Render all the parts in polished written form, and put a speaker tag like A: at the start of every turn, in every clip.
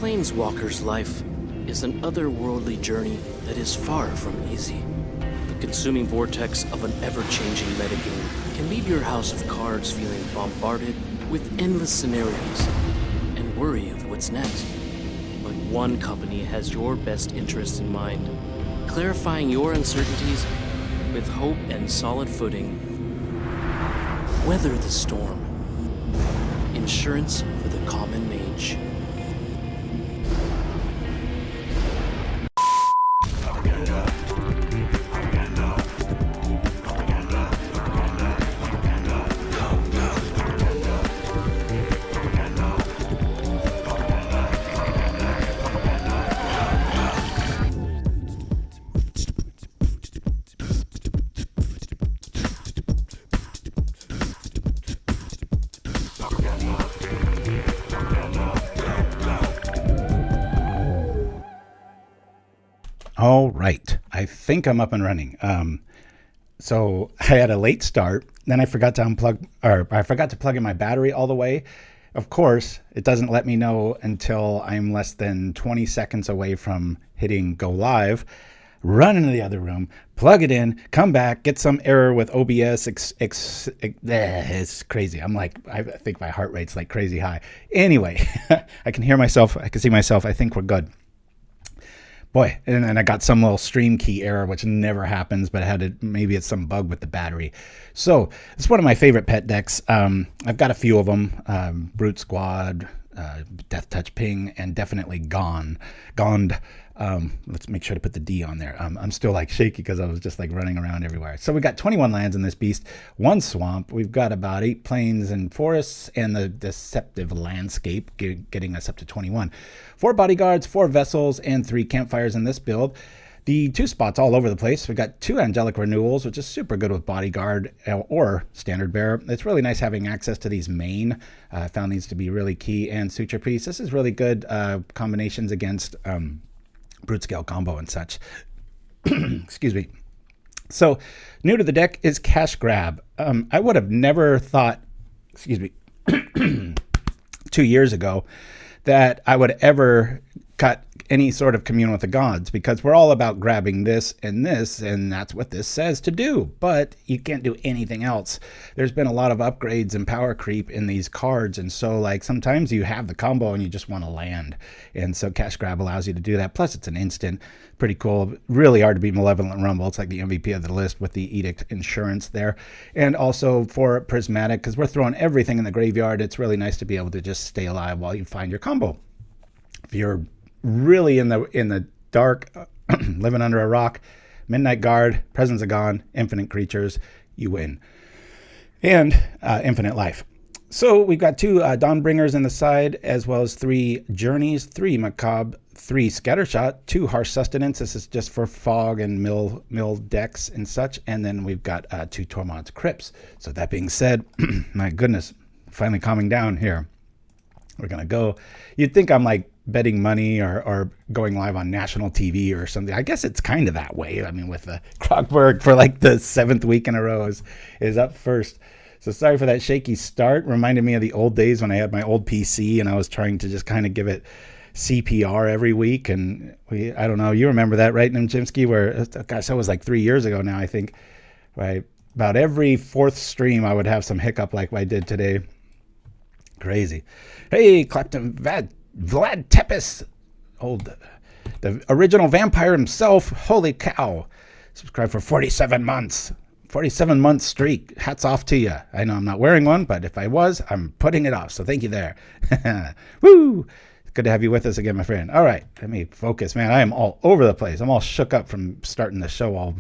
A: Planeswalker's life is an otherworldly journey that is far from easy. The consuming vortex of an ever-changing metagame can leave your house of cards feeling bombarded with endless scenarios and worry of what's next. But one company has your best interests in mind, clarifying your uncertainties with hope and solid footing. Weather the storm. Insurance for the common mage.
B: All right, I think I'm up and running. So I had a late start, then I forgot to plug in my battery all the way. Of course, it doesn't let me know until I'm less than 20 seconds away from hitting go live. Run into the other room, plug it in, come back, get some error with OBS. It's crazy. I think my heart rate's like crazy high. Anyway, I can hear myself. I can see myself. I think we're good. Boy, and then I got some little stream key error, which never happens, but maybe it's some bug with the battery. So it's one of my favorite pet decks. I've got a few of them, Brute Squad, Death Touch Ping, and definitely GOND. Let's make sure to put the D on there. I'm still like shaky because I was just like running around everywhere. So we got 21 lands in this beast, 1 swamp. We've got about 8 plains and forests, and the Deceptive Landscape getting us up to 21. 4 bodyguards, 4 vessels, and 3 campfires in this build. The 2 spots all over the place. We've got 2 Angelic Renewals, which is super good with bodyguard or standard bearer. It's really nice having access to these main. I found these to be really key. And Suture Priest. This is really good combinations against brute scale combo and such. Excuse me. So new to the deck is Cash Grab. I would have never thought, 2 years ago, that I would ever cut any sort of Commune with the Gods, because we're all about grabbing this, and that's what this says to do, but you can't do anything else. There's been a lot of upgrades and power creep in these cards, and so like sometimes you have the combo and you just want to land, and so Cash Grab allows you to do that. Plus it's an instant. Pretty cool. Really hard to beat Malevolent Rumble. It's like the MVP of the list with the Edict Insurance there. And also for Prismatic, because we're throwing everything in the graveyard, it's really nice to be able to just stay alive while you find your combo. If you're really in the dark, living under a rock, Midnight Guard, Presence of GOND, infinite creatures, you win. And infinite life. So we've got 2 Dawnbringers in the side, as well as 3 Journeys, 3 Macabre, 3 Scattershot, 2 Harsh Sustenance. This is just for fog and mill decks and such. And then we've got 2 Tormod's Crypts. So that being said, my goodness, finally calming down here. We're going to go. You'd think I'm like betting money or going live on national TV or something. I guess it's kind of that way. I mean, with the Krogberg for like the 7th week in a row is up first. So sorry for that shaky start. Reminded me of the old days when I had my old PC and I was trying to just kind of give it CPR every week. And I don't know, you remember that, right, Chimpskey? Where, gosh, that was like 3 years ago now, I think. Right, about every 4th stream I would have some hiccup like I did today. Crazy. Hey, Clapton Vlad Tepes, the original vampire himself. Holy cow. Subscribe for 47 months. 47 month streak. Hats off to you. I know I'm not wearing one, but if I was, I'm putting it off. So thank you there. Woo! Good to have you with us again, my friend. All right, let me focus, man. I am all over the place. I'm all shook up from starting the show, all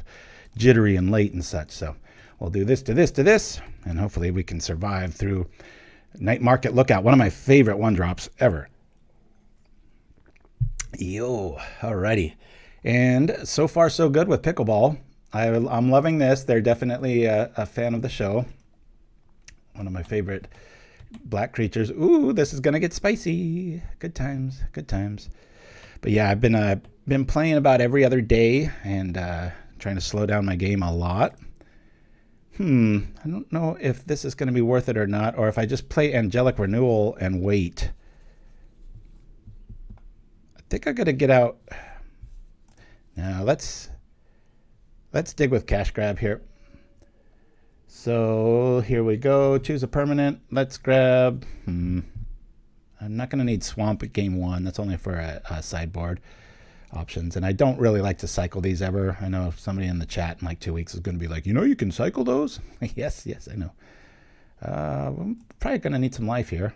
B: jittery and late and such. So we'll do this to this to this, and hopefully we can survive through Night Market Lookout, one of my favorite 1-drops ever. Yo, alrighty. And so far so good with Pickleball. I'm loving this. They're definitely a fan of the show. One of my favorite black creatures. Ooh, this is gonna get spicy. Good times, good times. But yeah, I've been playing about every other day and trying to slow down my game a lot. I don't know if this is going to be worth it or not, or if I just play Angelic Renewal and wait. think I got to get out. Now let's dig with cash grab here. So here we go. Choose a permanent. Let's grab. I'm not going to need Swamp at game 1. That's only for a sideboard options. And I don't really like to cycle these ever. I know somebody in the chat in like 2 weeks is going to be like, you can cycle those? Yes, I know. I'm probably going to need some life here.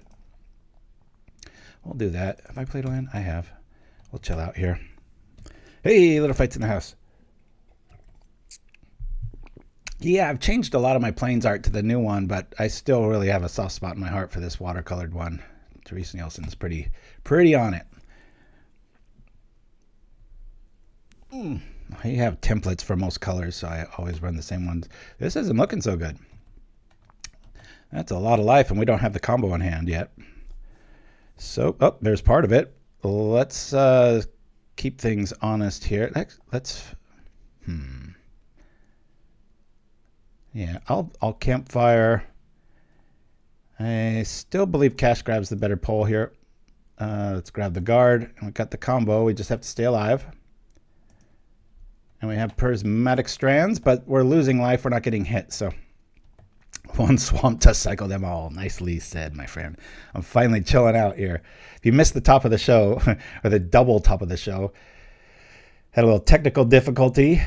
B: We'll do that. Have I played a land? I have. We'll chill out here. Hey, little fights in the house. Yeah, I've changed a lot of my Plains art to the new one, but I still really have a soft spot in my heart for this watercolored one. Therese Nielsen's pretty on it. I have templates for most colors, so I always run the same ones. This isn't looking so good. That's a lot of life, and we don't have the combo in hand yet. So, there's part of it. Let's keep things honest here. Yeah, I'll Campfire. I still believe cash grab's the better pull here. Let's grab the guard, and we got the combo. We just have to stay alive. And we have Prismatic Strands, but we're losing life. We're not getting hit, so 1 swamp to cycle them all. Nicely said, my friend. I'm finally chilling out here. If you missed the top of the show, or the double top of the show, had a little technical difficulty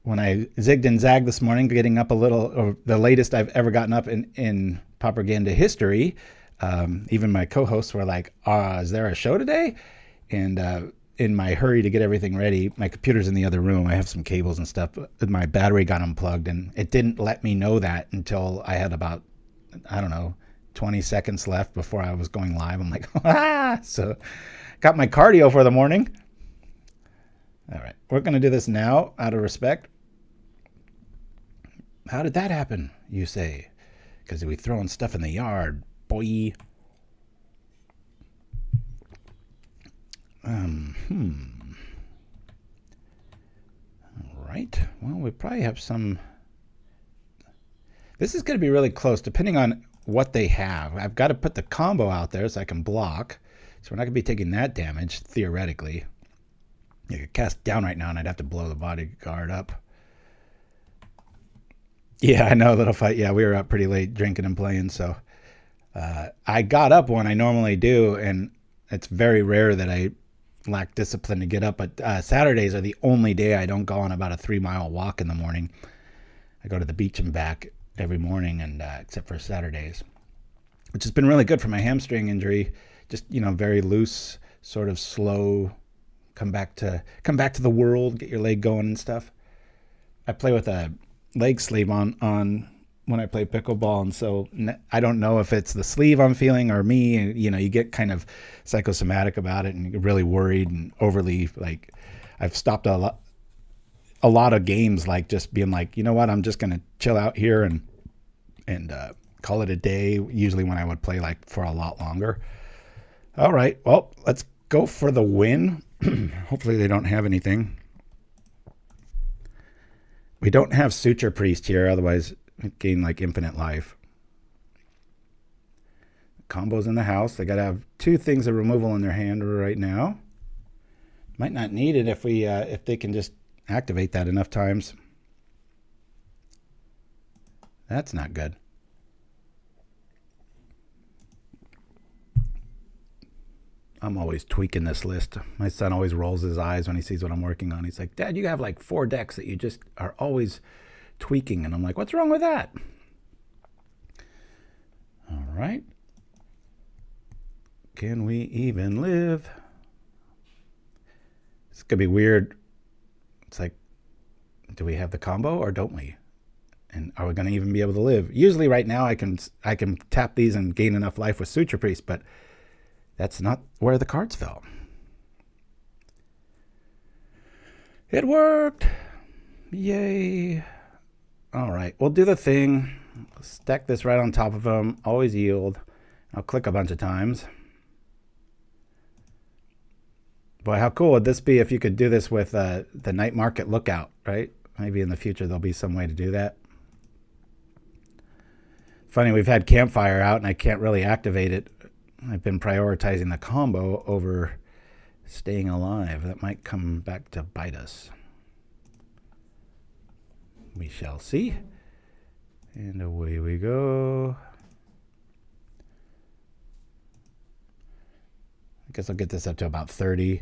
B: when I zigged and zagged this morning, getting up a little, or the latest I've ever gotten up in PauperRBust history. Even my co-hosts were like, is there a show today? And in my hurry to get everything ready, my computer's in the other room. I have some cables and stuff. My battery got unplugged, and it didn't let me know that until I had about, 20 seconds left before I was going live. I'm like, So got my cardio for the morning. All right, we're going to do this now out of respect. How did that happen, you say? Because we throwing stuff in the yard, boy. All right. Well, we probably have some. This is going to be really close, depending on what they have. I've got to put the combo out there so I can block. So we're not going to be taking that damage, theoretically. You could cast down right now, and I'd have to blow the bodyguard up. Yeah, I know, little fight. Yeah, we were up pretty late drinking and playing, so I got up when I normally do, and it's very rare that I lack discipline to get up, but Saturdays are the only day I don't go on about a 3-mile walk in the morning. I go to the beach and back every morning, and except for Saturdays, which has been really good for my hamstring injury. Just, very loose, sort of slow, come back to the world, get your leg going and stuff. I play with a leg sleeve on when I play pickleball, and so I don't know if it's the sleeve I'm feeling or me. You get kind of psychosomatic about it, and you get really worried and overly like. I've stopped a lot of games, like just being like, you know what, I'm just gonna chill out here and call it a day. Usually when I would play like for a lot longer. All right, well, let's go for the win. Hopefully they don't have anything. We don't have Suture Priest here, otherwise it gain like infinite life. Combos in the house. They gotta have 2 things of removal in their hand right now. Might not need it if they can just activate that enough times. That's not good. I'm always tweaking this list. My son always rolls his eyes when he sees what I'm working on. He's like, Dad, you have like 4 decks that you just are always tweaking. And I'm like, what's wrong with that? All right. Can we even live? It's going to be weird. It's like, do we have the combo or don't we? And are we going to even be able to live? Usually right now I can tap these and gain enough life with Suture Priest, but that's not where the cards fell. It worked. Yay. All right, we'll do the thing. Stack this right on top of them. Always yield. I'll click a bunch of times. Boy, how cool would this be if you could do this with the night market lookout, right? Maybe in the future there'll be some way to do that. Funny, we've had Campfire out and I can't really activate it. I've been prioritizing the combo over staying alive. That might come back to bite us. We shall see. And away we go. I guess I'll get this up to about 30.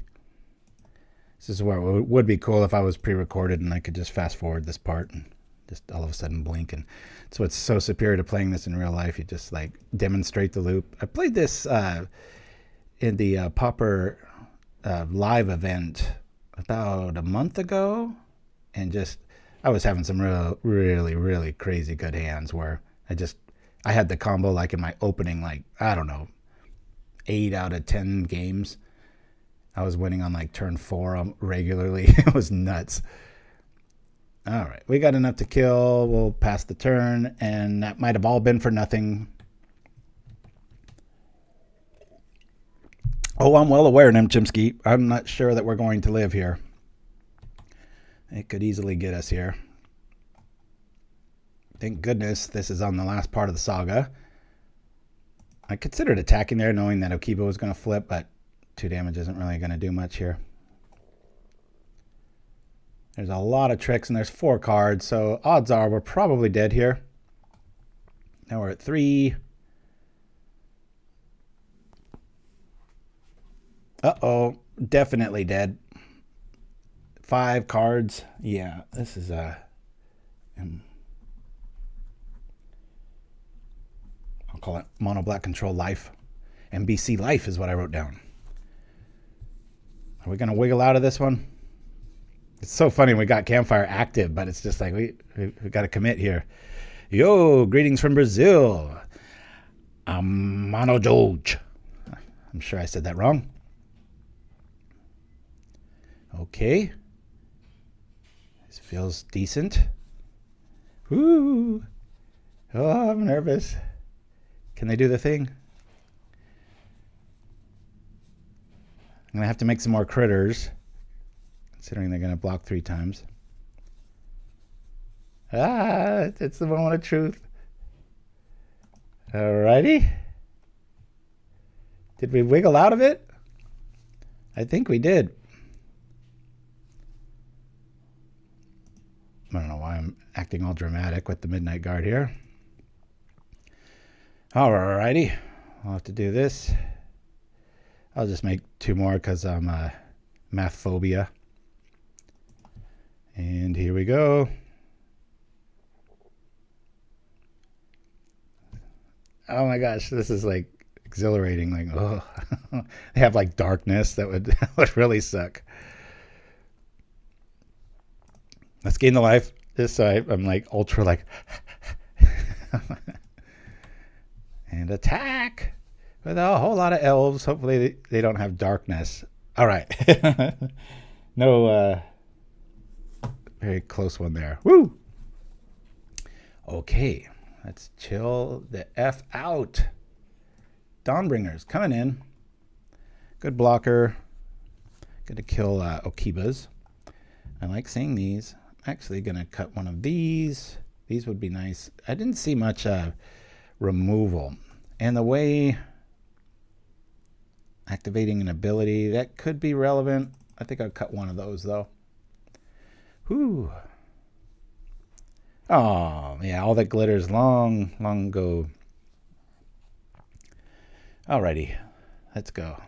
B: This is where it would be cool if I was pre-recorded and I could just fast forward this part and just all of a sudden blink. And that's what's so superior to playing this in real life. You just like demonstrate the loop. I played this in the Pauper live event about a month ago, and just I was having some really crazy good hands where I had the combo like in my opening, like, I don't know, 8 out of 10 games. I was winning on like turn 4 regularly. It was nuts. All right, we got enough to kill. We'll pass the turn, and that might have all been for nothing. Oh, I'm well aware, Chimpskey. I'm not sure that we're going to live here. It could easily get us here. Thank goodness this is on the last part of the saga. I considered attacking there knowing that Okiba was going to flip, but 2 damage isn't really going to do much here. There's a lot of tricks, and there's 4 cards, so odds are we're probably dead here. Now we're at 3. Uh-oh, definitely dead. 5 cards. Yeah, this is a... I'll call it Mono Black Control Life. MBC Life is what I wrote down. Are we going to wiggle out of this one? It's so funny we got Campfire active, but it's just like we got to commit here. Yo, greetings from Brazil. Mano Doge. I'm sure I said that wrong. Okay. This feels decent. Woo. Oh, I'm nervous. Can they do the thing? I'm going to have to make some more critters, considering they're going to block 3 times. Ah, it's the moment of truth. Alrighty. Did we wiggle out of it? I think we did. I don't know why I'm acting all dramatic with the Midnight Guard here. Alrighty. I'll have to do this. I'll just make 2 more because I'm math phobia. And here we go. Oh my gosh, this is like exhilarating. Like, oh, they have like darkness that would really suck. Let's gain the life. This side, I'm like ultra like, and attack with a whole lot of elves. Hopefully they don't have darkness. All right. No, very close one there. Woo! Okay, let's chill the F out. Dawnbringer's coming in. Good blocker. Gonna kill Okibas. I like seeing these. I'm actually gonna cut one of these. These would be nice. I didn't see much removal. And the way activating an ability, that could be relevant. I think I'll cut one of those though. Whew. Oh, yeah, all that glitters long ago. Alrighty, let's go.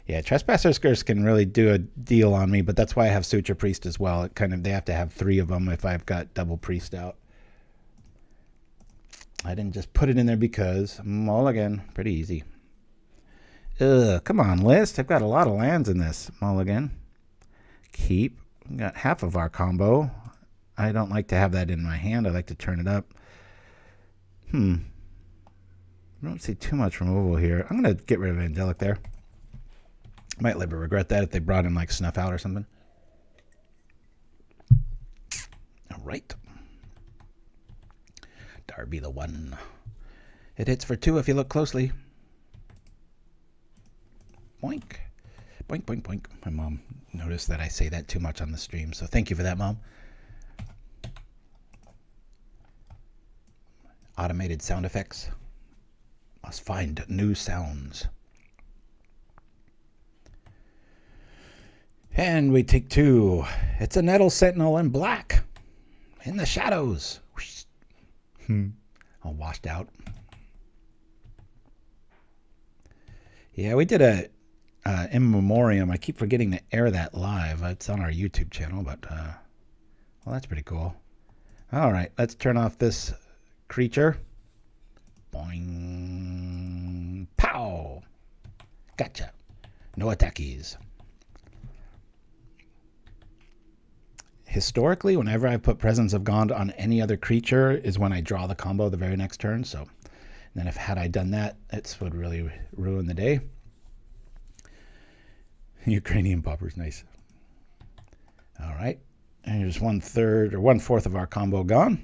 B: Yeah, Trespasser Skirts can really do a deal on me, but that's why I have Suture Priest as well. It kind of, they have to have 3 of them if I've got double Priest out. I didn't just put it in there because mulligan, pretty easy. Ugh, come on, list. I've got a lot of lands in this mulligan. Keep. We got half of our combo. I don't like to have that in my hand. I like to turn it up. I don't see too much removal here. I'm going to get rid of Angelic there. Might later regret that if they brought in like Snuff Out or something. All right. Darby the 1. It hits for 2 if you look closely. Boink. Boink, boink, boink. My mom noticed that I say that too much on the stream, so thank you for that, Mom. Automated sound effects. Must find new sounds. And we take 2. It's a Nettle Sentinel in black. In the shadows. All washed out. Yeah, we did a in memoriam. I keep forgetting to air that live. It's on our YouTube channel, but well, that's pretty cool. All right, let's turn off this creature. Boing. Pow. Gotcha. No attackies. Historically, whenever I put Presence of GOND on any other creature is when I draw the combo the very next turn. So then had I done that, it would really ruin the day. Ukrainian Pauper's nice. All right. And here's 1/3 or 1/4 of our combo gone.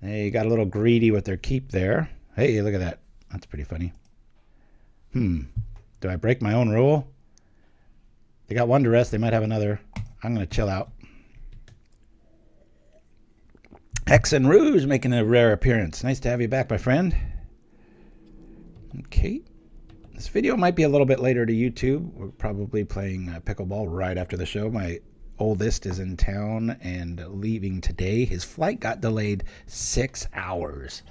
B: They got a little greedy with their keep there. Hey, look at that. That's pretty funny. Do I break my own rule? They got 1 to rest. They might have another. I'm going to chill out. Hexxen Ruge making a rare appearance. Nice to have you back, my friend. Okay. This video might be a little bit later to YouTube. We're probably playing pickleball right after the show. My oldest is in town and leaving today. His flight got delayed 6 hours.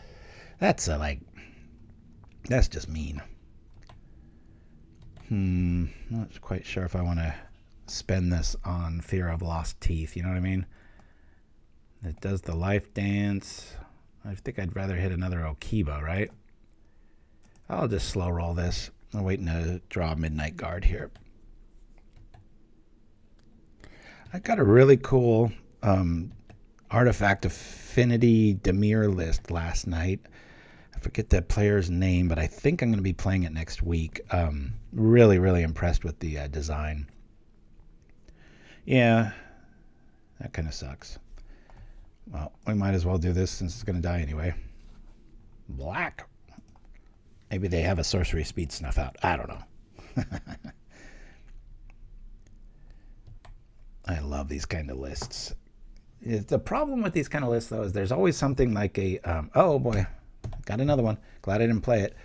B: That's that's just mean. Not quite sure if I want to spend this on Fear of Lost Teeth. You know what I mean? It does the life dance. I think I'd rather hit another Okiba, right? I'll just slow roll this. I'm waiting to draw Midnight Guard here. I got a really cool Artifact Affinity Demir list last night. I forget the player's name, but I think I'm going to be playing it next week. Really, really impressed with the design. Yeah, that kind of sucks. Well, we might as well do this since it's going to die anyway. Black. Maybe they have a sorcery speed snuff out. I don't know. I love these kind of lists. The problem with these kind of lists, though, is there's always something like a... oh, boy. Got another one. Glad I didn't play it.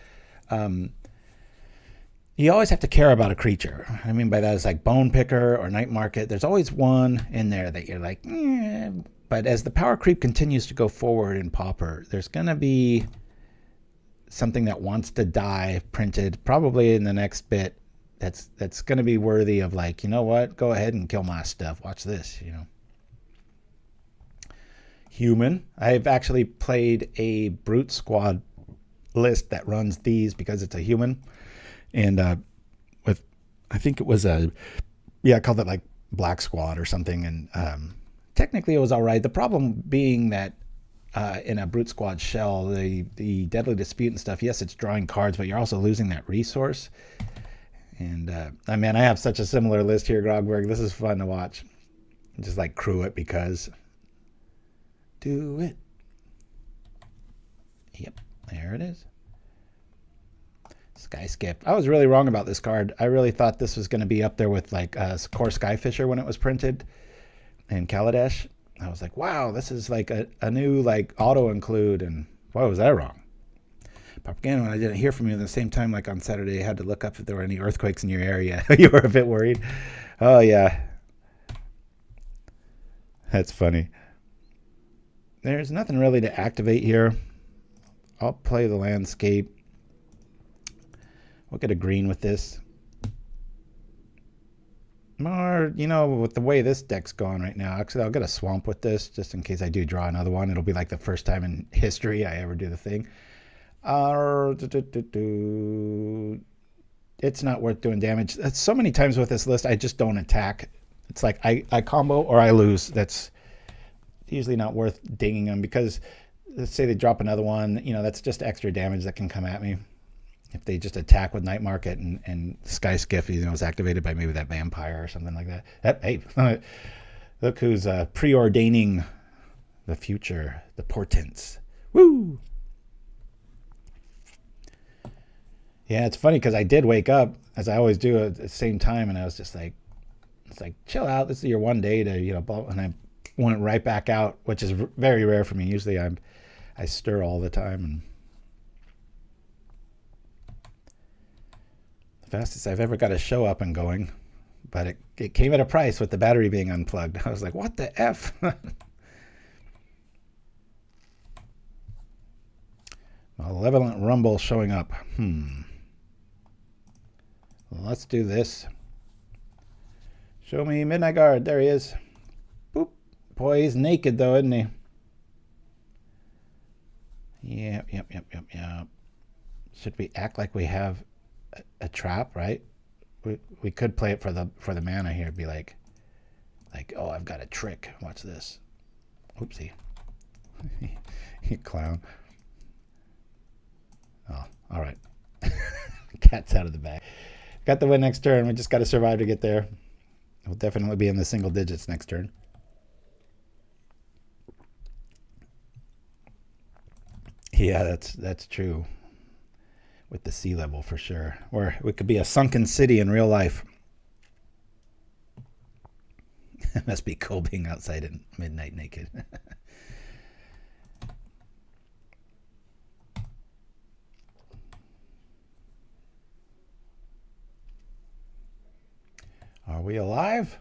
B: You always have to care about a creature. I mean by that is like Bone Picker or Night Market. There's always one in there that you're like... But as the power creep continues to go forward in Pauper, there's going to be something that wants to die printed probably in the next bit that's going to be worthy of like, you know what, go ahead and kill my stuff. Watch this, you know. Human. I've actually played a Brute Squad list that runs these because it's a human. And with, I think it was I called it like Black Squad or something. And technically it was all right. The problem being that in a Brute Squad shell, the Deadly Dispute and stuff, yes, it's drawing cards, but you're also losing that resource. And I mean, I have such a similar list here, Grogberg. This is fun to watch. Just like crew it because... Do it. Yep, there it is. Sky Skip. I was really wrong about this card. I really thought this was going to be up there with like Core Skyfisher when it was printed in Kaladesh. I was like, wow, this is like a new like auto include, and why was I wrong? Propaganda, when I didn't hear from you at the same time, like on Saturday, I had to look up if there were any earthquakes in your area. You were a bit worried. Oh yeah, that's funny. There's nothing really to activate here. I'll play the landscape. We'll get a green with this. Or, you know, with the way this deck's going right now, actually, I'll get a swamp with this just in case I do draw another one. It'll be like the first time in history I ever do the thing. It's not worth doing damage. So many times with this list, I just don't attack. It's like I combo or I lose. That's usually not worth dinging them because let's say they drop another one, you know, that's just extra damage that can come at me. If they just attack with Night Market and Sky Skiff, you know, is activated by maybe that vampire or something like that. Hey, look who's preordaining the future, the portents. Woo! Yeah, it's funny because I did wake up, as I always do at the same time, and I was just like, it's like, chill out. This is your one day to, you know, blah, and I went right back out, which is very rare for me. Usually I stir all the time. And the fastest I've ever got a show up and going. But it came at a price with the battery being unplugged. I was like, what the F? Malevolent Rumble showing up. Well, let's do this. Show me Midnight Guard. There he is. Boop. Boy, he's naked though, isn't he? Yep. Should we act like we have a trap, right? We could play it for the mana here. Be like, oh, I've got a trick. Watch this. Oopsie. You clown. Oh, all right. Cat's out of the bag. Got the win next turn. We just got to survive to get there. We'll definitely be in the single digits next turn. Yeah, that's true. With the sea level for sure. Or we could be a sunken city in real life. It must be cool being outside at midnight naked. Are we alive?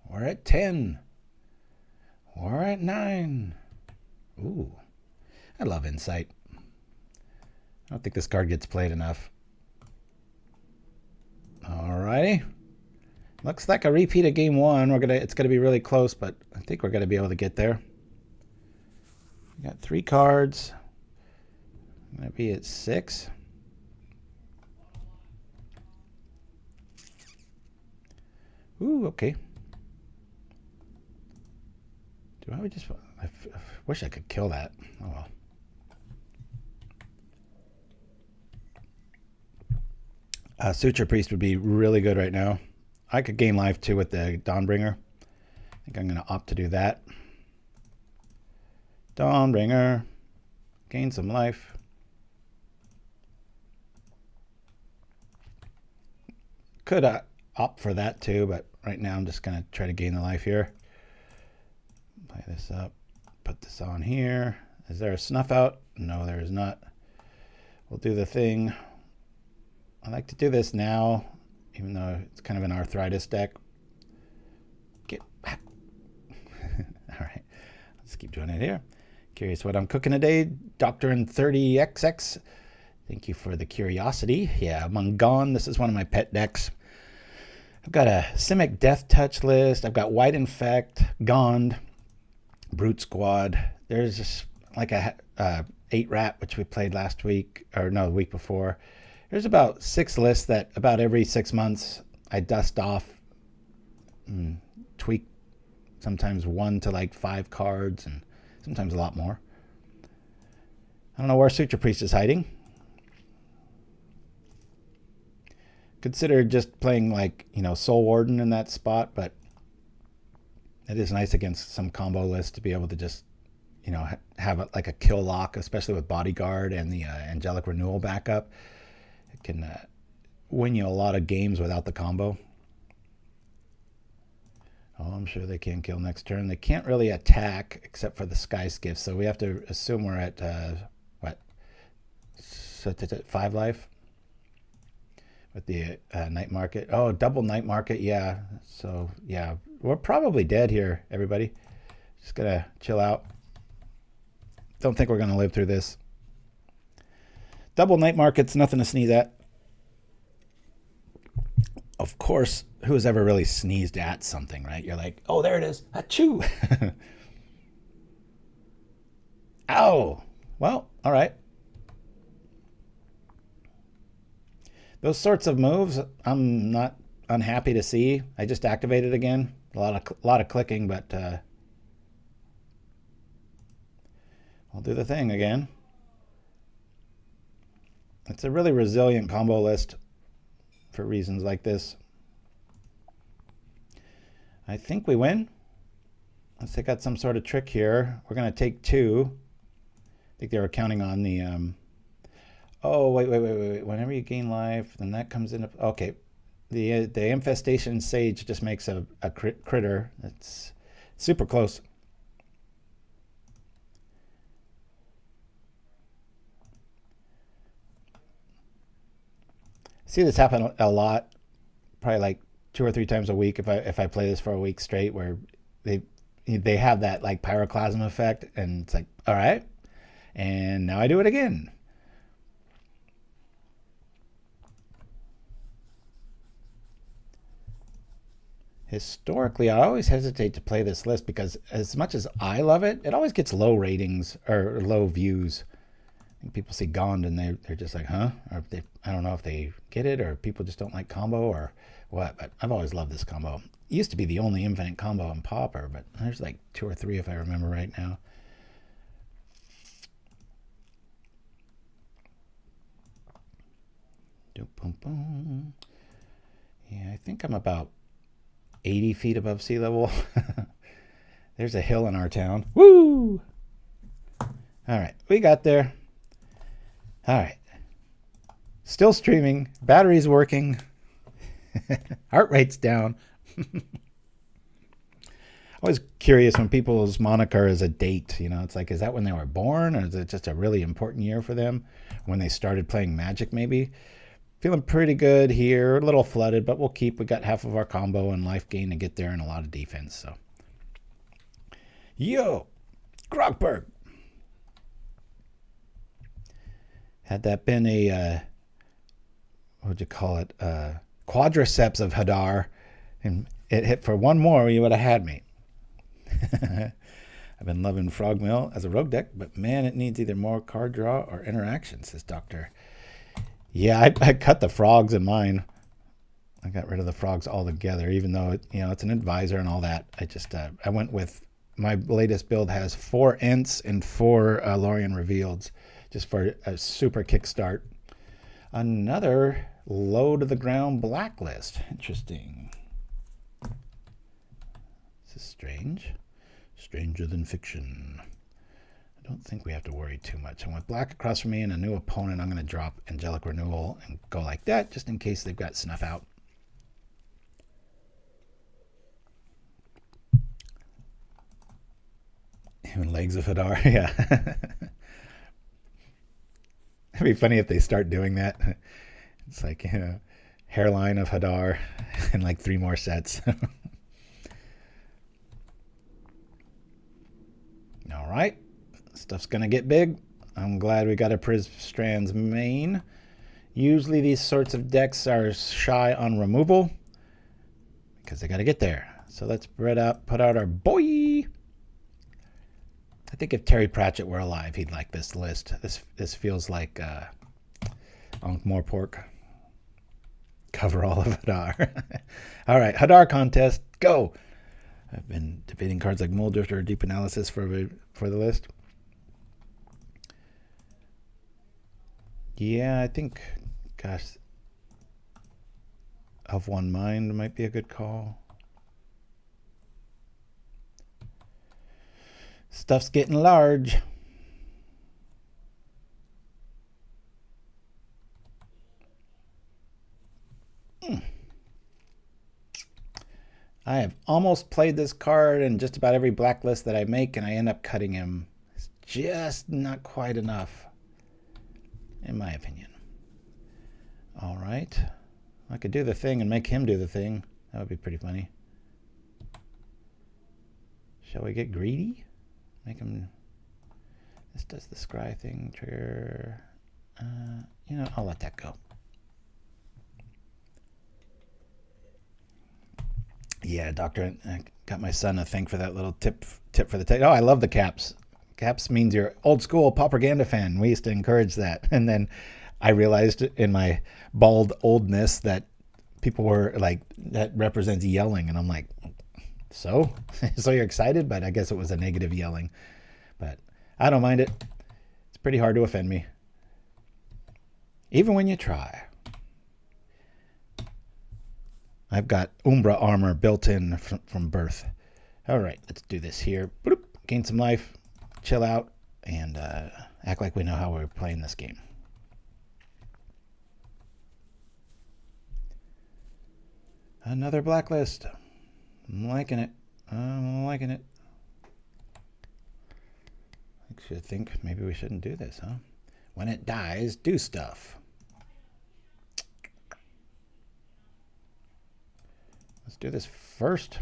B: We're at 10. We're at 9. Ooh. I love insight. I don't think this card gets played enough. Alrighty. Looks like a repeat of game 1. It's gonna be really close, but I think we're gonna be able to get there. We got 3 cards. I'm gonna be at 6. Ooh, okay. I wish I could kill that. Oh well. Suture Priest would be really good right now. I could gain life too with the Dawnbringer. I think I'm going to opt to do that. Dawnbringer. Gain some life. Could opt for that too, but right now I'm just going to try to gain the life here. Play this up. Put this on here. Is there a snuff out? No, there is not. We'll do the thing. I like to do this now, even though it's kind of an arthritis deck. Get back. All right. Let's keep doing it here. Curious what I'm cooking today. Doctor in 30XX. Thank you for the curiosity. Yeah, among GOND, this is one of my pet decks. I've got a Simic Death Touch list. I've got White Infect, GOND, Brute Squad. There's just like a 8 Rat, which we played last week, or no, the week before. There's about 6 lists that about every 6 months I dust off, tweak sometimes 1 to like 5 cards, and sometimes a lot more. I don't know where Suture Priest is hiding. Consider just playing like, Soul Warden in that spot, but it is nice against some combo lists to be able to just, have like a kill lock, especially with Bodyguard and the Angelic Renewal backup. It can win you a lot of games without the combo. Oh, I'm sure they can kill next turn. They can't really attack except for the Sky Skiff, so we have to assume we're at, what? So 5 life? With the Night Market. Oh, double Night Market, yeah. So, yeah, we're probably dead here, everybody. Just gonna chill out. Don't think we're gonna live through this. Double Night Market's nothing to sneeze at. Of course, who's ever really sneezed at something, right? You're like, oh, there it is. Achoo! Ow! Well, all right. Those sorts of moves, I'm not unhappy to see. I just activated again. A lot of clicking, but I'll do the thing again. It's a really resilient combo list for reasons like this. I think we win. Unless they got some sort of trick here. We're going to take 2. I think they were counting on the... Oh, wait. Whenever you gain life, then that comes in. Okay. The Infestation Sage just makes a critter. It's super close. See this happen a lot. Probably like 2 or 3 times a week if I play this for a week straight, where they have that like pyroclasm effect, and it's like, all right, and now I do it again. Historically, I always hesitate to play this list because as much as I love it, it always gets low ratings or low views. I think people see GOND and they're just like, huh? Or I don't know if they get it, or people just don't like combo or what, but I've always loved this combo. It used to be the only infinite combo in Pauper, but there's like 2 or 3 if I remember right now. Yeah, I think I'm about 80 feet above sea level. There's a hill in our town. Woo! All right, we got there. All right. Still streaming. Battery's working. Heart rate's down. Always curious when people's moniker is a date. You know, it's like, is that when they were born, or is it just a really important year for them? When they started playing Magic, maybe? Feeling pretty good here. A little flooded, but we'll keep. We got half of our combo and life gain to get there and a lot of defense. So, yo, Grogberg. Had that been a, what would you call it? Quadriceps of Hadar, and it hit for 1 more, you would have had me. I've been loving Frogmill as a rogue deck, but man, it needs either more card draw or interaction, says Doctor. Yeah, I cut the frogs in mine. I got rid of the frogs altogether, even though it's an advisor and all that. I went with my latest build has 4 Ents and 4 Lorien Revealeds, just for a super kickstart. Another low to the ground blacklist. Interesting. This is strange. Stranger than fiction. I don't think we have to worry too much. And with black across from me and a new opponent, I'm going to drop Angelic Renewal and go like that, just in case they've got Snuff out. Even Legs of Hadar, yeah. It'd be funny if they start doing that. It's like, hairline of Hadar and like 3 more sets. All right. Stuff's going to get big. I'm glad we got a Prismatic Strands main. Usually these sorts of decks are shy on removal because they got to get there. So let's put out our boy. I think if Terry Pratchett were alive, he'd like this list. This feels like Ankh-Morpork. Cover all of Hadar. All right, Hadar contest, go. I've been debating cards like Muldrifter or Deep Analysis for the list. Yeah, I think, gosh, Of One Mind might be a good call. Stuff's getting large. I have almost played this card in just about every blacklist that I make, and I end up cutting him. It's just not quite enough, in my opinion. All right. I could do the thing and make him do the thing. That would be pretty funny. Shall we get greedy? Make him... This does the scry thing, trigger... I'll let that go. Yeah, Doctor, I got my son a thank for that little tip for the tech. Oh, I love the caps. Caps means you're old school PauperGanda fan. We used to encourage that. And then I realized in my bald oldness that people were like, that represents yelling. And I'm like, so? So you're excited? But I guess it was a negative yelling. But I don't mind it. It's pretty hard to offend me. Even when you try. I've got Umbra armor built in from birth. All right, let's do this here. Bloop, gain some life, chill out, and act like we know how we're playing this game. Another blacklist. I'm liking it. I'm liking it. I should think maybe we shouldn't do this, huh? When it dies, do stuff. Let's do this first.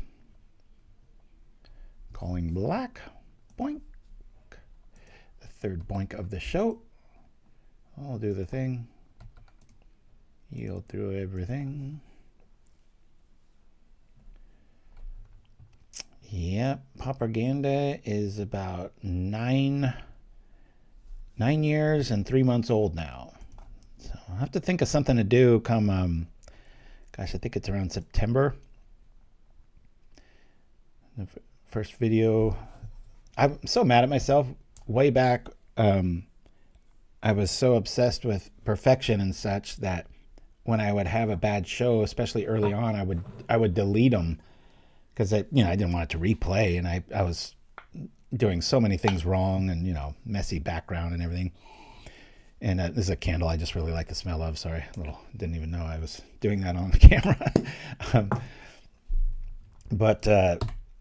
B: Calling black. Boink. The third boink of the show. I'll do the thing. Yield through everything. Yep, PauperRBust is about 9 years and 3 months old now. So I'll have to think of something to do come, gosh, I think it's around September. The first video, I'm so mad at myself. Way back, I was so obsessed with perfection and such that when I would have a bad show, especially early on, I would delete them. Because I didn't want it to replay, and I was doing so many things wrong, and messy background and everything. And this is a candle I just really like the smell of. Sorry, didn't even know I was doing that on the camera.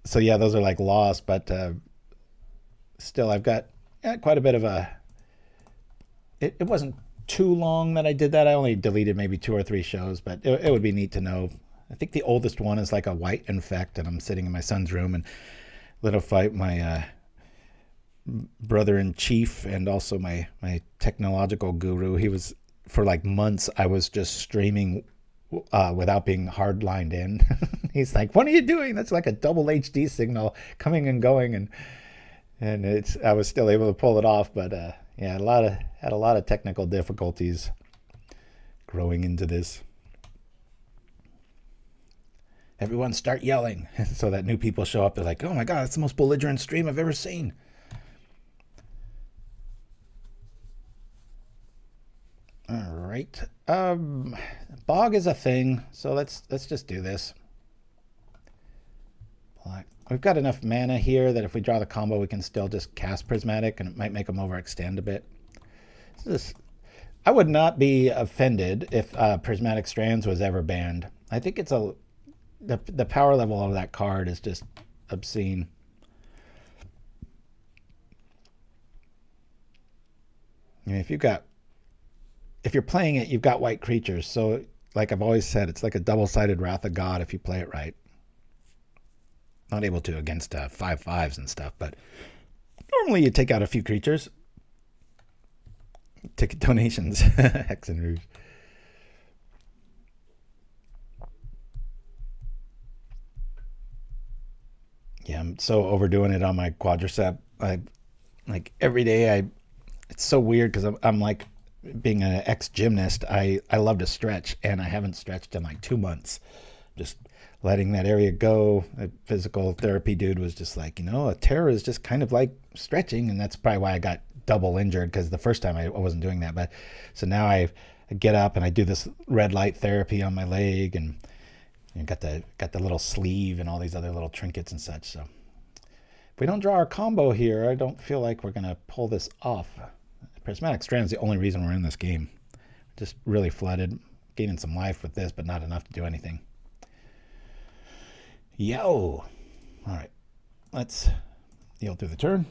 B: So yeah, those are like lost, but still, I've got quite a bit of a. It wasn't too long that I did that. I only deleted maybe 2 or 3 shows, but it would be neat to know. I think the oldest one is like a white infect, and I'm sitting in my son's room and little fight my brother-in-chief and also my technological guru. He was, for like months, I was just streaming without being hard-lined in. He's like, "What are you doing? That's like a double HD signal coming and going," and I was still able to pull it off, but yeah, had a lot of technical difficulties growing into this. Everyone start yelling so that new people show up. They're like, "Oh my God, that's the most belligerent stream I've ever seen." All right. Bog is a thing, so let's just do this. Black. We've got enough mana here that if we draw the combo, we can still just cast Prismatic, and it might make them overextend a bit. I would not be offended if Prismatic Strands was ever banned. I think it's the power level of that card is just obscene. I mean, if you're playing it, you've got white creatures. So, like I've always said, it's like a double-sided Wrath of God if you play it right. Not able to against 5/5s and stuff, but normally you take out a few creatures. Ticket donations, hexxen ruge. Yeah, I'm so overdoing it on my quadricep. Like every day it's so weird because I'm like, being an ex-gymnast, I love to stretch, and I haven't stretched in like 2 months. Just letting that area go. A physical therapy dude was just like, a tear is just kind of like stretching, and that's probably why I got double injured, because the first time I wasn't doing that. But so now I get up and I do this red light therapy on my leg, and got the little sleeve and all these other little trinkets and such. So if we don't draw our combo here, I don't feel like we're gonna pull this off. Prismatic Strands is the only reason we're in this game. Just really flooded, gaining some life with this, but not enough to do anything. Yo! All right, let's yield through the turn.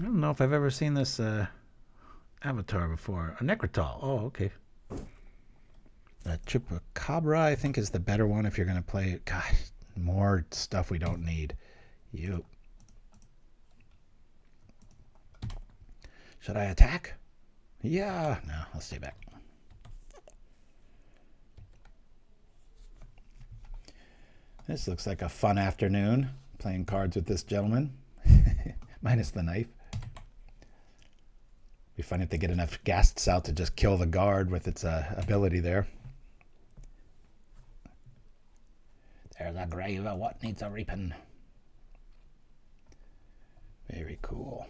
B: I don't know if I've ever seen this avatar before. A Necrotal. Oh, okay. Chupacabra, I think, is the better one if you're going to play it. Gosh, more stuff we don't need. You. Should I attack? Yeah. No, I'll stay back. This looks like a fun afternoon playing cards with this gentleman. Minus the knife. Be funny if they get enough ghasts out to just kill the guard with its ability there. There's a grave of what needs a reaping. Very cool.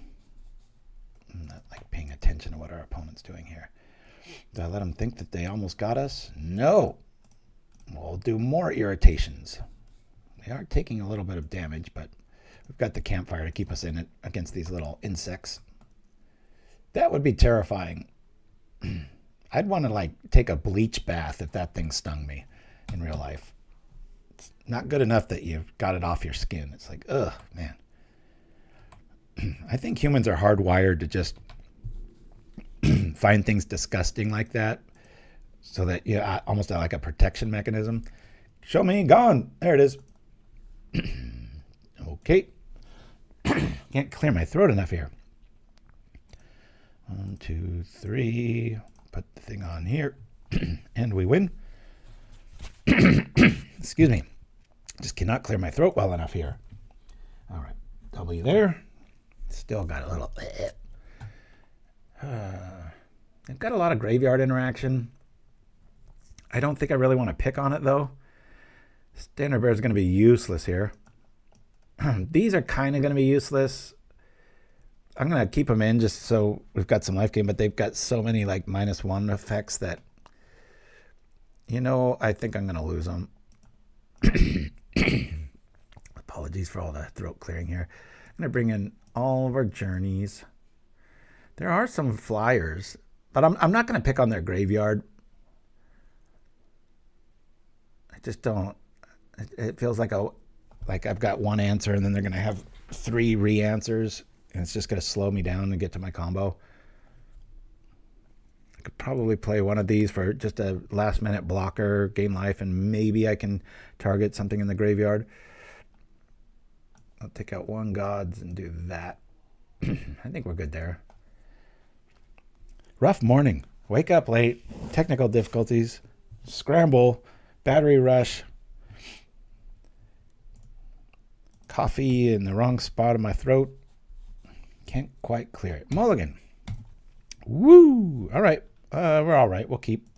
B: I'm not like paying attention to what our opponent's doing here. Did I let them think that they almost got us? No. We'll do more irritations. They are taking a little bit of damage, but we've got the Campfire to keep us in it against these little insects. That would be terrifying. I'd want to like take a bleach bath if that thing stung me in real life. It's not good enough that you've got it off your skin. It's like, ugh, man. I think humans are hardwired to just find things disgusting like that. so that almost like a protection mechanism. Show me gone. There it is. Okay. Can't clear my throat enough here. 1, 2, 3. Put the thing on here. And we win. Excuse me. Just cannot clear my throat well enough here. All right. W there. Still got a little... I've got a lot of graveyard interaction. I don't think I really want to pick on it, though. Standard Bear is going to be useless here. These are kind of going to be useless. I'm going to keep them in just so we've got some life gain, but they've got so many like -1 effects that, I think I'm going to lose them. Apologies for all the throat clearing here. I'm going to bring in all of our journeys. There are some flyers, but I'm not going to pick on their graveyard. I just don't. It feels like I've got one answer and then they're going to have 3 re-answers, and it's just going to slow me down to get to my combo. I could probably play one of these for just a last-minute blocker, gain life, and maybe I can target something in the graveyard. I'll take out 1 gods and do that. I think we're good there. Rough morning. Wake up late. Technical difficulties. Scramble. Battery rush. Coffee in the wrong spot of my throat. Can't quite clear it. Mulligan. Woo! All right. We're all right. We'll keep.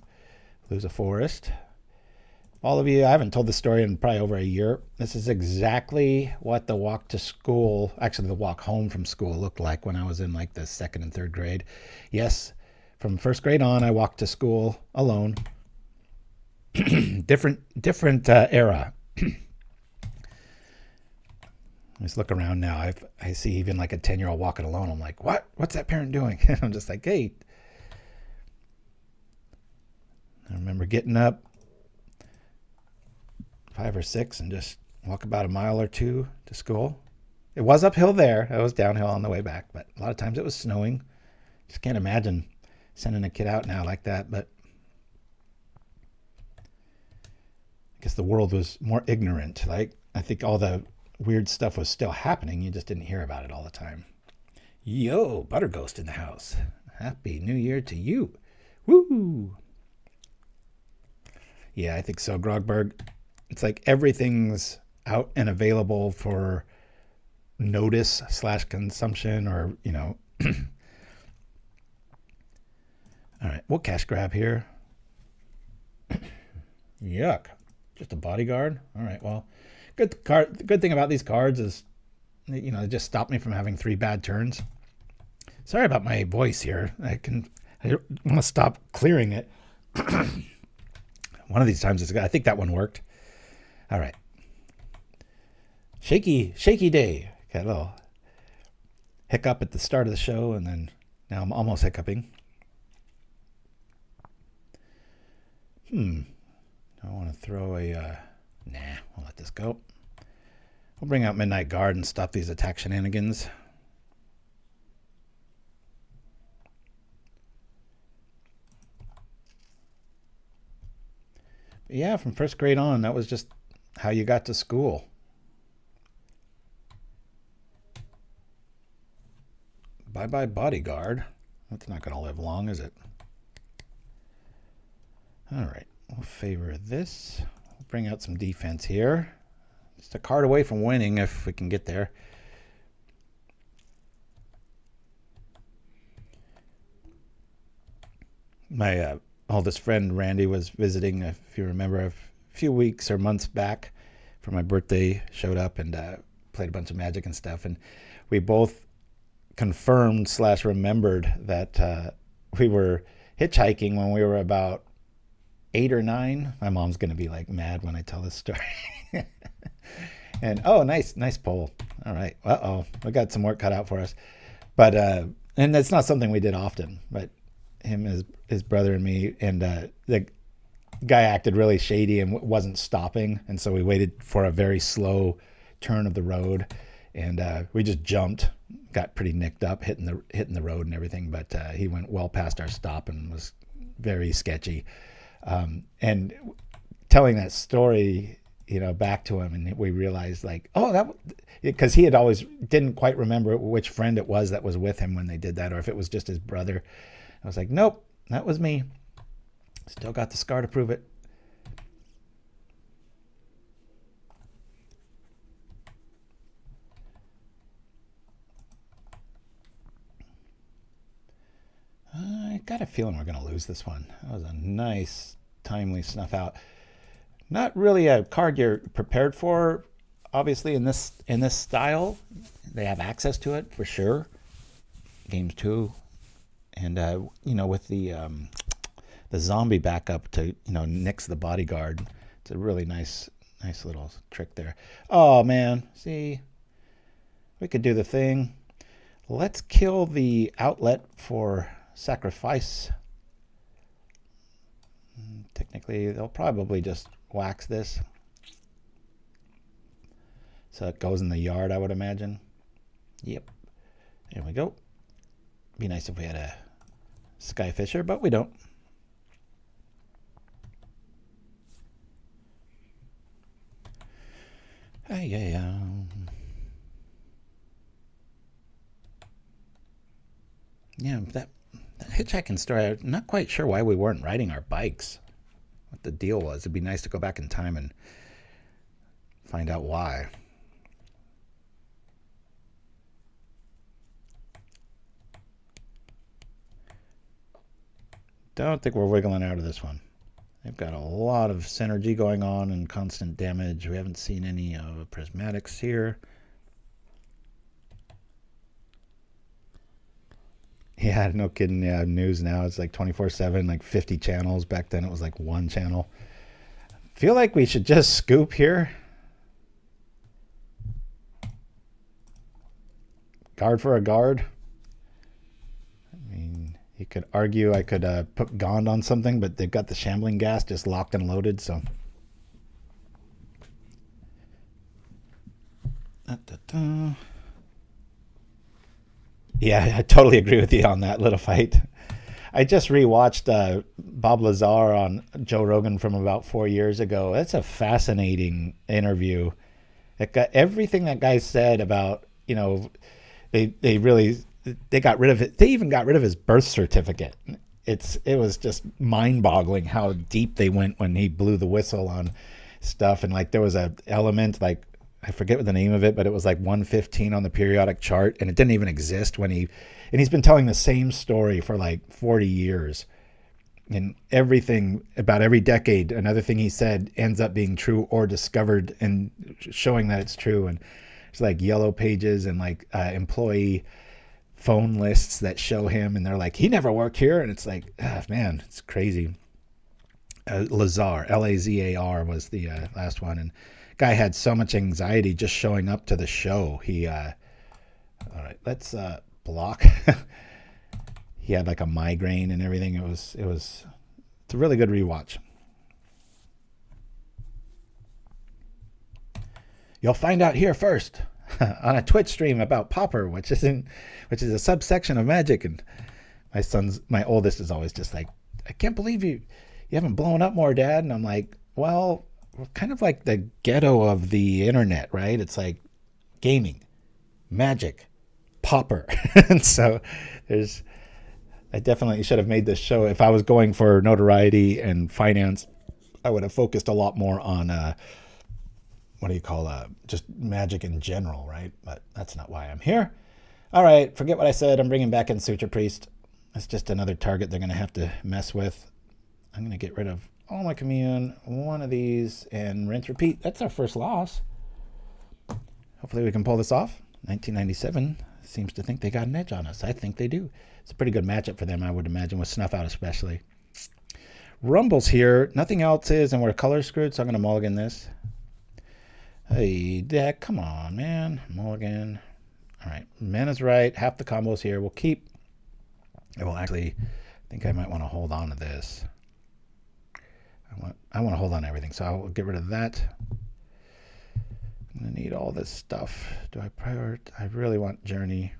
B: Lose a forest. All of you, I haven't told this story in probably over a year. This is exactly what the walk to school, actually the walk home from school looked like when I was in like the 2nd and 3rd grade. Yes, from 1st grade on, I walked to school alone. different era. Just look around now. I see even like a 10-year-old walking alone. I'm like, what? What's that parent doing? I'm just like, hey. I remember getting up 5 or 6 and just walk about a mile or 2 to school. It was uphill there. It was downhill on the way back, but a lot of times it was snowing. Just can't imagine sending a kid out now like that, but I guess the world was more ignorant. Like, I think all the weird stuff was still happening. You just didn't hear about it all the time. Yo, Butterghost in the house. Happy New Year to you. Woo! Yeah, I think so, Grogberg. It's like everything's out and available for notice / consumption, or, All right, we'll cash grab here. Yuck. Just a bodyguard? All right, well, good card. The good thing about these cards is, they just stop me from having 3 bad turns. Sorry about my voice here. I want to stop clearing it. One of these times, I think that one worked. All right. Shaky day. Got a little hiccup at the start of the show, and then now I'm almost hiccuping. I want to throw a... Nah, we'll let this go. We'll bring out Midnight Guard and stop these attack shenanigans. But yeah, from 1st grade on, that was just how you got to school. Bye-bye Bodyguard. That's not going to live long, is it? All right, we'll favor this. We'll bring out some defense here. Just a card away from winning if we can get there. My oldest friend, Randy, was visiting, if you remember, a few weeks or months back for my birthday, showed up and played a bunch of Magic and stuff. And we both confirmed / remembered that we were hitchhiking when we were about 8 or 9. My mom's going to be like mad when I tell this story. And oh, nice pull. All right. Uh-oh. We got some work cut out for us. But and that's not something we did often, but him, his brother and me, and the guy acted really shady and wasn't stopping, and so we waited for a very slow turn of the road, and we just jumped, got pretty nicked up, hitting the road and everything, but he went well past our stop and was very sketchy. And telling that story, you know, back to him, and we realized like, oh, that, because he had always didn't quite remember which friend it was that was with him when they did that, or if it was just his brother. I was like, nope, that was me. Still got the scar to prove it. I got a feeling we're going to lose this one. That was a nice, timely snuff out. Not really a card you're prepared for, obviously, in this style. They have access to it, for sure. Games 2. And, you know, with the zombie backup to, you know, nix the bodyguard. It's a really nice little trick there. Oh, man. See? We could do the thing. Let's kill the outlet for sacrifice. Technically, they'll probably just wax this. So it goes in the yard, I would imagine. Yep. There we go. Be nice if we had a Skyfisher, but we don't. Yeah. Yeah, that hitchhiking story, I'm not quite sure why we weren't riding our bikes. What the deal was. It'd be nice to go back in time and find out why. Don't think we're wiggling out of this one. They've got a lot of synergy going on and constant damage. We haven't seen any prismatics here. Yeah, no kidding. Yeah, news now. It's like 24/7, like 50 channels. Back then it was like one channel. Feel like we should just scoop here. Guard for a guard. I mean, you could argue I could put GOND on something, but they've got the Shambling Gas just locked and loaded, so. Yeah, I totally agree with you on that little fight. I just rewatched Bob Lazar on Joe Rogan from about 4 years ago. That's a fascinating interview. It got everything that guy said about, you know, they got rid of it. They even got rid of his birth certificate. It was just mind-boggling how deep they went when he blew the whistle on stuff. And like there was a element, like I forget what the name of it, but it was like 115 on the periodic chart, and it didn't even exist when he's been telling the same story for like 40 years. And everything about every decade, another thing he said ends up being true or discovered and showing that it's true. And it's like yellow pages and like employee phone lists that show him, and they're like, he never worked here. And it's like, man, it's crazy. Lazar, Lazar was the last one. And guy had so much anxiety just showing up to the show. All right, let's block. He had like a migraine and everything. It's a really good rewatch. You'll find out here first on a Twitch stream about Pauper, which is a subsection of Magic. And my oldest is always just like, I can't believe you haven't blown up more, Dad. And I'm like, well, we're kind of like the ghetto of the internet, right? It's like gaming, Magic, Pauper. And so I definitely should have made this show. If I was going for notoriety and finance, I would have focused a lot more on just Magic in general, right? But that's not why I'm here. All right, forget what I said. I'm bringing back in Suture Priest. That's just another target they're going to have to mess with. I'm going to get rid of all my Commune, one of these, and rinse, repeat. That's our first loss. Hopefully we can pull this off. 1997 seems to think they got an edge on us. I think they do. It's a pretty good matchup for them, I would imagine, with Snuff Out especially. Rumble's here. Nothing else is, and we're color screwed, so I'm going to mulligan this. Hey, deck, come on, man. Mulligan. All right, mana's right. Half the combos here. We'll keep. I will actually think I might want to hold on to this. I want to hold on to everything, so I'll get rid of that. I'm going to need all this stuff. Do I prioritize? I really want Journey.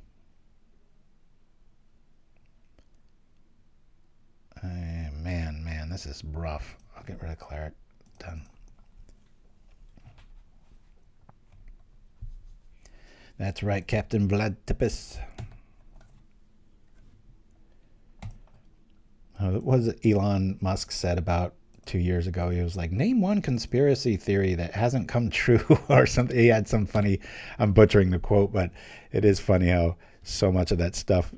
B: I'm Man, this is rough. I'll get rid of Cleric. Done. That's right, Captain Vladipus. What was it Elon Musk said about 2 years ago? He was like, name one conspiracy theory that hasn't come true or something. He had some funny, I'm butchering the quote, but it is funny how so much of that stuff,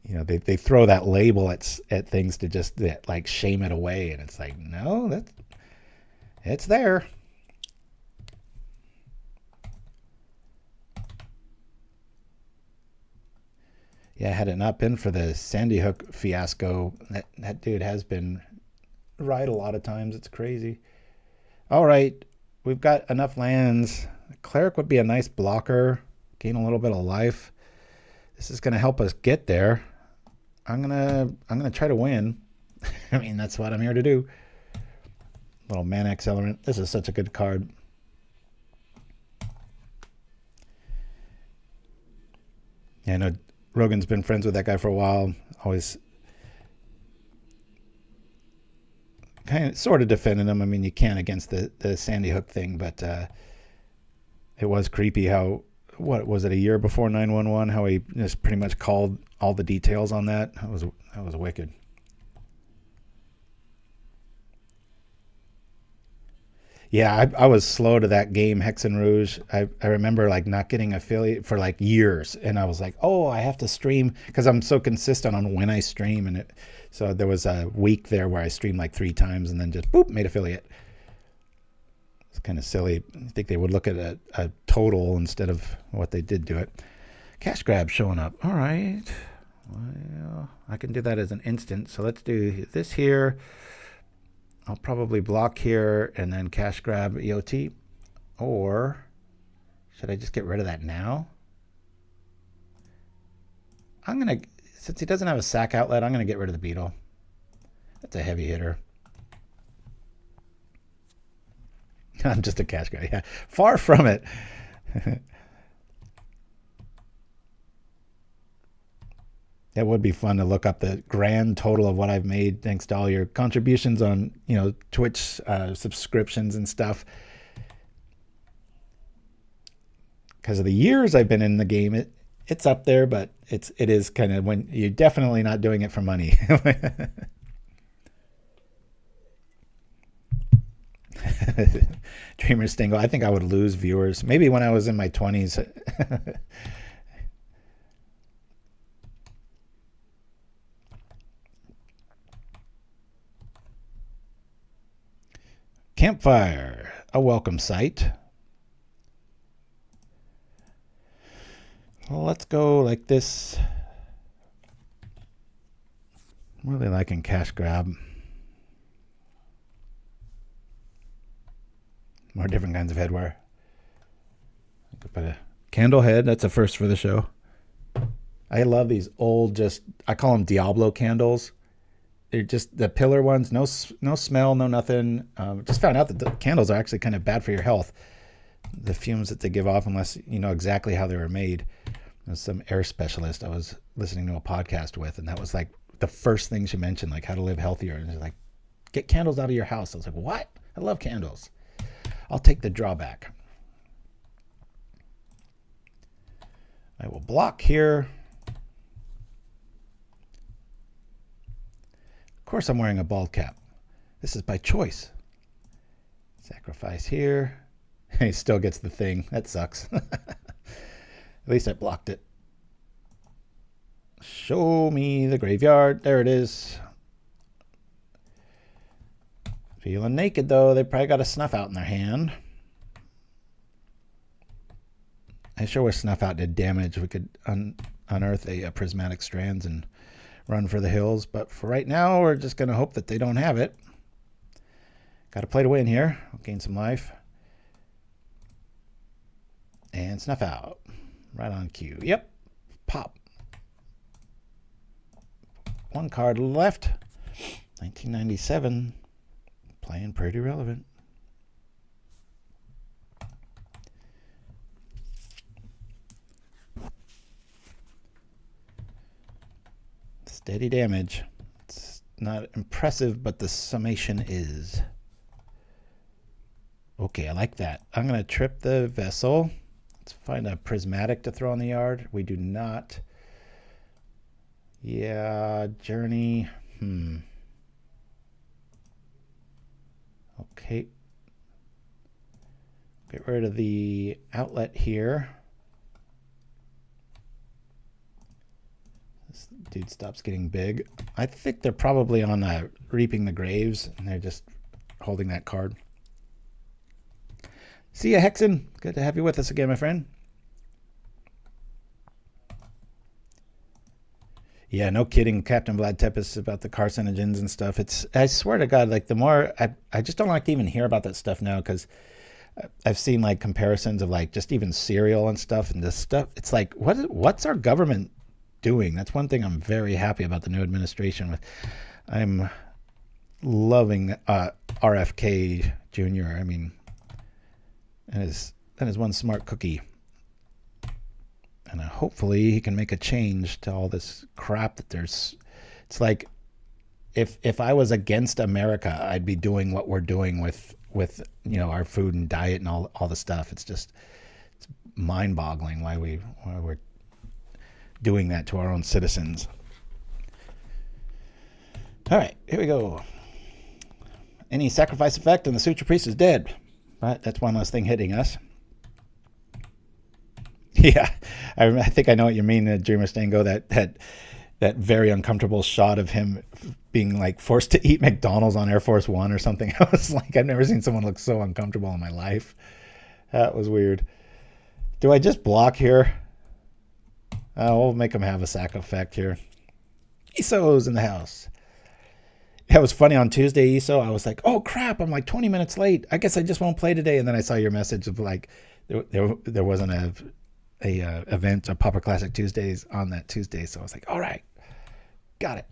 B: you know, they throw that label at things to just like shame it away. And it's like, no, it's there. Yeah, had it not been for the Sandy Hook fiasco, that dude has been right a lot of times. It's crazy. All right, we've got enough lands. Cleric would be a nice blocker, gain a little bit of life. This is going to help us get there. I'm gonna try to win. I mean, that's what I'm here to do. Little mana accelerant. This is such a good card. Yeah, I know Rogan's been friends with that guy for a while. Always kind of sort of defending him. I mean, you can't against the Sandy Hook thing, but it was creepy how, what was it, a year before 9/11, how he just pretty much called all the details on that. That was wicked. Yeah, I was slow to that game, Hexxen Rouge. I remember like not getting affiliate for like years, and I was like, oh, I have to stream because I'm so consistent on when I stream, and so there was a week there where I streamed like 3 times and then just boop, made affiliate. It's kind of silly. I think they would look at a total instead of what they did do it. Cash grab showing up. All right, well, I can do that as an instant. So let's do this here. I'll probably block here and then cash grab EOT. Or should I just get rid of that now? Since he doesn't have a sack outlet, I'm going to get rid of the beetle. That's a heavy hitter. I'm just a cash grab. Yeah, far from it. It would be fun to look up the grand total of what I've made thanks to all your contributions on, you know, Twitch subscriptions and stuff. Because of the years I've been in the game, it's up there, but it is kind of when you're definitely not doing it for money. Dreamer Stingle. I think I would lose viewers. Maybe when I was in my 20s. Campfire, a welcome sight. Well, let's go like this. I'm really liking cash grab. More different kinds of headwear. I could put a candle head. That's a first for the show. I love these old, I call them Diablo candles. They're just the pillar ones, no smell, no nothing. Just found out that the candles are actually kind of bad for your health. The fumes that they give off, unless you know exactly how they were made. There's some air specialist I was listening to a podcast with, and that was like the first thing she mentioned, like how to live healthier. And she's like, get candles out of your house. I was like, what? I love candles. I'll take the drawback. I will block here. Of course I'm wearing a bald cap. This is by choice. Sacrifice here. He still gets the thing. That sucks. At least I blocked it. Show me the graveyard. There it is. Feeling naked though. They probably got a snuff out in their hand. I sure wish snuff out did damage. We could unearth a Prismatic Strands and run for the hills, but for right now we're just going to hope that they don't have it. Got to play to win here. I'll gain some life. And snuff out. Right on cue. Yep. Pop. 1 card left. 1997. Playing pretty relevant. Steady damage. not impressive, but the summation is. Okay, I like that. I'm going to trip the Vessel. Let's find a Prismatic to throw in the yard. We do not. Yeah, Journey. Okay. Get rid of the outlet here. This dude stops getting big. I think they're probably on Reaping the Graves, and they're just holding that card. See ya, Hexxen. Good to have you with us again, my friend. Yeah, no kidding, Captain Vlad Tepes, about the carcinogens and stuff. I swear to God, like the more I just don't like to even hear about that stuff now, because I've seen like comparisons of like just even cereal and stuff, and this stuff. It's like, what's our government doing? That's one thing I'm very happy about the new administration with. I'm loving RFK Jr. I mean, that is one smart cookie. And hopefully he can make a change to all this crap that there's. It's like if I was against America, I'd be doing what we're doing with our food and diet and all the stuff. It's mind-boggling why we're doing that to our own citizens. All right, here we go. Any sacrifice effect and the Suture Priest is dead. But that's one less thing hitting us. Yeah, I think I know what you mean, Dreamer Stango. That very uncomfortable shot of him being like forced to eat McDonald's on Air Force One or something. I was like, I've never seen someone look so uncomfortable in my life. That was weird. Do I just block here? We'll make him have a sack effect here. Iso's in the house. Yeah, it was funny on Tuesday, Iso. I was like, oh crap, I'm like 20 minutes late. I guess I just won't play today. And then I saw your message of like there wasn't a event, a Pauper Classic Tuesdays on that Tuesday. So I was like, all right, got it.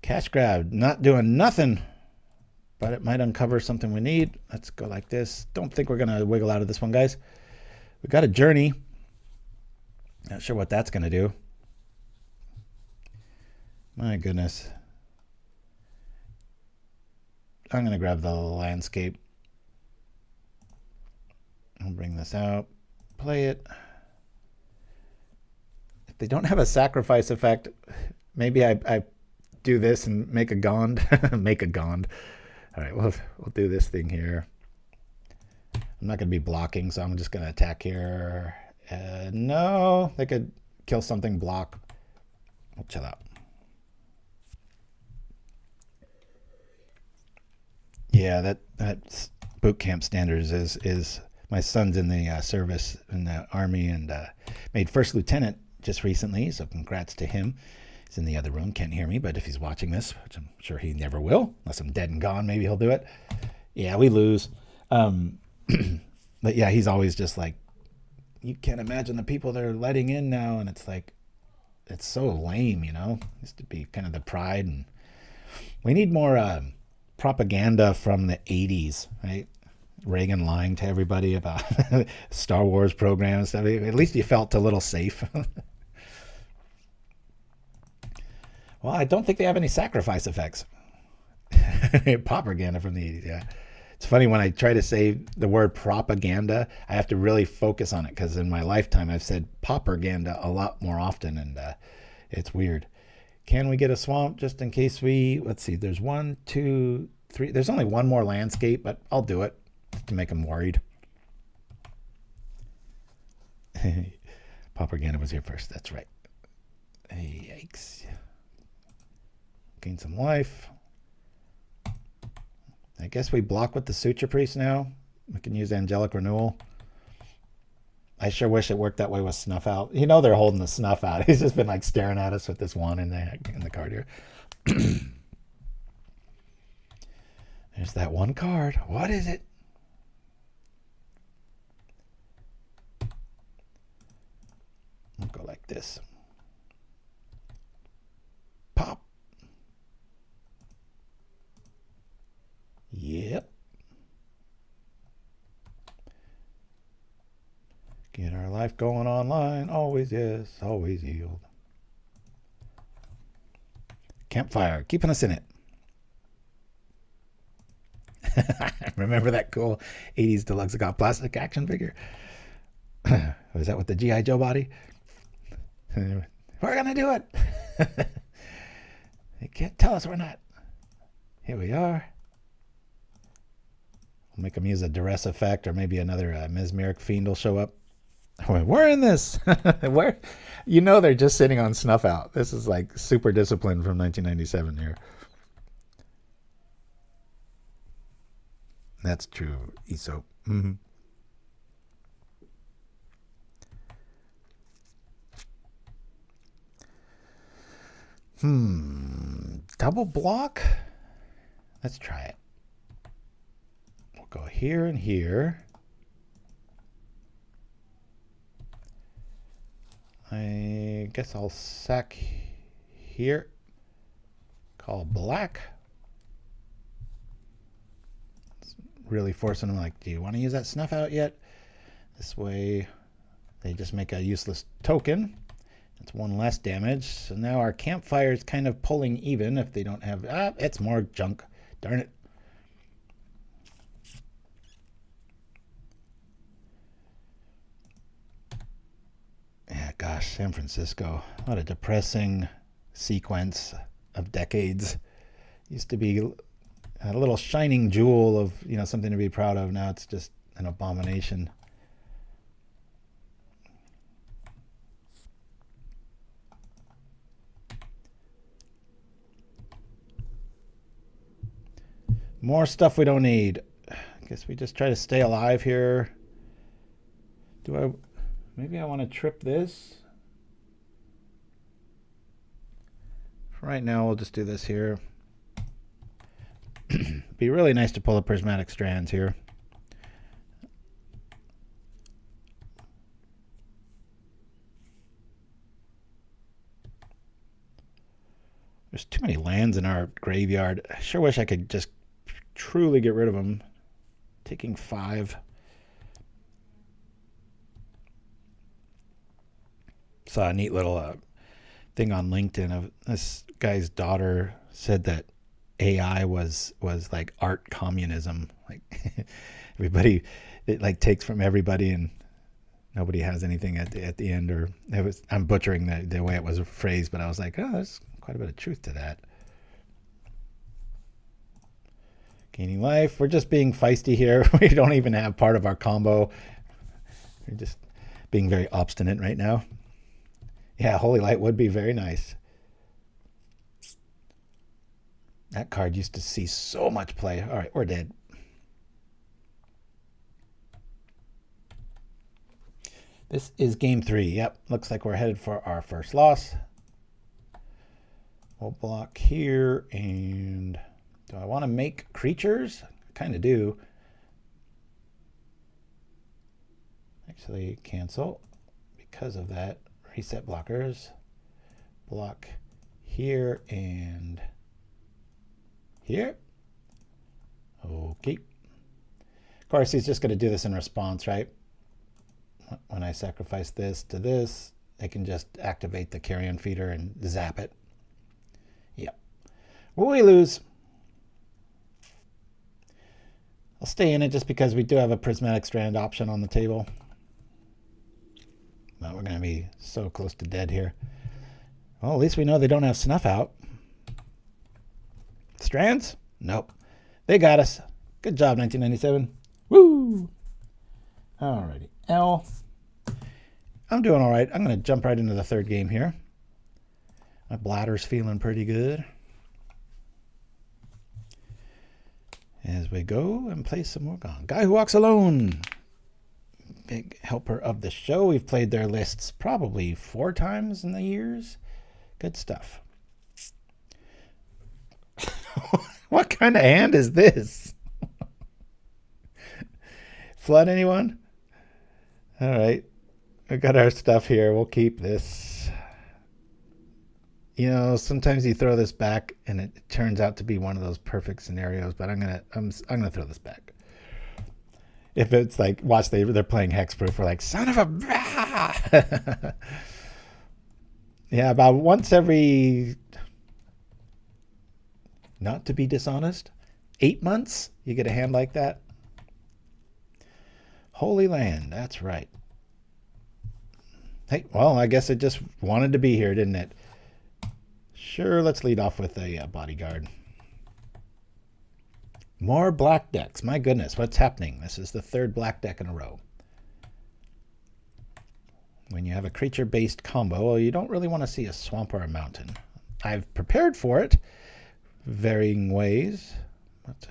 B: Cash grab, not doing nothing, but it might uncover something we need. Let's go like this. Don't think we're going to wiggle out of this one, guys. We got a Journey. Not sure what that's going to do. My goodness. I'm going to grab the Landscape. I'll bring this out. Play it. If they don't have a sacrifice effect, maybe I do this and make a GOND. Make a GOND. All right, we'll do this thing here. I'm not going to be blocking, so I'm just going to attack here. No, they could kill something, block. We'll chill out. Yeah, that boot camp standards is my son's in the service in the Army and made first lieutenant just recently, so congrats to him. He's in the other room, can't hear me, but if he's watching this, which I'm sure he never will, unless I'm dead and gone, maybe he'll do it. Yeah, we lose. But yeah, he's always just like, you can't imagine the people they're letting in now, and it's like, it's so lame, you know? It used to be kind of the pride, and we need more propaganda from the 80s, right? Reagan lying to everybody about Star Wars programs. I mean, at least you felt a little safe. Well, I don't think they have any sacrifice effects. Propaganda from the 80s, yeah. It's funny when I try to say the word propaganda, I have to really focus on it because in my lifetime I've said pauperganda a lot more often, and it's weird. Can we get a swamp just in case let's see, there's 1, 2, 3. There's only one more Landscape, but I'll do it to make them worried. Pauperganda was here first, that's right. Yikes. Gain some life. I guess we block with the Suture Priest now. We can use Angelic Renewal. I sure wish it worked that way with Snuff Out. You know they're holding the Snuff Out. He's just been like staring at us with this one in the card here. There's that one card. What is it? We'll go like this. Pop. Yep. Get our Life going online, always yes, always yield. Campfire, keeping us in it. Remember that cool 80s deluxeicoff plastic action figure? Was that with the G.I. Joe body? We're gonna do it. They can't tell us we're not. Here we are. We'll make them use a duress effect, or maybe another mesmeric fiend will show up. We're in this. Where, you know, they're just sitting on Snuff Out. This is like super discipline from 1997 here. That's true, Aesop. Mm-hmm. Double block? Let's try it. We'll go here and here. I guess I'll sack here. Call black. It's really forcing them, like, do you want to use that Snuff Out yet? This way they just make a useless token. That's one less damage. So now our Campfire is kind of pulling even if they don't have... it's more junk. Darn it. Yeah, gosh, San Francisco. What a depressing sequence of decades. Used to be a little shining jewel of, you know, something to be proud of. Now it's just an abomination. More stuff we don't need. I guess we just try to stay alive here. Maybe I want to trip this. For right now, we'll just do this here. Be really nice to pull the Prismatic Strands here. There's too many lands in our graveyard. I sure wish I could just truly get rid of them. Taking 5. Saw a neat little thing on LinkedIn of this guy's daughter said that AI was like art communism. Like everybody, it like takes from everybody and nobody has anything at the end. Or it was, I'm butchering the way it was phrased, but I was like, oh, there's quite a bit of truth to that. Gaining life. We're just being feisty here. We don't even have part of our combo. We're just being very obstinate right now. Yeah, Holy Light would be very nice. That card used to see so much play. All right, we're dead. This is game 3. Yep, looks like we're headed for our first loss. We'll block here, and do I want to make creatures? I kind of do. Actually, cancel because of that. Reset blockers. Block here and here. Okay. Of course, he's just going to do this in response, right? When I sacrifice this to this, they can just activate the carrion feeder and zap it. Yep. Will we lose? I'll stay in it just because we do have a Prismatic Strand option on the table. But we're going to be so close to dead here. Well, at least we know they don't have Snuff Out. Strands? Nope. They got us. Good job, 1997. Woo! Alrighty. L. I'm doing all right. I'm going to jump right into the third game here. My bladder's feeling pretty good. As we go and play some more GOND. Guy Who Walks Alone. Big helper of the show. We've played their lists probably 4 times in the years. Good stuff. What kind of hand is this? Flood anyone? All right. We got our stuff here. We'll keep this. You know, sometimes you throw this back and it turns out to be one of those perfect scenarios, but I'm gonna throw this back. If it's like, watch, they're playing Hexproof, we're like, son of a... Yeah, about once every, not to be dishonest, 8 months, you get a hand like that. Holy Land, that's right. Hey, well, I guess it just wanted to be here, didn't it? Sure, let's lead off with a bodyguard. More black decks. My goodness, what's happening? This is the third black deck in a row. When you have a creature-based combo, well, you don't really want to see a swamp or a mountain. I've prepared for it, varying ways. But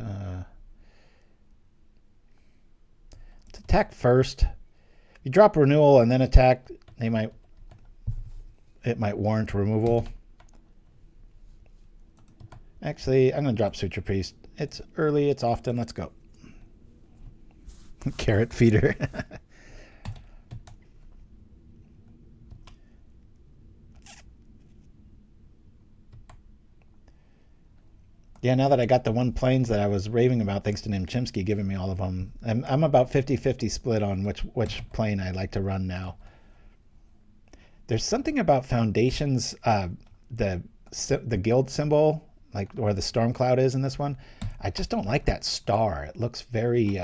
B: let's attack first. If you drop renewal and then attack, it might warrant removal. Actually, I'm going to drop Suture Priest. It's early, it's often. Let's go. Carrot feeder. Yeah, now that I got the one planes that I was raving about, thanks to Chimpskey giving me all of them, I'm about 50-50 split on which plane I like to run now. There's something about Foundations, the guild symbol, like where the storm cloud is in this one. I just don't like that star. It looks very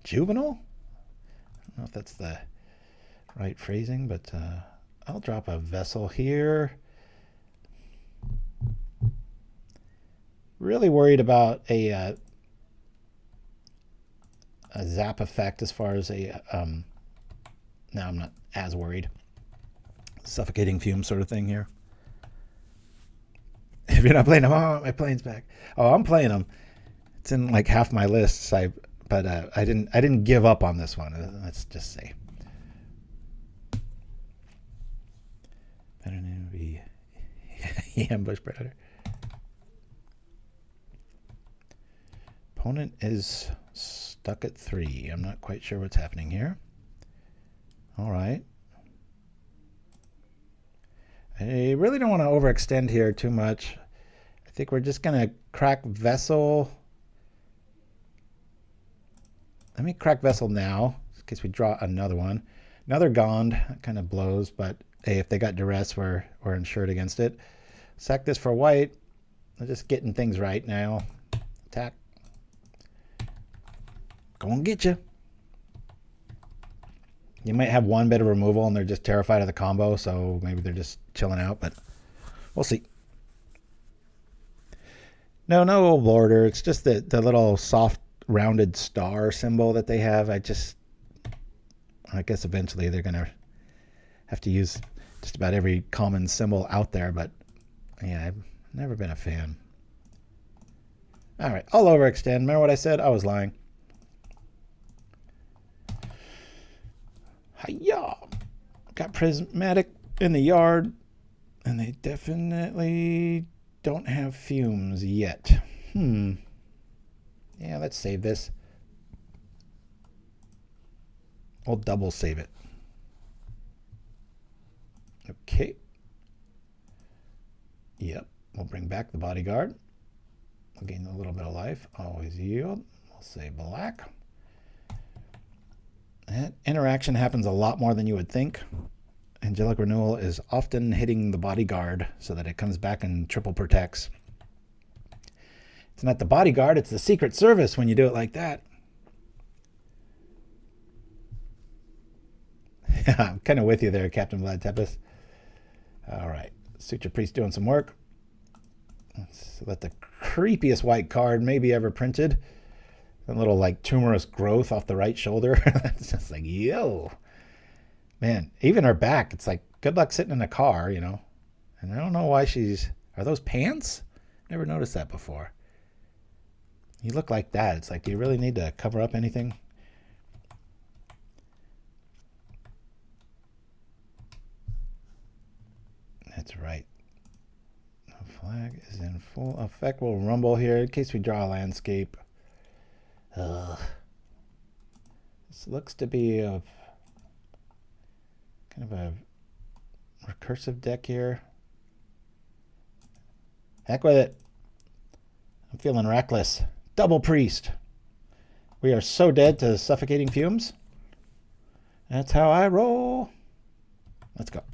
B: juvenile. I don't know if that's the right phrasing, but I'll drop a Vessel here. Really worried about a zap effect as far as a no, I'm not as worried. Suffocating fume sort of thing here. If you're not playing them, oh, my plane's back. Oh, I'm playing them. It's in like half my lists. But I didn't give up on this one. Let's just say. Better name would be Ambush Predator. Opponent is stuck at 3. I'm not quite sure what's happening here. All right. I really don't want to overextend here too much. I think we're just going to crack Vessel. Let me crack Vessel now, in case we draw another one. Another GOND. That kind of blows, but hey, if they got duress, we're insured against it. Sack this for white. I'm just getting things right now. Attack. Go and get you. You might have one bit of removal and they're just terrified of the combo, so maybe they're just chilling out, but we'll see. No border. It's just the little soft rounded star symbol that they have. I guess eventually they're going to have to use just about every common symbol out there, but yeah, I've never been a fan. All right, I'll overextend. Remember what I said? I was lying. Hiya! Got Prismatic in the yard, and they definitely don't have fumes yet. Yeah, let's save this. I'll double save it. Okay. Yep, we'll bring back the bodyguard. We'll gain a little bit of life. Always yield. We'll say black. That interaction happens a lot more than you would think. Angelic Renewal is often hitting the bodyguard so that it comes back and triple protects. It's not the bodyguard, it's the Secret Service when you do it like that. I'm kind of with you there, Captain Vlad Tepes. All right, Suture Priest doing some work. Let's let the creepiest white card maybe ever printed. A little like tumorous growth off the right shoulder. It's just like, yo. Man, even her back, it's like, good luck sitting in a car, you know. And I don't know why are those pants? Never noticed that before. You look like that. It's like, do you really need to cover up anything? That's right. The flag is in full effect. We'll rumble here in case we draw a landscape. This looks to be a kind of a recursive deck here. Heck with it. I'm feeling reckless. Double Priest. We are so dead to Suffocating Fumes. That's how I roll. Let's go.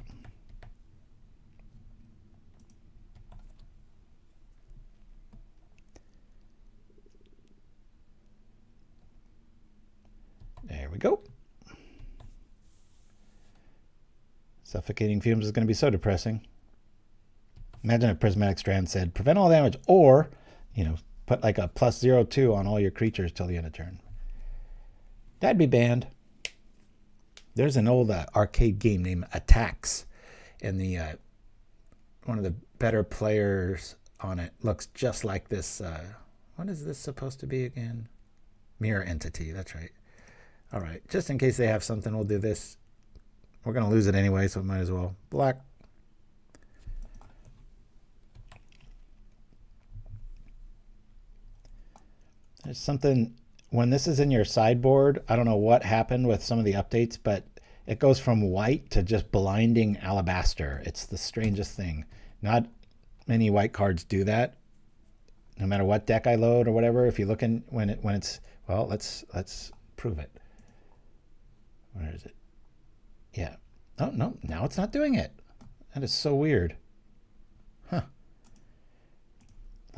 B: There we go. Suffocating Fumes is going to be so depressing. Imagine if Prismatic Strands said, prevent all damage, or, you know, put like a +02 on all your creatures till the end of turn. That'd be banned. There's an old arcade game named Attacks, and the one of the better players on it looks just like this. What is this supposed to be again? Mirror Entity, that's right. All right, just in case they have something, we'll do this. We're going to lose it anyway, so might as well. Black. There's something, when this is in your sideboard, I don't know what happened with some of the updates, but it goes from white to just blinding alabaster. It's the strangest thing. Not many white cards do that. No matter what deck I load or whatever, if you look in when it's, well, let's prove it. Where is it? Yeah. Oh, no, now it's not doing it. That is so weird. Huh.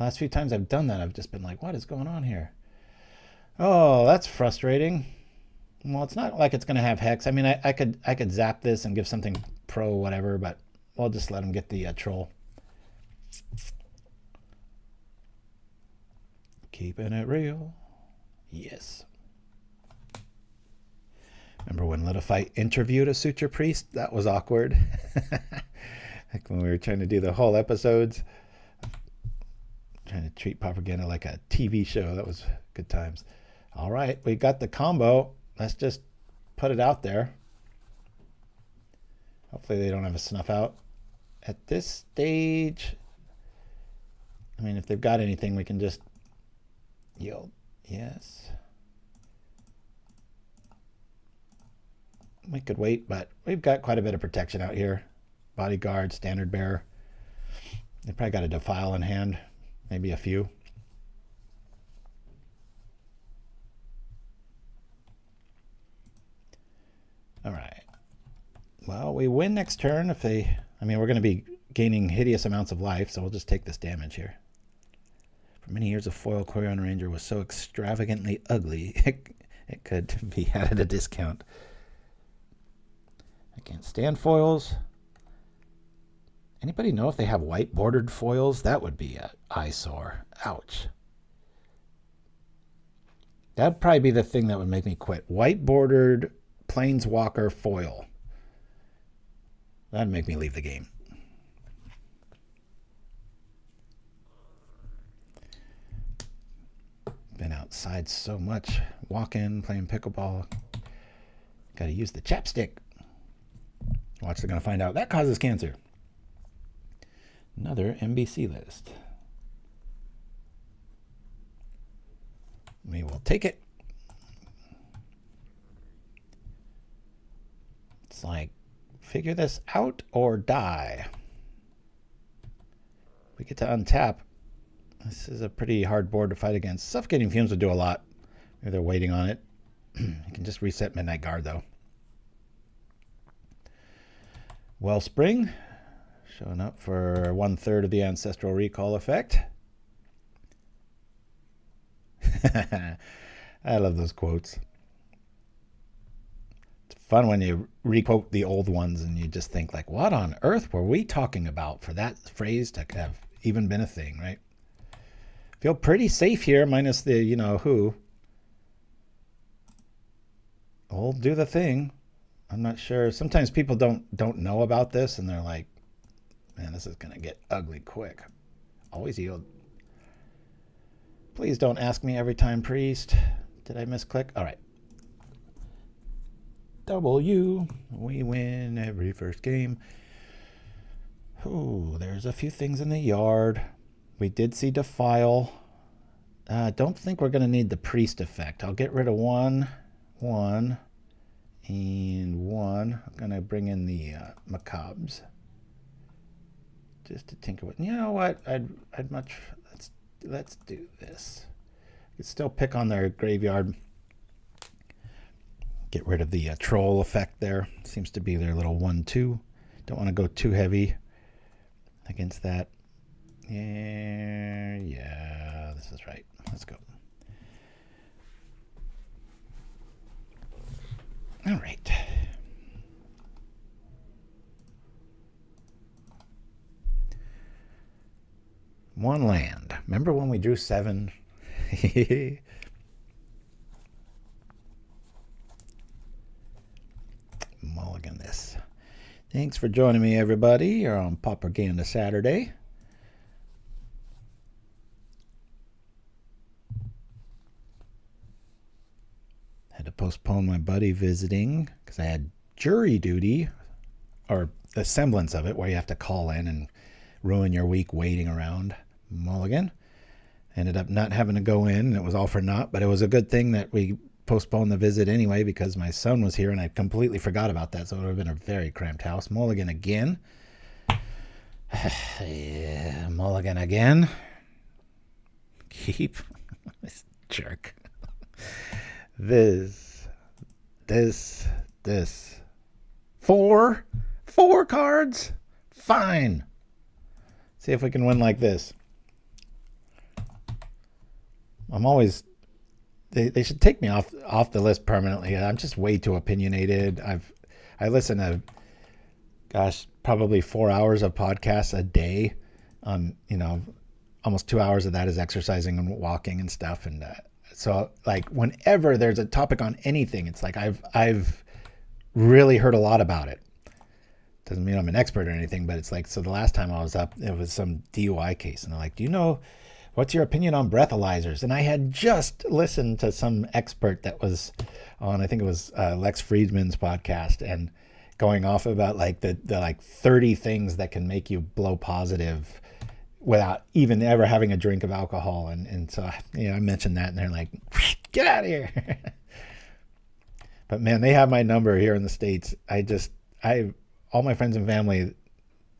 B: Last few times I've done that, I've just been like, what is going on here? Oh, that's frustrating. Well, it's not like it's going to have hex. I mean, I could zap this and give something pro whatever, but we'll just let him get the troll. Keeping it real. Yes. Remember when Litify interviewed a Suture Priest? That was awkward. Like when we were trying to do the whole episodes. Trying to treat propaganda like a TV show. That was good times. All right, we got the combo. Let's just put it out there. Hopefully they don't have a snuff out. At this stage, I mean, if they've got anything, we can just yield. Yes. We could wait, but we've got quite a bit of protection out here. Bodyguard, Standard Bearer. They probably got a Defile in hand. Maybe a few. All right. Well, we win next turn if they... I mean, we're going to be gaining hideous amounts of life, so we'll just take this damage here. For many years, a foil Quirion Ranger was so extravagantly ugly, it could be had at a discount. I can't stand foils. Anybody know if they have white bordered foils? That would be an eyesore. Ouch. That'd probably be the thing that would make me quit. White bordered Planeswalker foil. That'd make me leave the game. Been outside so much. Walking, playing pickleball. Got to use the chapstick. Watch, they're going to find out. That causes cancer. Another NBC list. We will take it. It's like, figure this out or die. We get to untap. This is a pretty hard board to fight against. Suffocating Fumes would do a lot. Maybe they're waiting on it. You can just reset Midnight Guard, though. Wellspring. Showing up for 1/3 of the Ancestral Recall effect. I love those quotes. It's fun when you re-quote the old ones and you just think like, what on earth were we talking about for that phrase to have even been a thing, right? Feel pretty safe here, minus the, you know, who. We'll do the thing. I'm not sure. Sometimes people don't know about this and they're like, man, this is going to get ugly quick. Always yield. Please don't ask me every time, Priest. Did I misclick? All right. W. We win every first game. Ooh, there's a few things in the yard. We did see Defile. Don't think we're going to need the Priest effect. I'll get rid of one, and one. I'm going to bring in the Macabres. Just to tinker with. You know what? I'd much... Let's do this. You can still pick on their graveyard. Get rid of the troll effect there. Seems to be their little 1/2. Don't want to go too heavy against that. Yeah, this is right. Let's go. All right. One land. Remember when we drew 7? Mulligan this. Thanks for joining me, everybody. You're on PauperRBust Saturday. Had to postpone my buddy visiting because I had jury duty, or the semblance of it, where you have to call in and ruin your week waiting around. Mulligan. Ended up not having to go in, and it was all for naught, but it was a good thing that we postponed the visit anyway because my son was here and I completely forgot about that, so it would have been a very cramped house. Mulligan again. Yeah, mulligan again. Keep. This jerk. This. 4 cards? Fine. See if we can win like this. I'm always... They should take me off the list permanently. I'm just way too opinionated. I listen to, gosh, probably 4 hours of podcasts a day. Almost 2 hours of that is exercising and walking and stuff. And so, like, whenever there's a topic on anything, it's like I've really heard a lot about it. Doesn't mean I'm an expert or anything, but it's like, so the last time I was up, it was some DUI case, and they're like, do you know, what's your opinion on breathalyzers? And I had just listened to some expert that was on, I think it was Lex Friedman's podcast, and going off about like the like 30 things that can make you blow positive without even ever having a drink of alcohol. And so, I mentioned that, and they're like, get out of here. But man, they have my number here in the States. All my friends and family,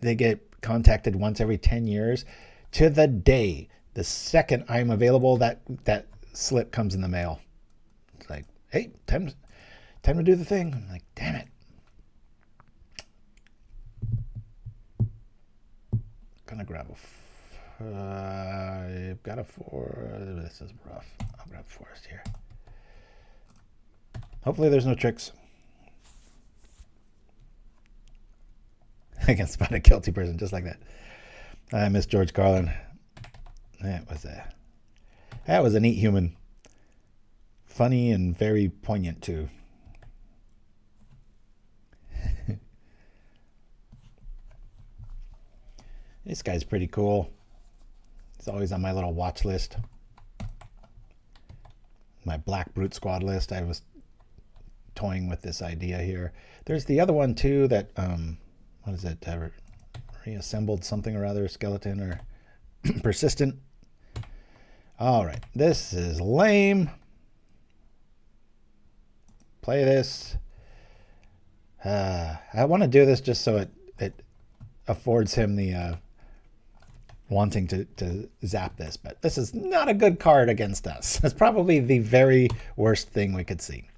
B: they get contacted once every 10 years to the day. The second I'm available, that slip comes in the mail. It's like, hey, time to do the thing. I'm like, damn it. Gonna grab I've got a 4. This is rough. I'll grab forest here. Hopefully there's no tricks. I can spot a guilty person just like that. I miss George Carlin. That was a neat human. Funny and very poignant too. This guy's pretty cool. He's always on my little watch list. My Black Brute Squad list. I was toying with this idea here. There's the other one too that what is it? Reassembled something or other, skeleton or persistent. All right, this is lame. Play this. I want to do this just so it affords him the wanting to zap this, but this is not a good card against us. It's probably the very worst thing we could see.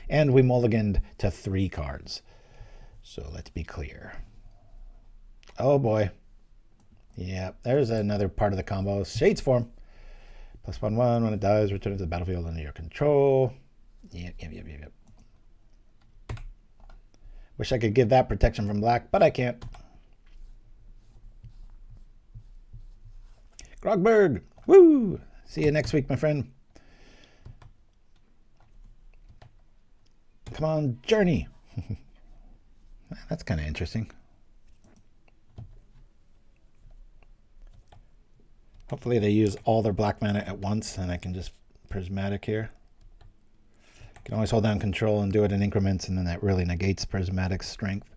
B: And we mulliganed to 3 cards. So let's be clear. Oh boy. Yeah, there's another part of the combo. Shades form. +1/1. When it dies, return it to the battlefield under your control. Yep. Wish I could give that protection from black, but I can't. Grogberg. Woo! See you next week, my friend. Come on, Journey. That's kind of interesting. Hopefully they use all their black mana at once and I can just Prismatic here. You can always hold down control and do it in increments, and then that really negates Prismatic's strength.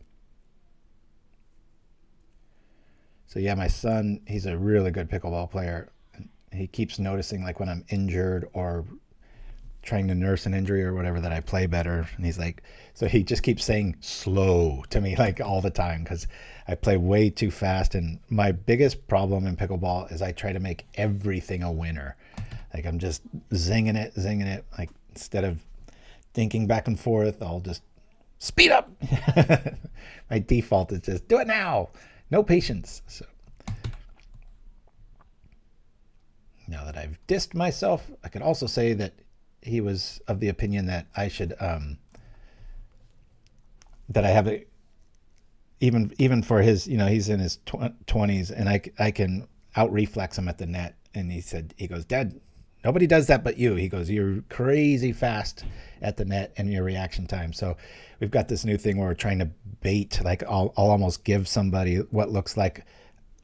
B: So yeah, my son, he's a really good pickleball player. He keeps noticing, like, when I'm injured or trying to nurse an injury or whatever, that I play better. And he's like, so he just keeps saying slow to me, like, all the time, because I play way too fast. And my biggest problem in pickleball is I try to make everything a winner. Like, I'm just zinging it, like, instead of thinking back and forth, I'll just speed up. My default is just do it now. No patience. So now that I've dissed myself, I could also say that he was of the opinion that I should, that I have a, even for his, you know, he's in his 20s, and I can out reflex him at the net. And he goes, Dad, nobody does that but you. He goes, you're crazy fast at the net and your reaction time. So we've got this new thing where we're trying to bait, like I'll almost give somebody what looks like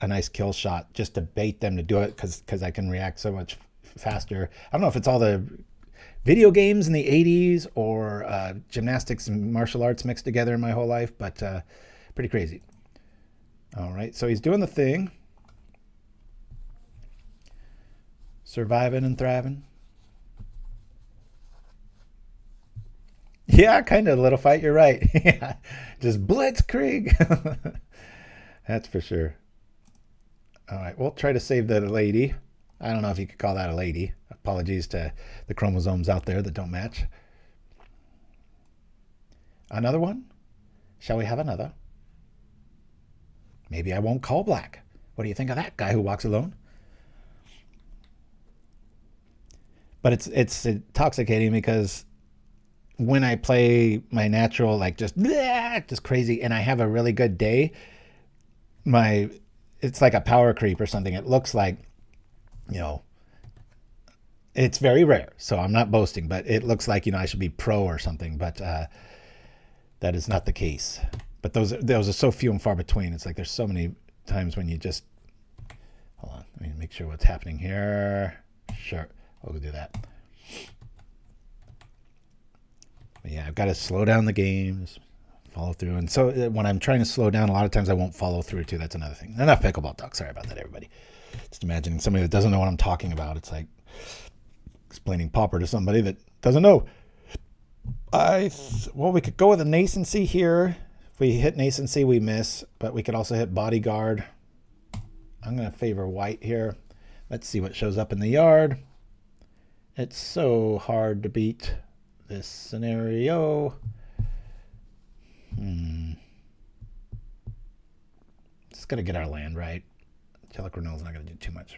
B: a nice kill shot just to bait them to do it because I can react so much faster. I don't know if it's all the video games in the 80s or gymnastics and martial arts mixed together in my whole life, but pretty crazy. All right, so he's doing the thing. Surviving and thriving. Yeah, kind of a little fight, you're right. Yeah, just blitzkrieg. That's for sure. All right, we'll try to save the lady. I don't know if you could call that a lady. Apologies to the chromosomes out there that don't match. Another one? Shall we have another? Maybe I won't call black. What do you think of that guy who walks alone? But it's intoxicating because when I play my natural, like just crazy, and I have a really good day, it's like a power creep or something. It looks like, you know, it's very rare, so I'm not boasting, but it looks like, you know, I should be pro or something, but that is not the case. But those are so few and far between. It's like there's so many times when you just, hold on, let me make sure what's happening here. Sure, we'll do that. But yeah, I've got to slow down the game, just follow through. And so when I'm trying to slow down, a lot of times I won't follow through too. That's another thing. Enough pickleball talk. Sorry about that, everybody. Just imagining somebody that doesn't know what I'm talking about. It's like explaining Pauper to somebody that doesn't know. Well, we could go with a Nascency here. If we hit Nascency, we miss, but we could also hit Bodyguard. I'm going to favor white here. Let's see what shows up in the yard. It's so hard to beat this scenario. Just got to get our land right. Angelic Renewal is not going to do too much.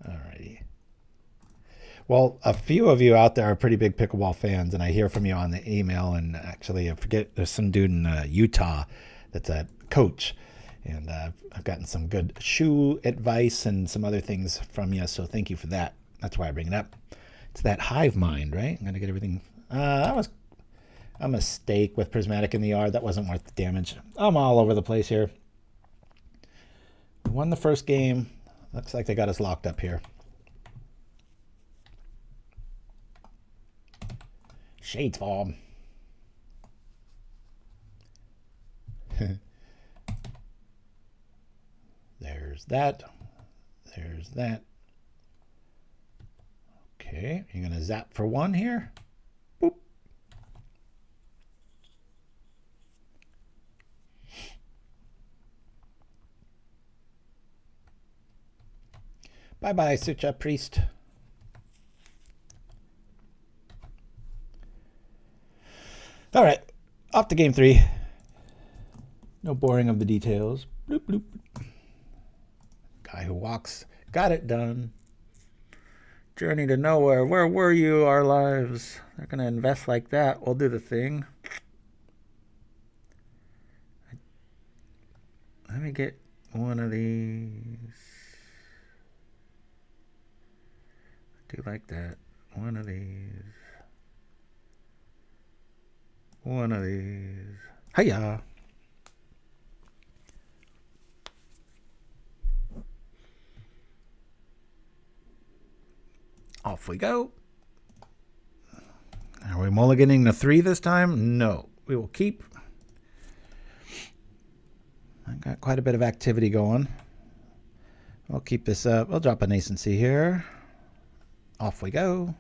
B: Alrighty. Well, a few of you out there are pretty big pickleball fans, and I hear from you on the email. And actually, I forget, there's some dude in Utah that's a coach, and I've gotten some good shoe advice and some other things from you, so thank you for that. That's why I bring it up. It's that hive mind, right? I'm going to get everything. That was a mistake with Prismatic in the yard. That wasn't worth the damage. I'm all over the place here. We won the first game. Looks like they got us locked up here. Shades Fall. There's that. There's that. Okay, you're going to zap for one here. Boop. Bye-bye, Suture Priest. All right, off to game 3. No boring of the details. Bloop, bloop. Guy who walks. Got it done. Journey to nowhere. Where were you, our lives? They're going to invest like that. We'll do the thing. Let me get one of these. I do like that. One of these. One of these. Hiya. Off we go. Are we mulliganing the 3 this time? No. We will keep. I got quite a bit of activity going. We'll keep this up. We'll drop a Nascency here. Off we go.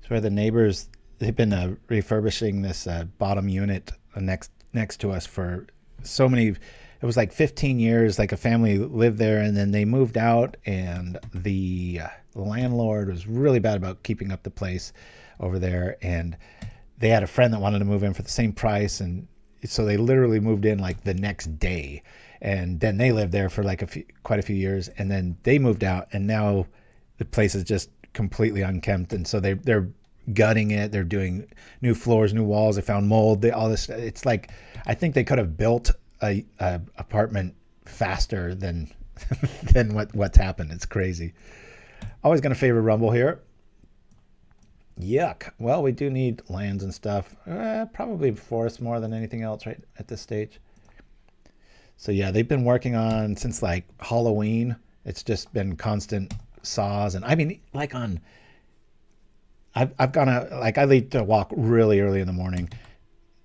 B: It's where the neighbors, they've been refurbishing this bottom unit next to us for so many. It was like 15 years. Like a family lived there, and then they moved out, and the landlord was really bad about keeping up the place over there, and they had a friend that wanted to move in for the same price, and so they literally moved in like the next day, and then they lived there for like quite a few years, and then they moved out, and now the place is just completely unkempt, and so they're gutting it. They're doing new floors, new walls. They found mold. All this. It's like, I think they could have built a apartment faster than than what's happened. It's crazy. Always going to favor Rumble here. Yuck. Well, we do need lands and stuff. Probably forests more than anything else right at this stage. So yeah, they've been working on since like Halloween. It's just been constant saws, and I mean, like on. I've gone out, like I leave to walk really early in the morning,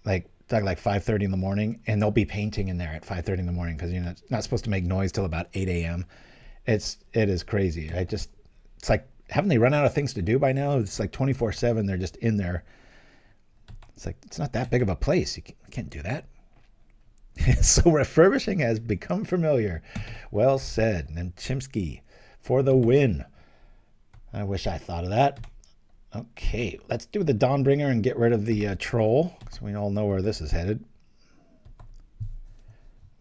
B: like 5:30 in the morning, and they'll be painting in there at 5:30 in the morning because, you know, it's not supposed to make noise till about 8 a.m. It is crazy. It's like, haven't they run out of things to do by now? It's like 24/7. They're just in there. It's like, it's not that big of a place. You can't do that. So refurbishing has become familiar. Well said. And Chimpskey for the win. I wish I thought of that. Okay, let's do the Dawnbringer and get rid of the troll, so we all know where this is headed.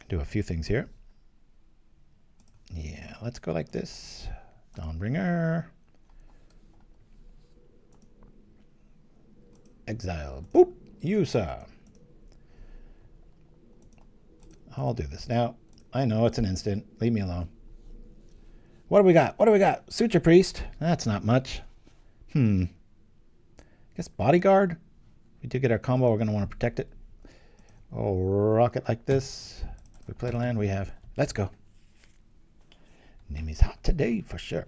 B: Do a few things here. Yeah, let's go like this. Dawnbringer. Exile. Boop. Usa. I'll do this now. I know it's an instant. Leave me alone. What do we got? What do we got? Suture Priest. That's not much. I guess Bodyguard. We do get our combo. We're going to want to protect it. Oh, rock it like this. If we play the land we have. Let's go. Name is hot today for sure.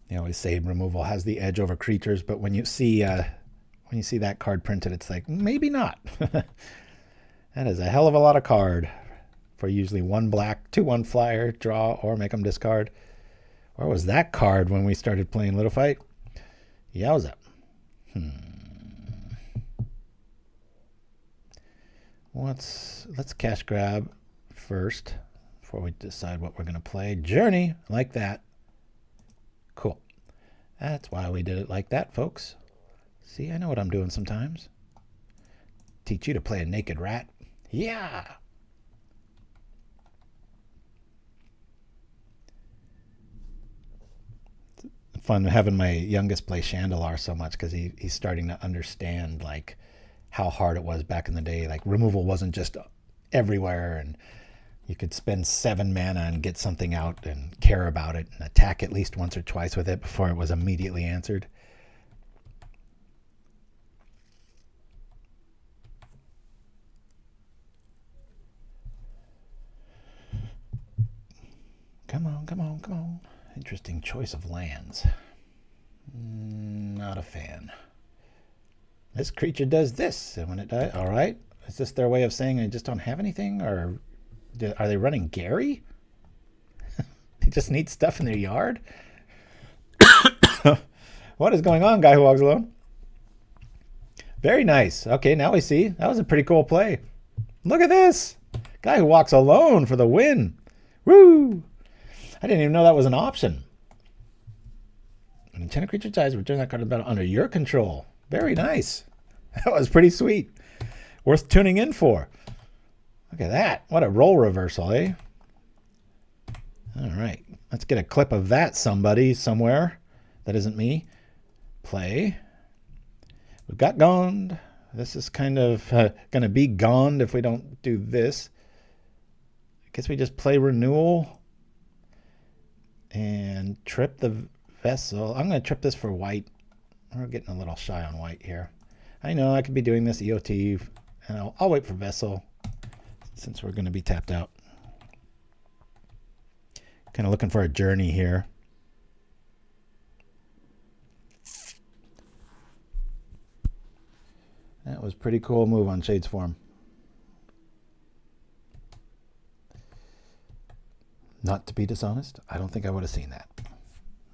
B: They always say removal has the edge over creatures, but when you see that card printed, it's like, maybe not. That is a hell of a lot of card for usually 1 black, 2/1 flyer, draw, or make them discard. Where was that card when we started playing Little Fight? Yowza. Let's cash grab first before we decide what we're going to play. Journey, like that. Cool. That's why we did it like that, folks. See, I know what I'm doing sometimes. Teach you to play a naked rat. Yeah. Fun having my youngest play Chandelar so much because he's starting to understand like how hard it was back in the day. Like removal wasn't just everywhere, and you could spend 7 mana and get something out and care about it and attack at least once or twice with it before it was immediately answered. Come on, come on, come on. Interesting choice of lands. Not a fan. This creature does this, and when it dies, all right. Is this their way of saying I just don't have anything, or are they running Gary? They just need stuff in their yard? What is going on, guy who walks alone? Very nice. Okay, now we see. That was a pretty cool play. Look at this. Guy who walks alone for the win. Woo! I didn't even know that was an option. When enchanted creature dies, return that card to battle under your control. Very nice. That was pretty sweet. Worth tuning in for. Look at that. What a role reversal, eh? All right. Let's get a clip of that somebody somewhere. That isn't me. Play. We've got GOND. This is kind of going to be GOND if we don't do this. I guess we just play Renewal. And trip the Vessel. I'm going to trip this for white. We're getting a little shy on white here. I know I could be doing this EOT. And I'll wait for Vessel since we're going to be tapped out. Kind of looking for a journey here. That was a pretty cool move on Shade's Form. Not to be dishonest, I don't think I would have seen that.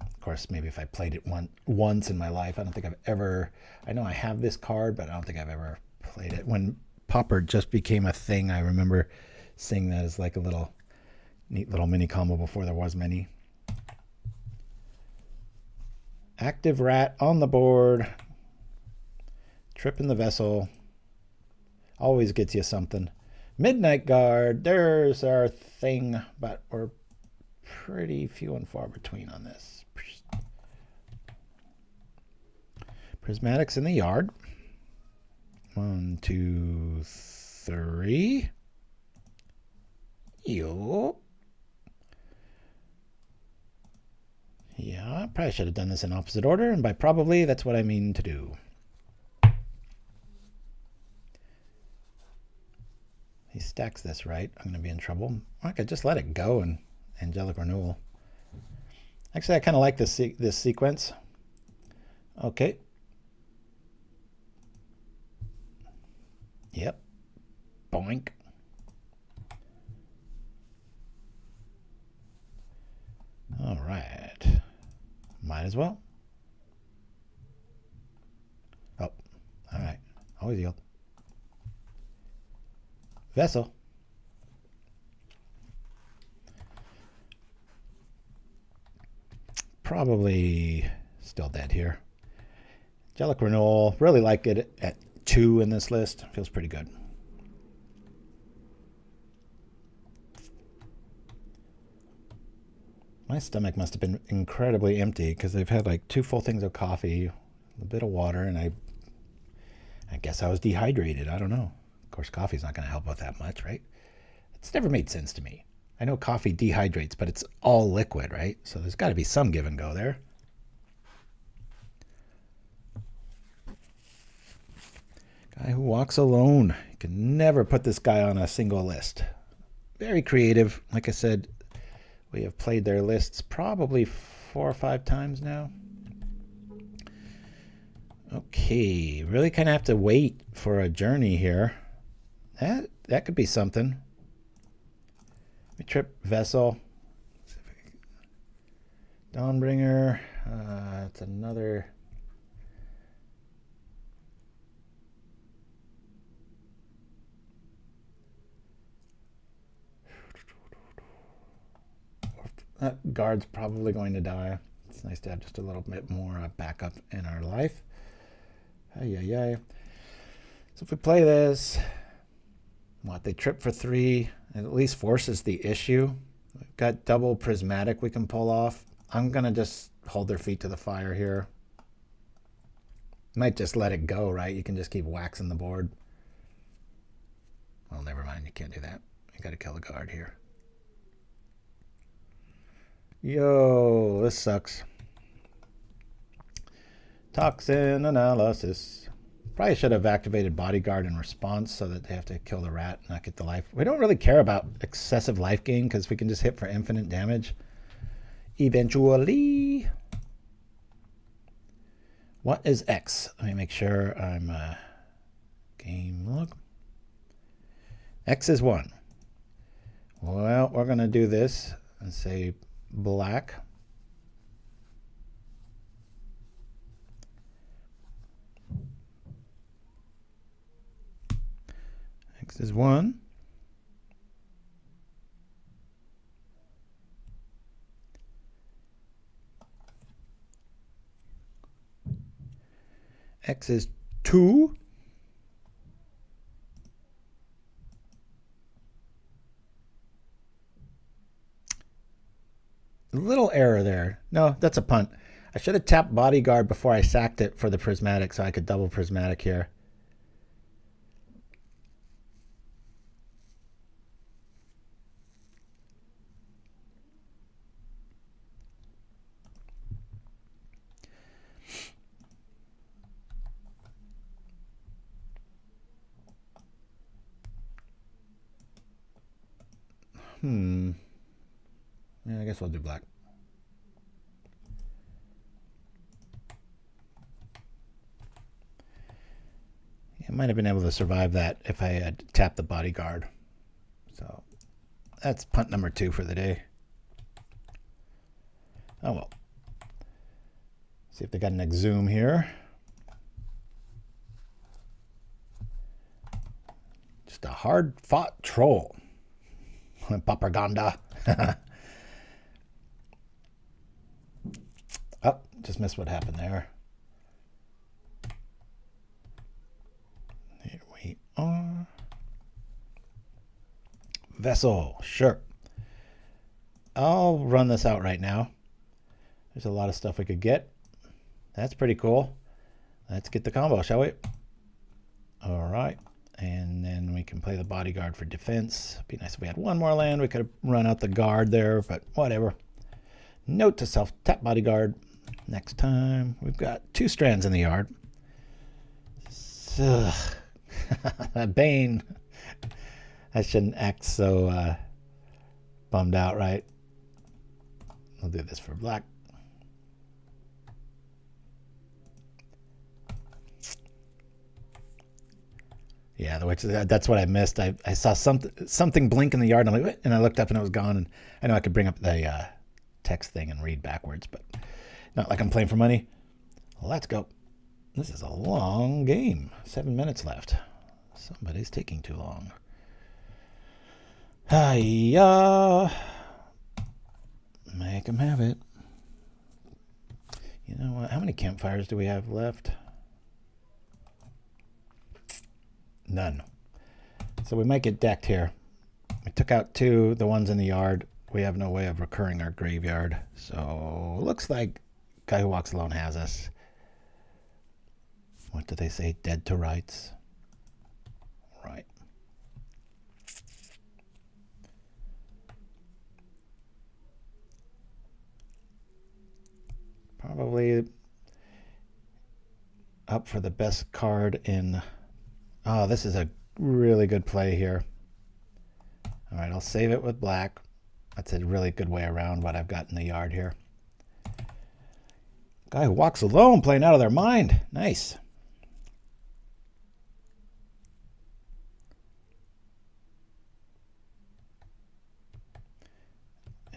B: Of course, maybe if I played it once in my life, I don't think I've ever... I know I have this card, but I don't think I've ever played it. When Pauper just became a thing, I remember seeing that as like a little neat little mini combo before there was many. Active rat on the board. Tripping the vessel. Always gets you something. Midnight Guard. There's our thing, but we're pretty few and far between on this. Prismatics in the yard. 1, 2, 3. Yup. Yeah, I probably should have done this in opposite order, and by probably, that's what I mean to do. He stacks this right. I'm going to be in trouble. I could just let it go and Angelic Renewal. Actually, I kind of like this sequence. Okay. Yep. Boink. All right. Might as well. Oh, all right. Always yield. Vessel. Probably still dead here. Angelic Renewal. Really like it at 2 in this list. Feels pretty good. My stomach must have been incredibly empty because I've had like 2 full things of coffee, a bit of water, and I guess I was dehydrated. I don't know. Of course, coffee's not going to help with that much, right? It's never made sense to me. I know coffee dehydrates, but it's all liquid, right? So there's got to be some give and go there. Guy who walks alone. You can never put this guy on a single list. Very creative. Like I said, we have played their lists probably 4 or 5 times now. Okay, really kind of have to wait for a journey here. That could be something. We trip Vessel. Dawnbringer. It's another. That guard's probably going to die. It's nice to have just a little bit more backup in our life. Ay, ay, ay. So if we play this, they trip for 3. It at least forces the issue. We've got double prismatic we can pull off. I'm going to just hold their feet to the fire here. Might just let it go, right? You can just keep waxing the board. Well, never mind. You can't do that. You got to kill the guard here. Yo, this sucks. Toxin analysis. Probably should have activated Bodyguard in response so that they have to kill the rat and not get the life. We don't really care about excessive life gain because we can just hit for infinite damage. Eventually. What is X? Let me make sure I'm game log. X is 1. Well, we're going to do this and say black. X is 1. X is 2. A little error there. No, that's a punt. I should have tapped Bodyguard before I sacked it for the Prismatic so I could double Prismatic here. Yeah, I guess I'll do black. I might have been able to survive that if I had tapped the Bodyguard. So that's punt number 2 for the day. Oh well. See if they got an exhume here. Just a hard-fought troll. PauperRBust. Oh, just missed what happened there. Here we are. Vessel, sure. I'll run this out right now. There's a lot of stuff we could get. That's pretty cool. Let's get the combo, shall we? All right. And then we can play the bodyguard for defense. Be nice if we had one more land. We could have run out the guard there, but whatever. Note to self, tap bodyguard. Next time. We've got 2 strands in the yard. That Bane. I shouldn't act so bummed out, right? We'll do this for black. Yeah, the witch. That's what I missed. I saw something blink in the yard, and I'm like, what? And I looked up, and it was gone. And I know I could bring up the text thing and read backwards, but not like I'm playing for money. Let's go. This is a long game. 7 minutes left. Somebody's taking too long. Hiya. Make them have it. You know what? How many campfires do we have left? None. So we might get decked here. We took out 2, the ones in the yard. We have no way of recurring our graveyard. So looks like guy who walks alone has us. What do they say? Dead to rights. Right. Probably up for the best card in... Oh, this is a really good play here. All right, I'll save it with black. That's a really good way around what I've got in the yard here. Guy who walks alone, playing out of their mind. Nice.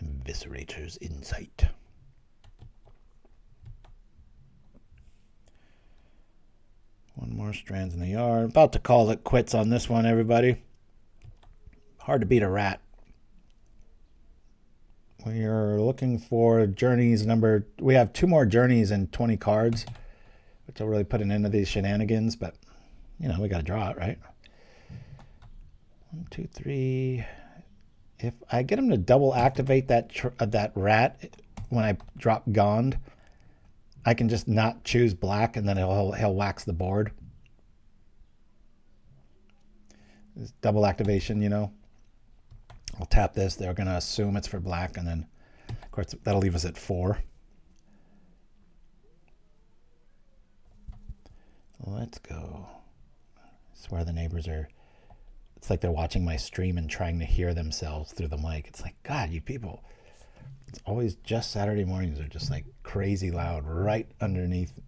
B: Eviscerator's Insight. One more strands in the yard. About to call it quits on this one, everybody. Hard to beat a rat. We are looking for journeys number... We have 2 more journeys and 20 cards, which will really put an end to these shenanigans, but, you know, we got to draw it, right? 1, 2, 3... If I get him to double activate that rat when I drop GOND, I can just not choose black, and then he'll wax the board. This double activation, you know. I'll tap this. They're going to assume it's for black, and then, of course, that'll leave us at 4. Let's go. I swear the neighbors are... It's like they're watching my stream and trying to hear themselves through the mic. It's like, God, you people. It's always just Saturday mornings are just like crazy loud right underneath.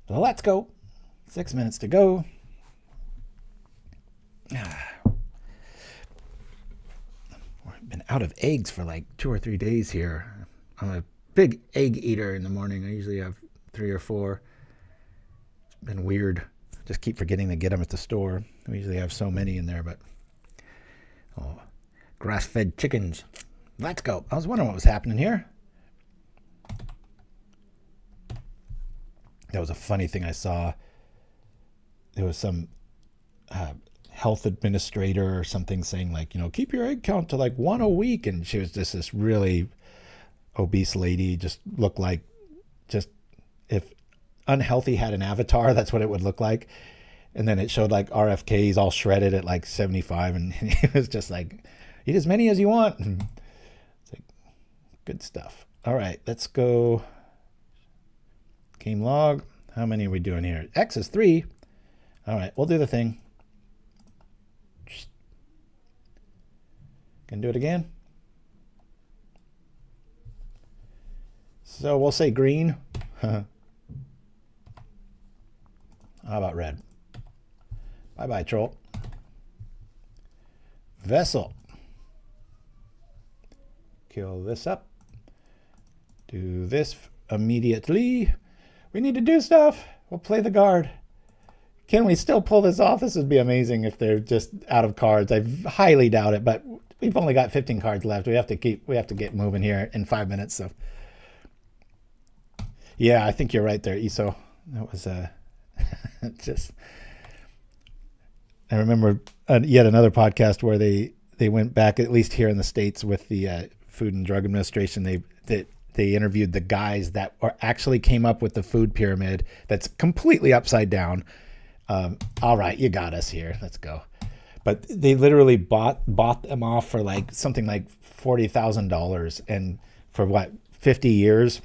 B: So let's go. 6 minutes to go. I've been out of eggs for like 2 or 3 days here. I'm a big egg eater in the morning. I usually have 3 or 4. Been weird. Just keep forgetting to get them at the store. We usually have so many in there, but grass-fed chickens. Let's go. I was wondering what was happening here. That was a funny thing I saw. There was some health administrator or something saying like, you know, keep your egg count to like 1 a week, and she was just this really obese lady. Just looked like just if Unhealthy had an avatar, that's what it would look like. And then it showed like RFKs all shredded at like 75, and it was just like, eat as many as you want. It's like, good stuff. All right, let's go. Game log. How many are we doing here? X is 3. All right, we'll do the thing. Can do it again. So we'll say green. How about red? Bye-bye, troll. Vessel. kill this up. Do this immediately. We need to do stuff. We'll play the guard. Can we still pull this off? This would be amazing if they're just out of cards. I highly doubt it, but we've only got 15 cards left. We have to get moving here in 5 minutes. So yeah, I think you're right there, Iso. That was just. I remember yet another podcast where they went back, at least here in the States, with the Food and Drug Administration. They interviewed the guys that actually came up with the food pyramid that's completely upside down. All right, you got us here. Let's go. But they literally bought them off for like something like $40,000, and for what, 50 years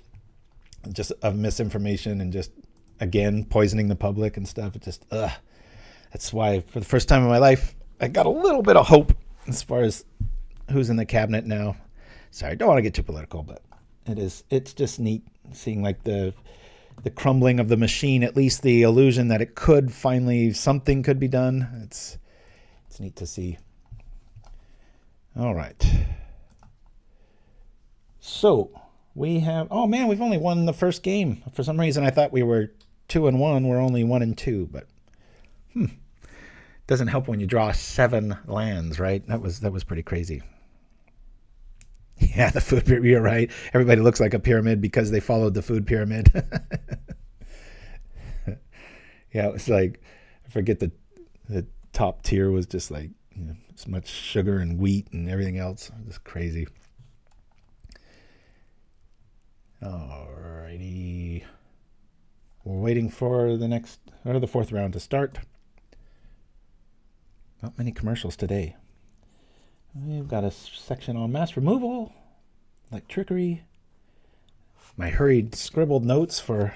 B: just of misinformation and just, again, poisoning the public and stuff. It just, that's why for the first time in my life, I got a little bit of hope as far as who's in the cabinet now. Sorry, don't want to get too political, but it's just neat seeing like the crumbling of the machine, at least the illusion that it could finally, something could be done. It's neat to see. All right. So we have, oh man, we've only won the first game. For some reason, I thought we were 2-1. We're only 1-2, but doesn't help when you draw 7 lands, right? That was pretty crazy. Yeah, the food pyramid, you're right. Everybody looks like a pyramid because they followed the food pyramid. Yeah, it was like, I forget the top tier was just like, you know, as much sugar and wheat and everything else. Just crazy. Alrighty. We're waiting for the fourth round to start. Not many commercials today. We've got a section on mass removal, like trickery. My hurried scribbled notes for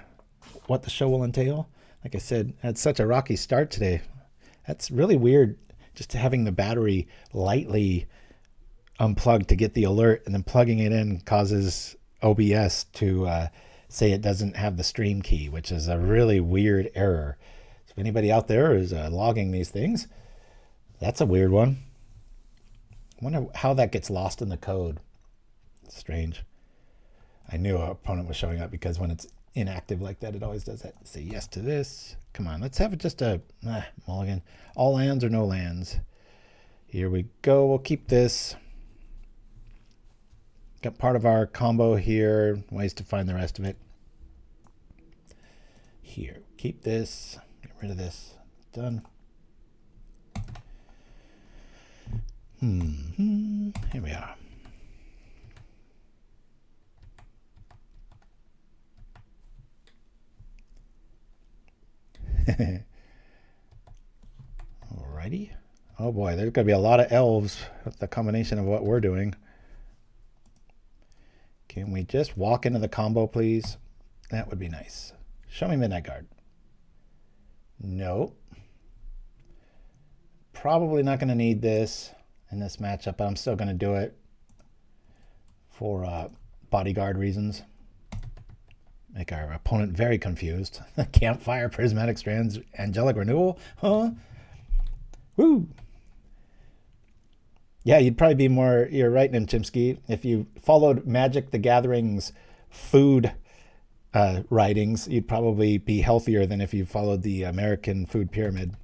B: what the show will entail. Like I said, had such a rocky start today. That's really weird, just having the battery lightly unplugged to get the alert, and then plugging it in causes OBS to say it doesn't have the stream key, which is a really weird error. So if anybody out there is logging these things, that's a weird one. I wonder how that gets lost in the code. It's strange. I knew our opponent was showing up because when it's inactive like that, it always does that. Say yes to this. Come on, let's have it just a mulligan. All lands or no lands. Here we go. We'll keep this. Got part of our combo here. Ways to find the rest of it. Here, keep this. Get rid of this. Done. Here we are. Alrighty. Oh boy, there's going to be a lot of elves with the combination of what we're doing. Can we just walk into the combo, please? That would be nice. Show me Midnight Guard. No. Probably not going to need this in this matchup, but I'm still going to do it for bodyguard reasons. Make our opponent very confused. Campfire, Prismatic Strands, Angelic Renewal? Huh? Woo! Yeah, you'd probably be more, you're right, Chimpskey, if you followed Magic the Gathering's food writings, you'd probably be healthier than if you followed the American food pyramid.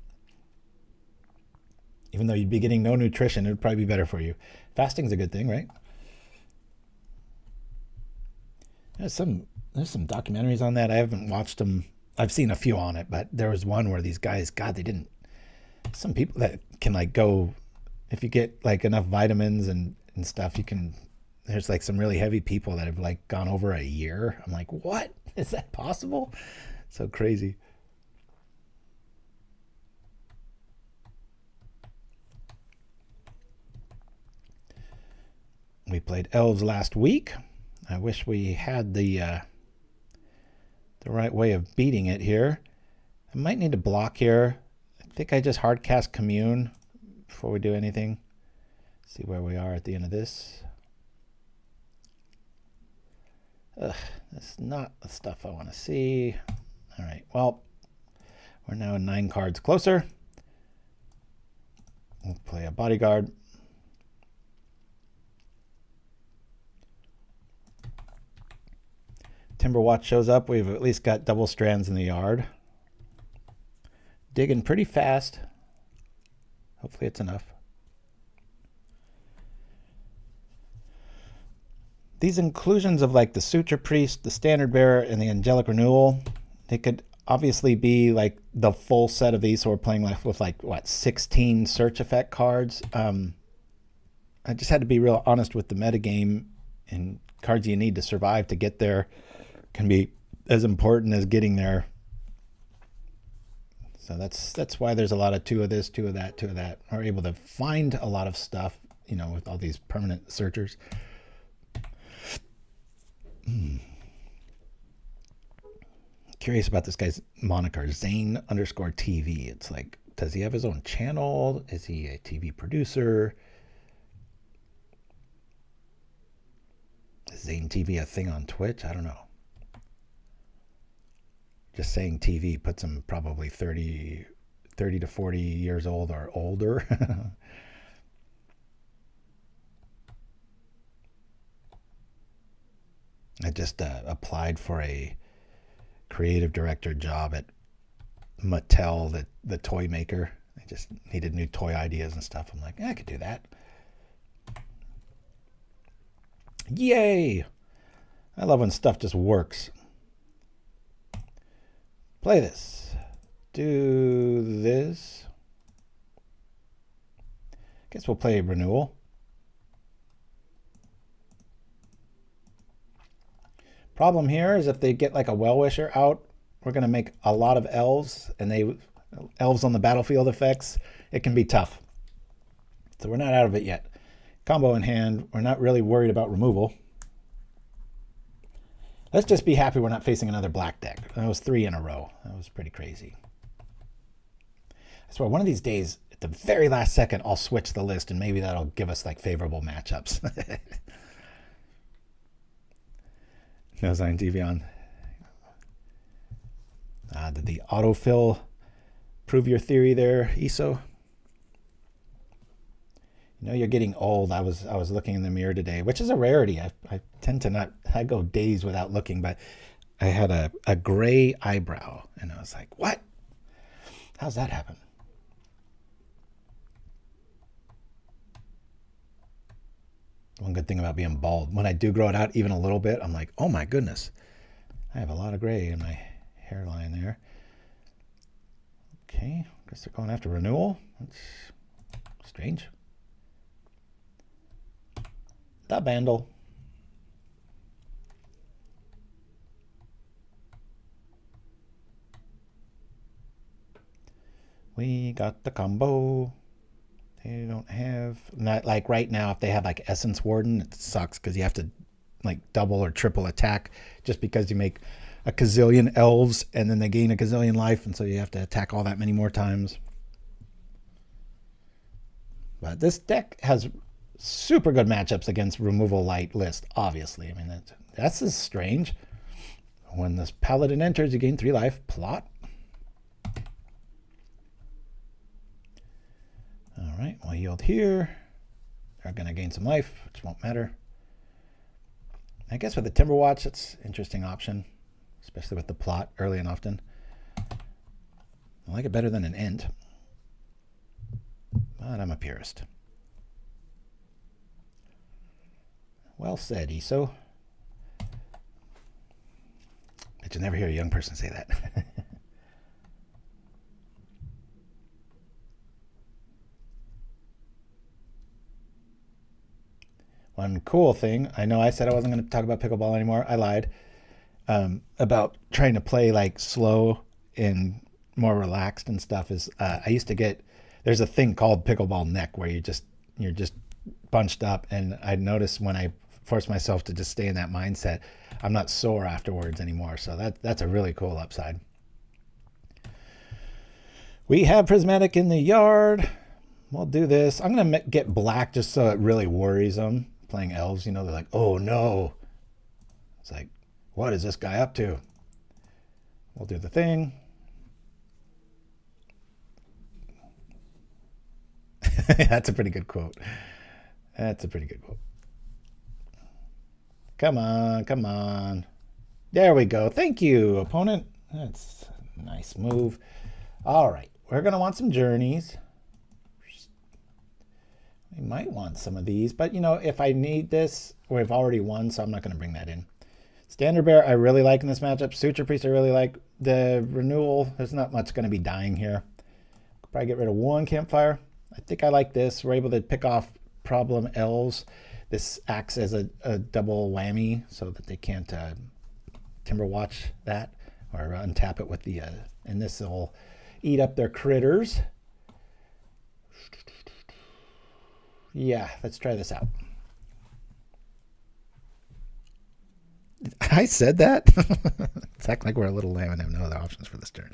B: Even though you'd be getting no nutrition, it would probably be better for you. Fasting's a good thing, right? There's some documentaries on that. I haven't watched them. I've seen a few on it, but there was one where these guys, God, they didn't. Some people that can like go, if you get like enough vitamins and stuff, you can. There's like some really heavy people that have like gone over a year. I'm like, what? Is that possible? So crazy. We played elves last week. I wish we had the right way of beating it here. I might need to block here. I think I just hard cast Commune before we do anything. See where we are at the end of this. Ugh, that's not the stuff I want to see. All right, well, we're now 9 cards closer. We'll play a bodyguard. Timberwatch shows up, we've at least got double strands in the yard. Digging pretty fast. Hopefully it's enough. These inclusions of like the Suture Priest, the Standard Bearer, and the Angelic Renewal, they could obviously be like the full set of these. So we're playing with like, what, 16 search effect cards. I just had to be real honest with the metagame, and cards you need to survive to get there can be as important as getting there. So that's why there's a lot of 2 of this, 2 of that, 2 of that. We're able to find a lot of stuff, you know, with all these permanent searchers. Curious about this guy's moniker, Zane_TV. It's like, does he have his own channel? Is he a TV producer? Is Zane TV a thing on Twitch? I don't know. Just saying TV puts him probably 30 to 40 years old or older. I just applied for a creative director job at Mattel, the toy maker. I just needed new toy ideas and stuff. I'm like, I could do that. Yay! I love when stuff just works. Play this. Do this. Guess we'll play Renewal. Problem here is if they get like a Well-Wisher out, we're going to make a lot of elves, and elves on the battlefield effects. It can be tough. So we're not out of it yet. Combo in hand. We're not really worried about removal. Let's just be happy we're not facing another black deck. That was 3 in a row. That was pretty crazy. I swear, one of these days, at the very last second, I'll switch the list, and maybe that'll give us like favorable matchups. No Zine TV on. Did the autofill prove your theory there, Iso? You know, you're getting old. I was looking in the mirror today, which is a rarity. I tend to not, I go days without looking, but I had a gray eyebrow, and I was like, what? How's that happen? One good thing about being bald, when I do grow it out even a little bit, I'm like, oh my goodness, I have a lot of gray in my hairline there. Okay, guess they're going after Renewal. That's strange. The Vandal. We got the combo. They don't have, not like right now, if they have like Essence Warden, it sucks because you have to like double or triple attack just because you make a gazillion elves and then they gain a gazillion life, and so you have to attack all that many more times. But this deck has super good matchups against removal light list, obviously. I mean, that's just strange. When this paladin enters, you gain 3 life. Plot. All right, we'll yield here. They're going to gain some life, which won't matter. I guess with the Timberwatch, it's an interesting option, especially with the plot early and often. I like it better than an Ent, but I'm a purist. Well said, Iso. But you'll never hear a young person say that. One cool thing, I know I said I wasn't going to talk about pickleball anymore. I lied. About trying to play like slow and more relaxed and stuff is I used to get, there's a thing called pickleball neck where you're just bunched up, and I noticed when I force myself to just stay in that mindset, I'm not sore afterwards anymore. So that's a really cool upside. We have Prismatic in the yard. We'll do this. I'm going to get black just so it really worries them. Playing elves, you know, they're like, oh no. It's like, what is this guy up to? We'll do the thing. That's a pretty good quote. That's a pretty good quote. Come on, come on. There we go. Thank you, opponent. That's a nice move. All right. We're going to want some journeys. We might want some of these, but you know, if I need this, we've already won, so I'm not going to bring that in. Standard Bearer, I really like in this matchup. Suture Priest, I really like. The Renewal, there's not much going to be dying here. Probably get rid of one Campfire. I think I like this. We're able to pick off problem elves. This acts as a double whammy so that they can't Timber Watch that or untap it with the, and this will eat up their critters. Yeah, let's try this out. I said that? It's acting like we're a little lame and have no other options for this turn.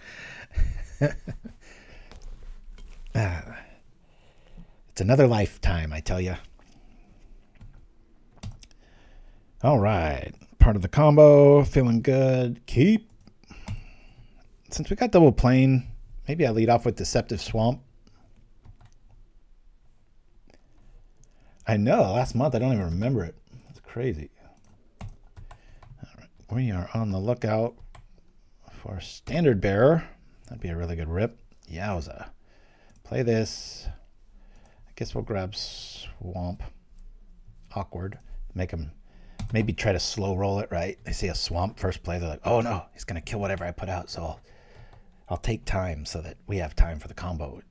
B: It's another lifetime, I tell you. All right. Part of the combo. Feeling good. Keep. Since we got double plane, maybe I lead off with Deceptive Swamp. I know. Last month, I don't even remember it. It's crazy. All right. We are on the lookout for Standard Bearer. That'd be a really good rip. Yowza. Play this. I guess we'll grab Swamp. Awkward. Make him maybe try to slow roll it, right? They see a Swamp first play. They're like, oh no, he's going to kill whatever I put out. So I'll take time so that we have time for the combo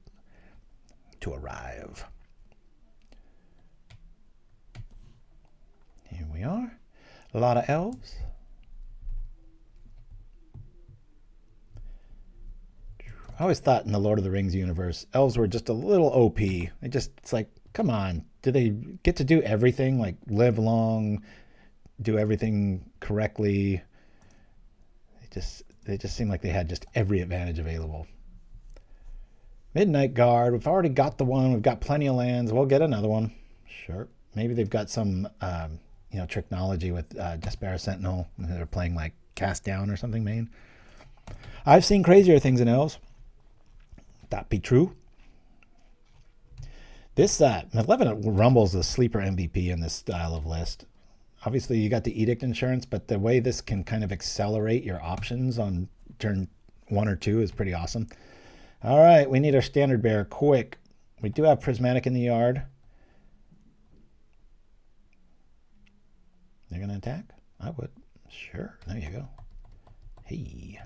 B: to arrive. Here we are. A lot of elves. I always thought in the Lord of the Rings universe, elves were just a little OP. It's like, come on. Do they get to do everything? Like live long, do everything correctly? They just seem like they had just every advantage available. Midnight Guard. We've already got the one. We've got plenty of lands. We'll get another one. Sure. Maybe they've got some, technology with Despair Sentinel. They're playing like Cast Down or something, main. I've seen crazier things in elves. That be true. This Malevolent Rumble is the sleeper MVP in this style of list. Obviously, you got the Edict Insurance, but the way this can kind of accelerate your options on turn 1 or 2 is pretty awesome. All right, we need our Standard Bearer quick. We do have Prismatic in the yard. They're going to attack? I would. Sure, there you go. Hey.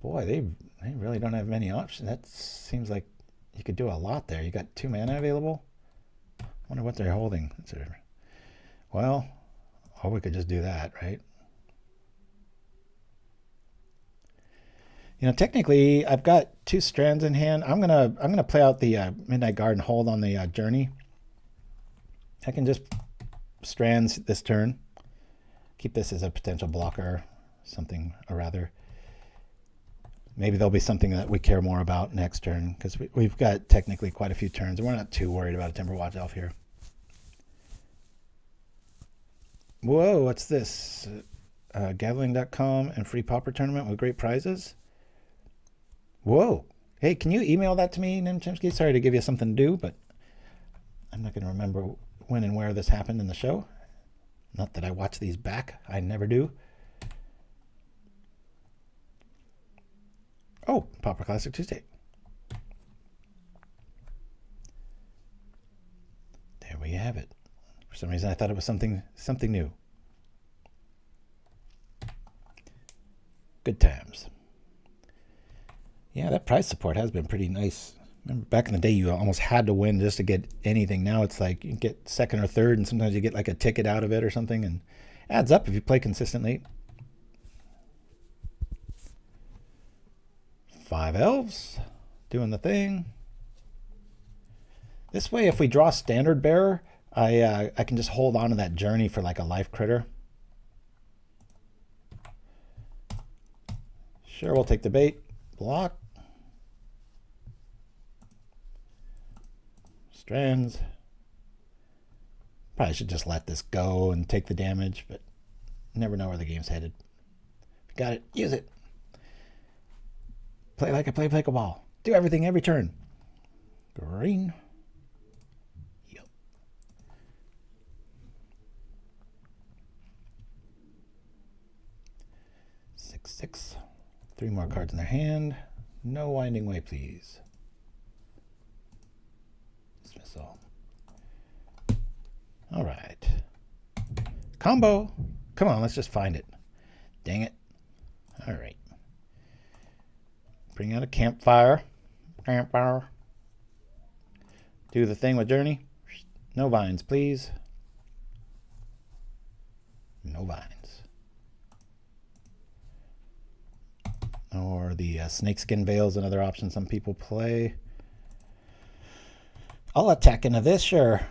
B: Boy, they really don't have many options. That seems like you could do a lot there. You got 2 mana available. I wonder what they're holding. Well, or we could just do that, right? You know, technically, I've got 2 strands in hand. I'm gonna play out the Midnight Guard and hold on the journey. I can just strands this turn. Keep this as a potential blocker, something or rather. Maybe there'll be something that we care more about next turn, because we've got technically quite a few turns, and we're not too worried about a Timber Watch Elf here. Whoa, what's this? Gambling.com and free Pauper tournament with great prizes? Whoa. Hey, can you email that to me, Chimpskey? Sorry to give you something to do, but I'm not going to remember when and where this happened in the show. Not that I watch these back. I never do. Oh, Pauper Classic Tuesday. There we have it. For some reason, I thought it was something new. Good times. Yeah, that prize support has been pretty nice. Remember back in the day, you almost had to win just to get anything. Now it's like you get second or third, and sometimes you get like a ticket out of it or something, and adds up if you play consistently. 5 elves doing the thing. This way, if we draw Standard Bearer, I can just hold on to that journey for like a life critter. Sure, we'll take the bait. Block. Strands. Probably should just let this go and take the damage, but never know where the game's headed. Got it. Use it. Play like I play pickleball. Do everything every turn. Green. Yep. 3 more cards in their hand. No Winding Way, please. Dismissal. All right. Combo. Come on, let's just find it. Dang it. All right. Bring out a Campfire. Campfire. Do the thing with Journey. No vines, please. No vines. Or the Snakeskin Veil is another option some people play. I'll attack into this, sure.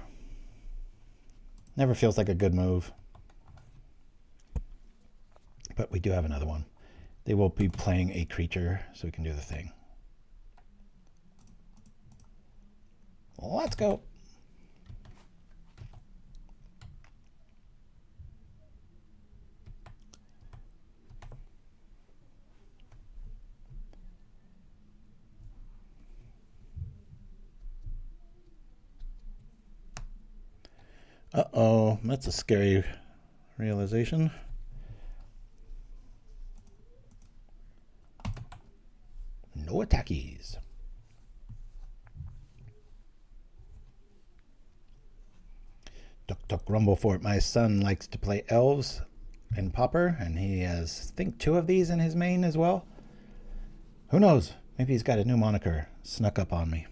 B: Never feels like a good move. But we do have another one. They will be playing a creature, so we can do the thing. Let's go. Uh-oh, that's a scary realization. No attackies. Duck, duck, rumble for it. My son likes to play elves in Pauper, and he has, I think, 2 of these in his main as well. Who knows? Maybe he's got a new moniker. Snuck up on me.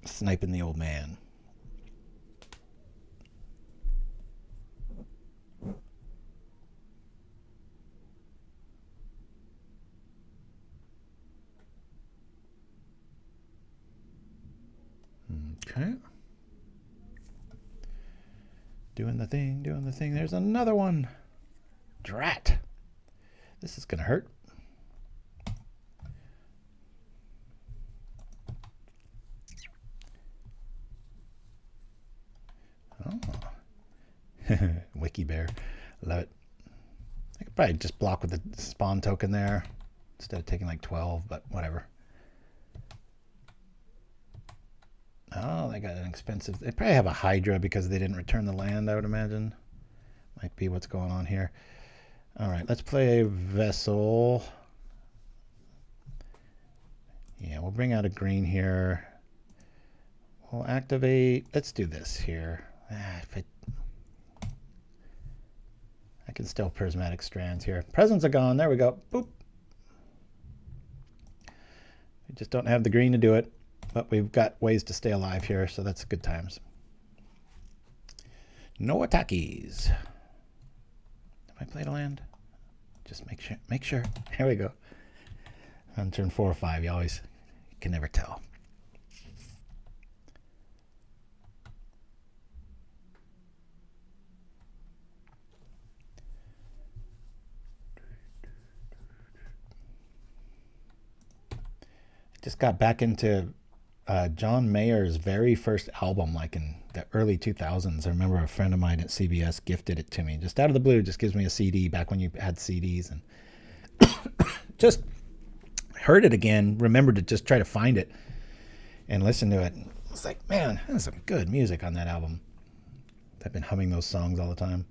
B: Sniping the old man. Okay. Doing the thing, doing the thing. There's another one. Drat. This is going to hurt. Oh. Wiki Bear. Love it. I could probably just block with the spawn token there instead of taking like 12, but whatever. Oh, they got an expensive... They probably have a Hydra because they didn't return the land, I would imagine. Might be what's going on here. All right, let's play a Vessel. Yeah, we'll bring out a green here. We'll activate... Let's do this here. I can still Prismatic Strands here. Presents are gone. There we go. Boop. We just don't have the green to do it. But we've got ways to stay alive here, so that's good times. No attackies. Have I played a land? Just make sure. Make sure. Here we go. On turn 4 or 5, you can never tell. Just got back into John Mayer's very first album, like in the early 2000s. I remember a friend of mine at CBS gifted it to me. Just out of the blue, just gives me a CD back when you had CDs. And just heard it again, remembered to just try to find it and listen to it. It's like, man, there's some good music on that album. I've been humming those songs all the time.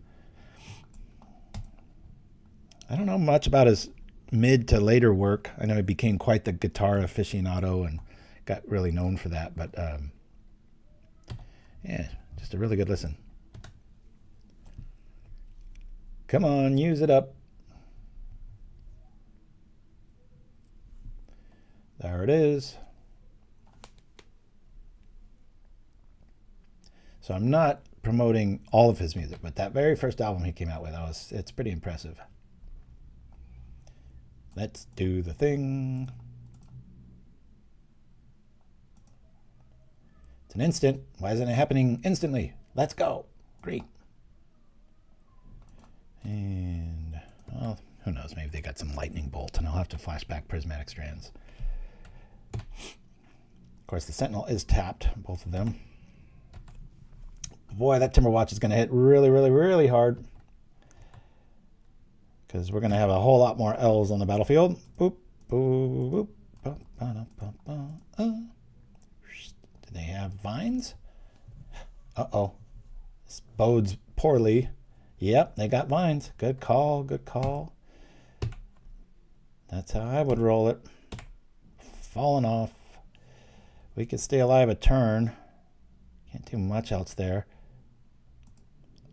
B: I don't know much about his mid to later work. I know he became quite the guitar aficionado and got really known for that, but yeah, just a really good listen. Come on, use it up. There it is. So I'm not promoting all of his music, but that very first album he came out with, it's pretty impressive. Let's do the thing. It's an instant. Why isn't it happening instantly? Let's go. Great. And, well, who knows? Maybe they got some lightning bolt, and I'll have to flash back Prismatic Strands. Of course, the Sentinel is tapped, both of them. Boy, that Timberwatch is going to hit really, really, really hard. Because we're going to have a whole lot more elves on the battlefield. Boop, boop, boop. Ba, ba, ba, ba, ba. Do they have vines? Uh-oh. This bodes poorly. Yep, they got vines. Good call, good call. That's how I would roll it. Falling off. We could stay alive a turn. Can't do much else there.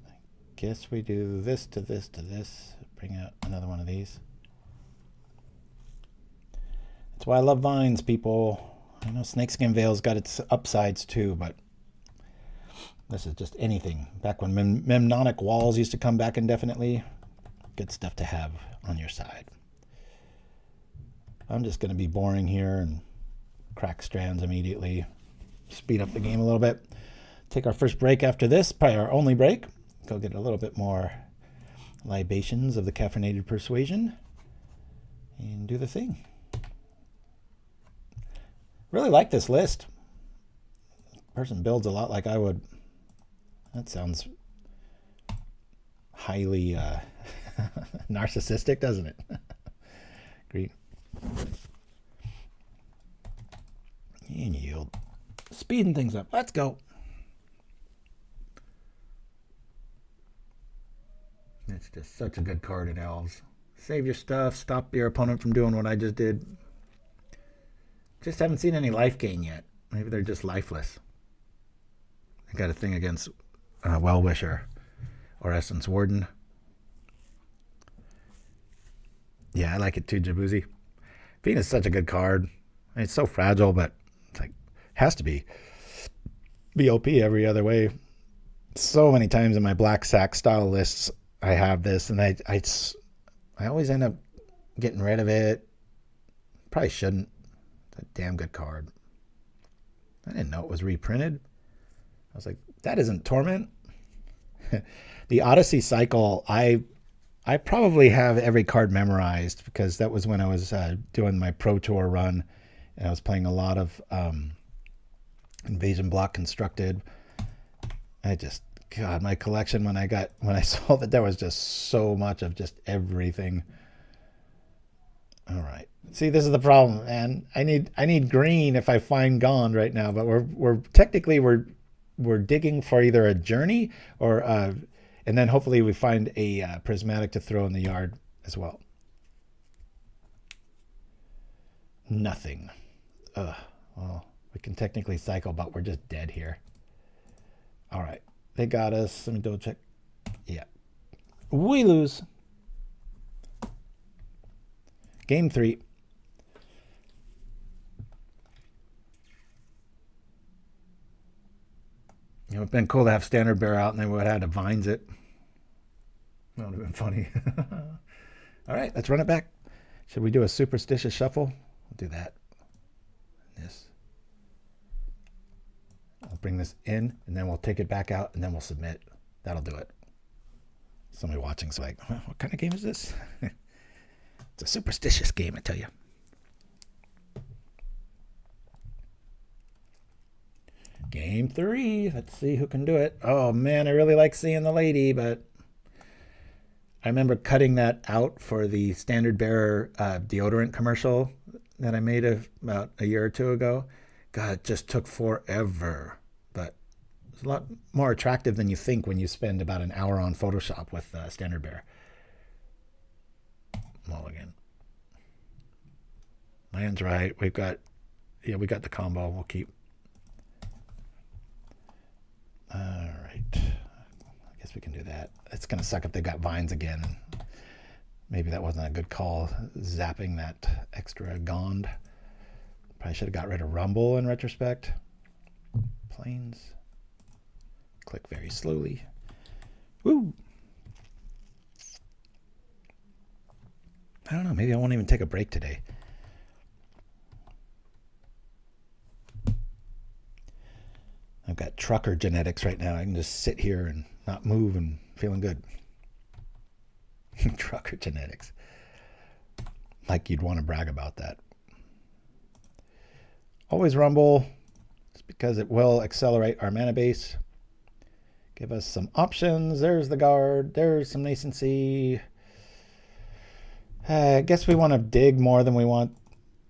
B: I guess we do this to this to this. Bring out another one of these. That's why I love vines, people. I know Snakeskin Veil's got its upsides too, but this is just anything. Back when Memnonic Walls used to come back indefinitely. Good stuff to have on your side. I'm just going to be boring here and crack strands immediately. Speed up the game a little bit. Take our first break after this, probably our only break. Go get a little bit more libations of the caffeinated persuasion and do the thing. Really like this list. Person builds a lot like I would. That sounds highly narcissistic, doesn't it? Agree. And yield. Speeding things up. Let's go. It's just such a good card in Elves. Save your stuff. Stop your opponent from doing what I just did. Just haven't seen any life gain yet. Maybe they're just lifeless. I got a thing against Well-Wisher or Essence Warden. Yeah, I like it too, Jaboozy. Fiend is such a good card. It's so fragile, but it's like has to be. BOP every other way. So many times in my Black Sack style lists, I have this, and I always end up getting rid of it. Probably shouldn't. It's a damn good card. I didn't know it was reprinted. I was like, that isn't Torment. The Odyssey cycle, I probably have every card memorized because that was when I was doing my Pro Tour run, and I was playing a lot of Invasion Block Constructed. God, my collection when I saw that there was just so much of just everything. All right. See, this is the problem, man. I need green if I find GOND right now, but we're technically digging for either a journey or and then hopefully we find a prismatic to throw in the yard as well. Nothing. Well, we can technically cycle, but we're just dead here. All right. They got us. Let me double check. Yeah. We lose. Game 3. It would have been cool to have Standard Bearer out and then we would have had to vines it. That would have been funny. All right, let's run it back. Should we do a superstitious shuffle? We'll do that. This. I'll bring this in and then we'll take it back out and then we'll submit. That'll do it. Somebody watching's like, what kind of game is this? It's a superstitious game, I tell you. Game 3. Let's see who can do it. Oh, man, I really like seeing the lady, but I remember cutting that out for the Standard Bearer deodorant commercial that I made about a year or two ago. God, it just took forever, but it's a lot more attractive than you think when you spend about an hour on Photoshop with Standard Bearer. Mulligan. Land's right. We got the combo. We'll keep. All right. I guess we can do that. It's going to suck if they got vines again. Maybe that wasn't a good call, zapping that extra GOND. Probably should have got rid of Rumble in retrospect. Planes. Click very slowly. Woo! I don't know. Maybe I won't even take a break today. I've got trucker genetics right now. I can just sit here and not move and feeling good. Trucker genetics. Like you'd want to brag about that. Always Rumble. Just because it will accelerate our mana base. Give us some options. There's the guard. There's some nascency. I guess we want to dig more than we want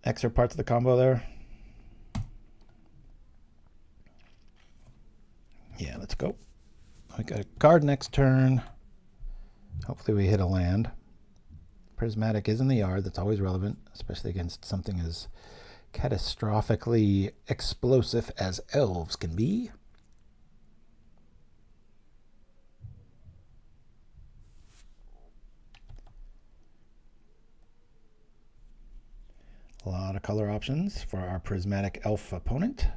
B: extra parts of the combo there. Yeah, let's go. We got a guard next turn. Hopefully we hit a land. Prismatic is in the yard. That's always relevant, especially against something as catastrophically explosive as elves can be. A lot of color options for our Prismatic Elf opponent.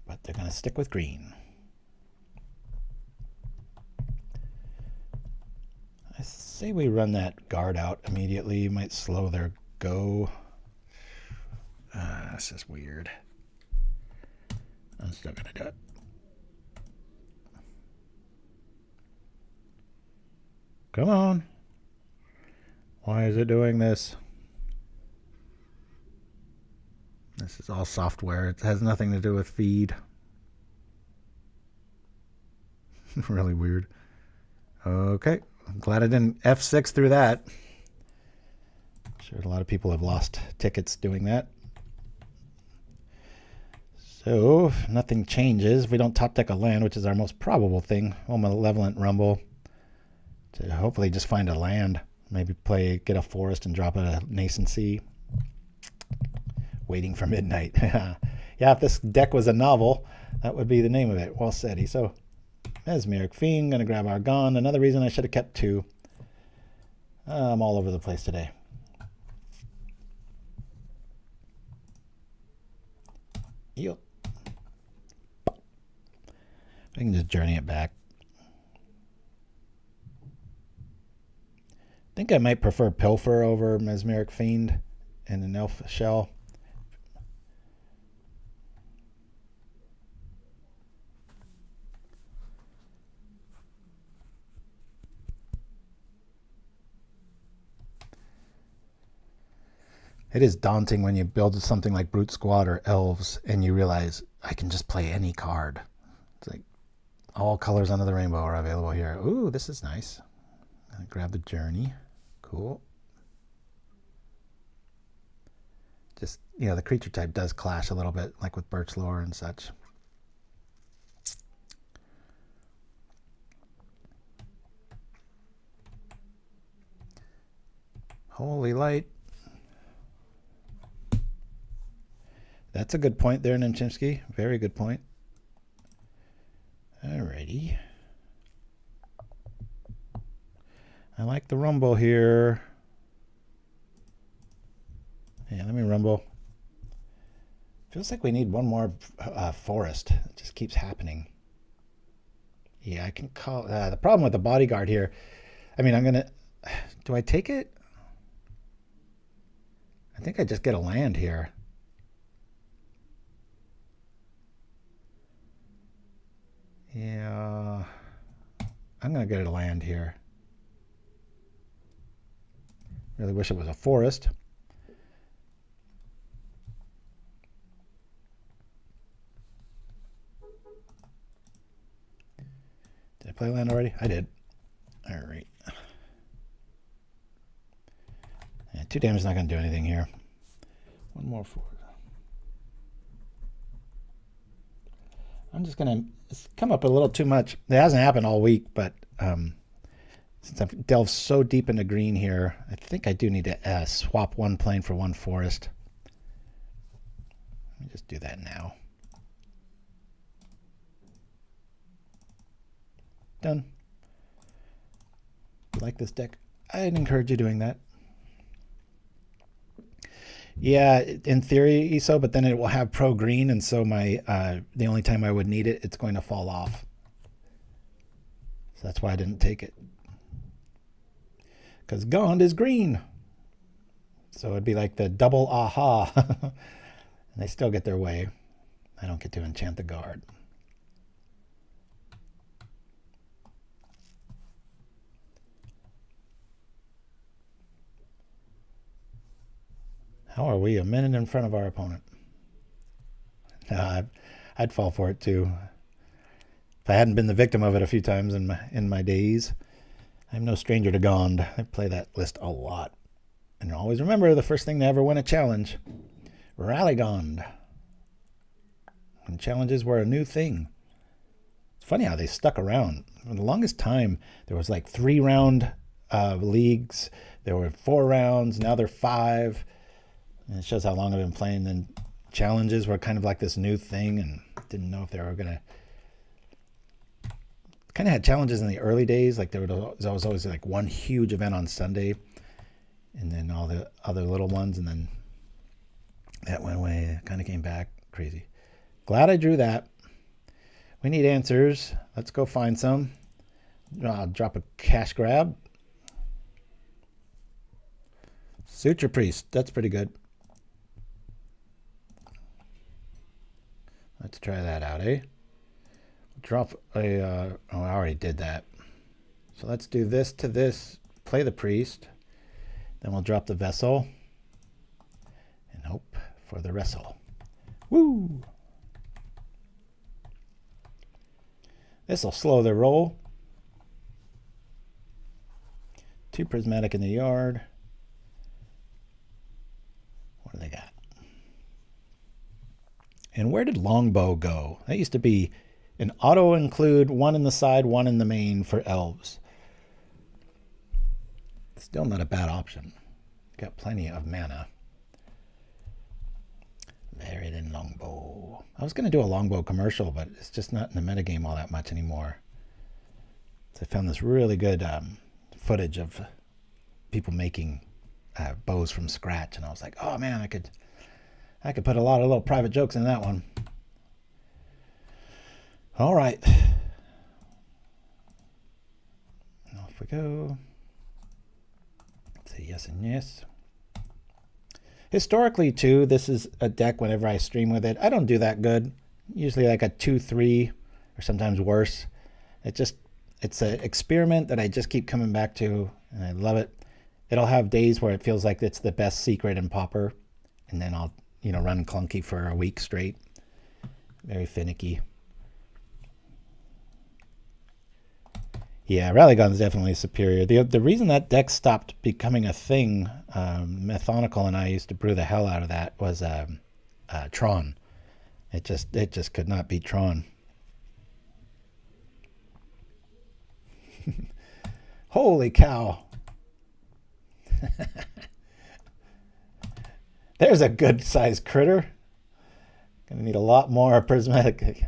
B: But they're going to stick with green. I say we run that guard out immediately. You might slow their go. That's just weird. I'm still going to do it. Come on. Why is it doing this? This is all software. It has nothing to do with feed. Really weird. Okay. I'm glad I didn't F6 through that. I'm sure a lot of people have lost tickets doing that. So, if nothing changes, we don't top deck a land, which is our most probable thing. Well, Malevolent Rumble. To hopefully just find a land. Maybe get a forest and drop a Nascency. Waiting for midnight. Yeah, if this deck was a novel, that would be the name of it. Well said. So, Mesmeric Fiend, going to grab our GOND. Another reason I should have kept 2. I'm all over the place today. Yep. I can just journey it back. I think I might prefer Pilfer over Mesmeric Fiend and an Elf Shell. It is daunting when you build something like Brute Squad or Elves and you realize I can just play any card. It's like all colors under the rainbow are available here. Ooh, this is nice. Grab the Journey. Cool. Just, you know, the creature type does clash a little bit, like with Birch Lore and such. Holy light. That's a good point there, Chimpskey. Very good point. Alrighty. I like the rumble here. Yeah, let me rumble. Feels like we need one more forest. It just keeps happening. Yeah, I can call... the problem with the bodyguard here... I mean, I'm going to... Do I take it? I think I just get a land here. Yeah... I'm going to get a land here. Really wish it was a forest. Did I play land already? I did. All right. Yeah, 2 damage is not going to do anything here. One more forward. I'm just going to... It's come up a little too much. It hasn't happened all week, but... since I've delved so deep into green here, I think I do need to swap 1 plane for 1 forest. Let me just do that now. Done. If you like this deck, I'd encourage you doing that. Yeah, in theory, so, but then it will have pro green, and so my the only time I would need it, it's going to fall off. So that's why I didn't take it. Because GOND is green. So it'd be like the double aha. And they still get their way. I don't get to enchant the guard. How are we? A minute in front of our opponent. I'd fall for it too. If I hadn't been the victim of it a few times in my days. I'm no stranger to GOND. I play that list a lot. And always remember, the first thing to ever win a challenge. Rally GOND. When challenges were a new thing. It's funny how they stuck around. For the longest time, there was like 3-round leagues, there were 4 rounds. Now they're 5. And it shows how long I've been playing. Then challenges were kind of like this new thing, and didn't know if they were gonna. Kind of had challenges in the early days, like there was always like one huge event on Sunday, and then all the other little ones, and then that went away. Kind of came back. Crazy. Glad I drew that. We need answers. Let's go find some. I'll drop a cash grab. Suture Priest. That's pretty good. Let's try that out, eh? Drop a... oh, I already did that. So let's do this to this. Play the Priest. Then we'll drop the Vessel. And hope for the wrestle. Woo! This will slow their roll. 2 Prismatic in the yard. What do they got? And where did Longbow go? That used to be an auto-include, 1 in the side, 1 in the main for elves. Still not a bad option. Got plenty of mana. Buried in Longbow. I was going to do a Longbow commercial, but it's just not in the metagame all that much anymore. So I found this really good footage of people making bows from scratch, and I was like, oh man, I could put a lot of little private jokes in that one. All right. Off we go. Say yes and yes. Historically, too, this is a deck whenever I stream with it. I don't do that good. Usually like a 2-3 or sometimes worse. It's an experiment that I just keep coming back to, and I love it. It'll have days where it feels like it's the best secret in Pauper, and then I'll run clunky for a week straight. Very finicky. Yeah, Rally Gun's definitely superior. The reason that deck stopped becoming a thing, Methonical and I used to brew the hell out of that, was Tron. It just could not beat Tron. Holy cow. There's a good sized critter. Gonna need a lot more prismatic.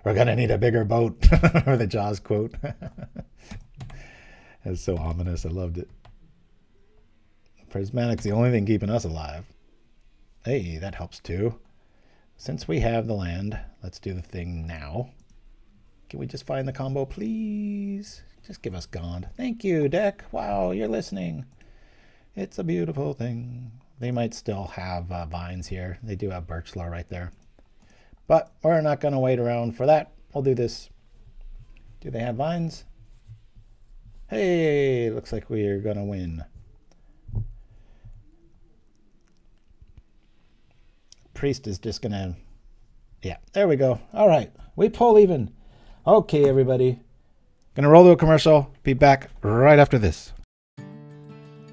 B: We're gonna need a bigger boat. Or the Jaws quote. That's so ominous. I loved it. Prismatic's the only thing keeping us alive. Hey, that helps too. Since we have the land, let's do the thing now. Can we just find the combo, please? Just give us GOND. Thank you, deck. Wow, you're listening. It's a beautiful thing. They might still have vines here. They do have birch law right there. But we're not going to wait around for that. We'll do this. Do they have vines? Hey, looks like we are going to win. Priest is just going to... Yeah, there we go. All right. We pull even. Okay, everybody. Going to roll to a commercial. Be back right after this.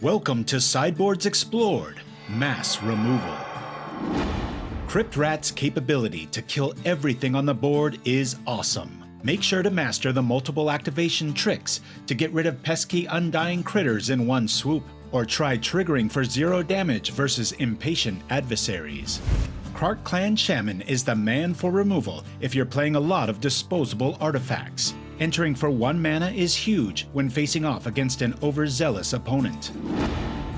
C: Welcome to Sideboards Explored, Mass Removal. Crypt Rat's capability to kill everything on the board is awesome. Make sure to master the multiple activation tricks to get rid of pesky undying critters in one swoop, or try triggering for 0 damage versus impatient adversaries. Krark Clan Shaman is the man for removal if you're playing a lot of disposable artifacts. Entering for 1 mana is huge when facing off against an overzealous opponent.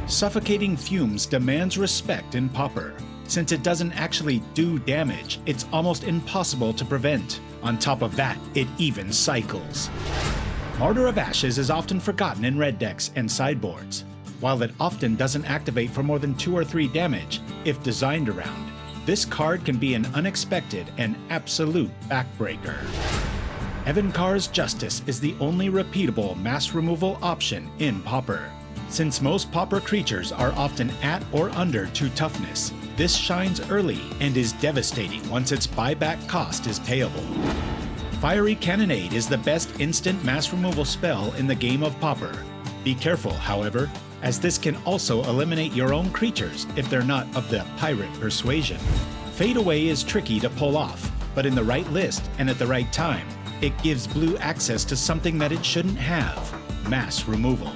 C: Suffocating Fumes demands respect in Pauper. Since it doesn't actually do damage, it's almost impossible to prevent. On top of that, it even cycles. Martyr of Ashes is often forgotten in red decks and sideboards. While it often doesn't activate for more than 2 or 3 damage, if designed around, this card can be an unexpected and absolute backbreaker. Evankar's Justice is the only repeatable mass removal option in Pauper. Since most Pauper creatures are often at or under 2 toughness, this shines early and is devastating once its buyback cost is payable. Fiery Cannonade is the best instant mass removal spell in the game of Pauper. Be careful, however, as this can also eliminate your own creatures if they're not of the pirate persuasion. Fade Away is tricky to pull off, but in the right list and at the right time, it gives blue access to something that it shouldn't have: mass removal.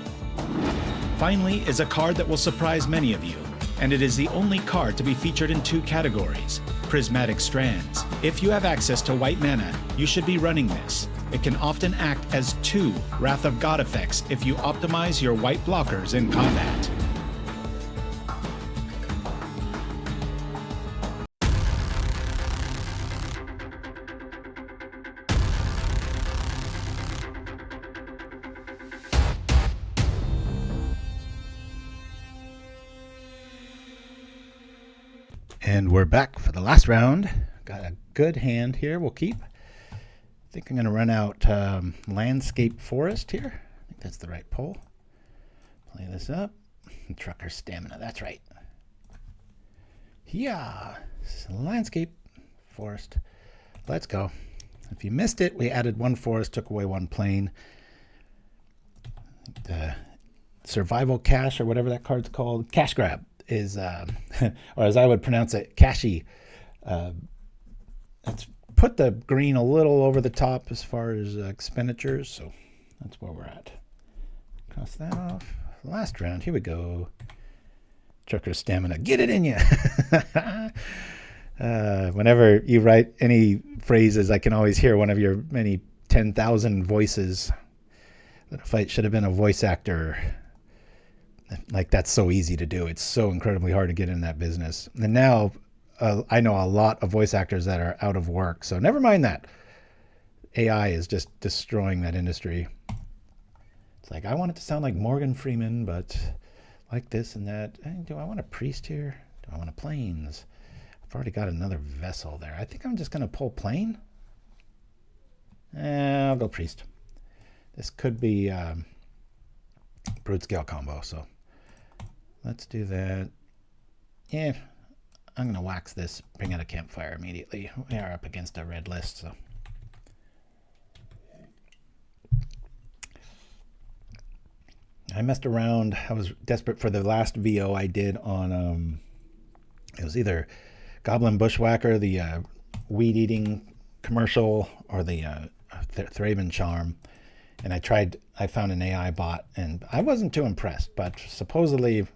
C: Finally is a card that will surprise many of you, and it is the only card to be featured in 2 categories, Prismatic Strands. If you have access to white mana, you should be running this. It can often act as 2 Wrath of God effects if you optimize your white blockers in combat.
B: And we're back for the last round. Got a good hand here. We'll keep. I think I'm going to run out Landscape Forest here. I think that's the right pull. Play this up. Trucker Stamina. That's right. Yeah. Landscape Forest. Let's go. If you missed it, we added 1 forest, took away 1 plane. The Survival Cache, or whatever that card's called, Cash Grab, is, or as I would pronounce it, Cashy. Let's put the green a little over the top as far as expenditures, so that's where we're at. Cross that off. Last round, here we go. Trucker Stamina, get it in you. Whenever you write any phrases, I can always hear one of your many 10,000 voices. That fight should have been a voice actor. Like, that's so easy to do. It's so incredibly hard to get in that business. And now I know a lot of voice actors that are out of work. So never mind that. AI is just destroying that industry. It's like, I want it to sound like Morgan Freeman, but like this and that. Do I want a priest here? Do I want a plains? I've already got another vessel there. I think I'm just going to pull plane. I'll go priest. This could be brute scale combo, so let's do that. Yeah, I'm going to wax this, bring out a campfire immediately. We are up against a red list, so. I messed around. I was desperate for the last VO I did on, it was either Goblin Bushwhacker, the weed-eating commercial, or the Thraben Charm. And I found an AI bot, and I wasn't too impressed, but supposedly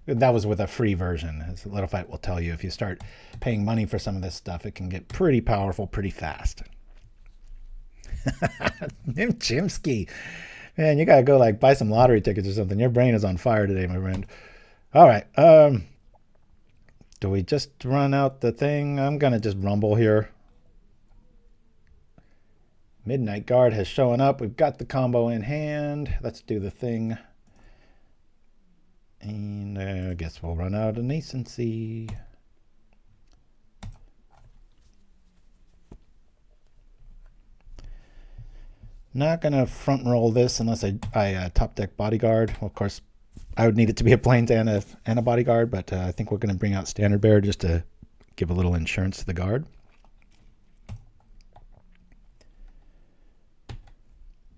B: that was with a free version. As Little Fight will tell you, if you start paying money for some of this stuff, it can get pretty powerful pretty fast. Chimpskey. Man, you got to go like buy some lottery tickets or something. Your brain is on fire today, my friend. All right. Do we just run out the thing? I'm going to just rumble here. Midnight Guard has shown up. We've got the combo in hand. Let's do the thing. And I guess we'll run out of Nascency. Not going to front roll this unless I top deck Bodyguard. Well, of course, I would need it to be a plains and a Bodyguard, but I think we're going to bring out Standard Bearer just to give a little insurance to the guard.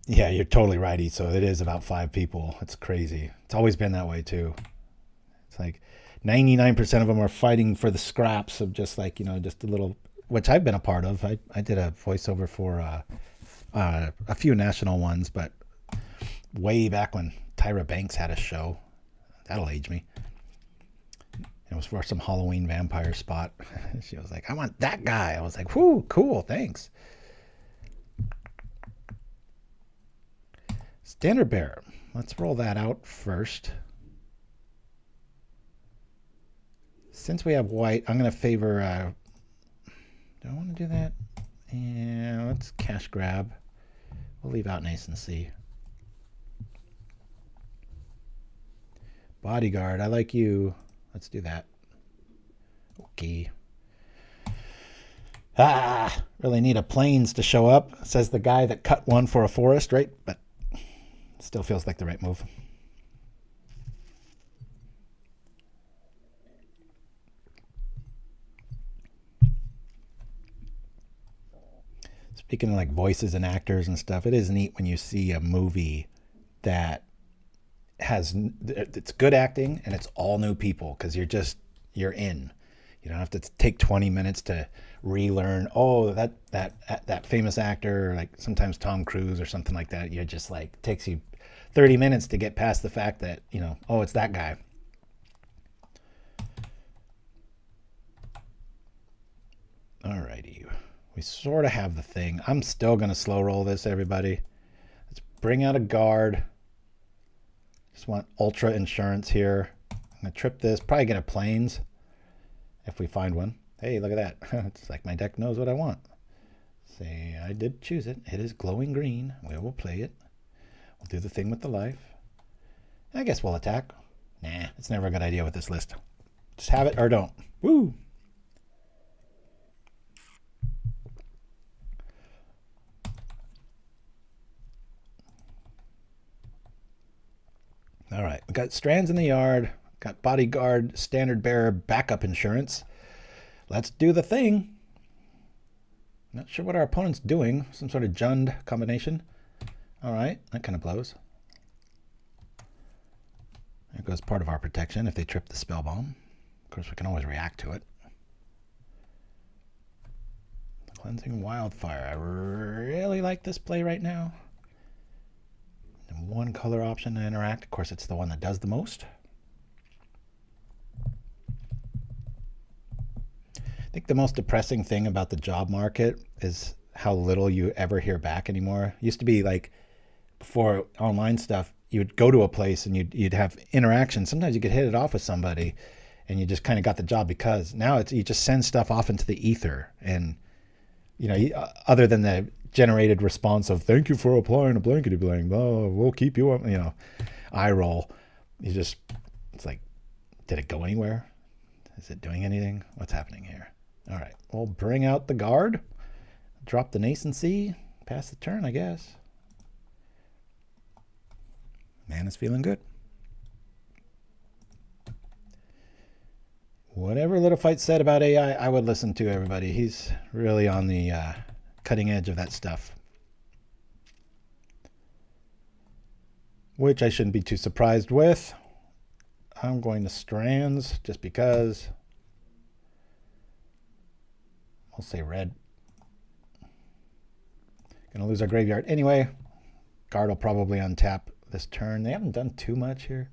B: Yeah, you're totally righty. So it is about 5 people. It's crazy. It's always been that way too. It's like 99% of them are fighting for the scraps of just like, just a little, which I've been a part of. I did a voiceover for a few national ones, but way back when Tyra Banks had a show. That'll age me. It was for some Halloween vampire spot. She was like, I want that guy. I was like, whoo, cool, thanks. Standard Bearer. Let's roll that out first. Since we have white, I'm going to favor... do I want to do that? Yeah, let's cash grab. We'll leave out Nascency. Bodyguard, I like you. Let's do that. Okay. Really need a plains to show up, says the guy that cut one for a forest, right? But still feels like the right move. Speaking of like voices and actors and stuff, it is neat when you see a movie that it's good acting and it's all new people, because you're in. You don't have to take 20 minutes to relearn, oh, that famous actor, like sometimes Tom Cruise or something like that. You're just like, takes you 30 minutes to get past the fact that, you know, oh, it's that guy. Alrighty. We sort of have the thing. I'm still going to slow roll this, everybody. Let's bring out a guard. Just want ultra insurance here. I'm going to trip this. Probably get a plains if we find one. Hey, look at that. It's like my deck knows what I want. See, I did choose it. It is glowing green. We will play it. We'll do the thing with the life. I guess we'll attack. Nah, it's never a good idea with this list. Just have it or don't. Woo! All right, we got Strands in the yard, got Bodyguard, Standard Bearer, backup insurance. Let's do the thing. Not sure what our opponent's doing. Some sort of GOND combination. All right, that kind of blows. There goes part of our protection if they trip the spell bomb. Of course, we can always react to it. Cleansing Wildfire. I really like this play right now. And one color option to interact. Of course, it's the one that does the most. I think the most depressing thing about the job market is how little you ever hear back anymore. It used to be like before online stuff, you would go to a place and you'd have interaction. Sometimes you could hit it off with somebody and you just kind of got the job, because now it's you just send stuff off into the ether, and you know, other than the generated response of thank you for applying a blankety blank, oh, we'll keep you up, you know, eye roll. You just, it's like, did it go anywhere? Is it doing anything? What's happening here? All right, we'll bring out the guard, drop the Nascency, pass the turn, I guess. Man is feeling good. Whatever Little Fight said about AI, I would listen to, everybody. He's really on the cutting edge of that stuff. Which I shouldn't be too surprised with. I'm going to Strands just because. I'll say red. Gonna lose our graveyard. Anyway, guard will probably untap this turn. They haven't done too much here.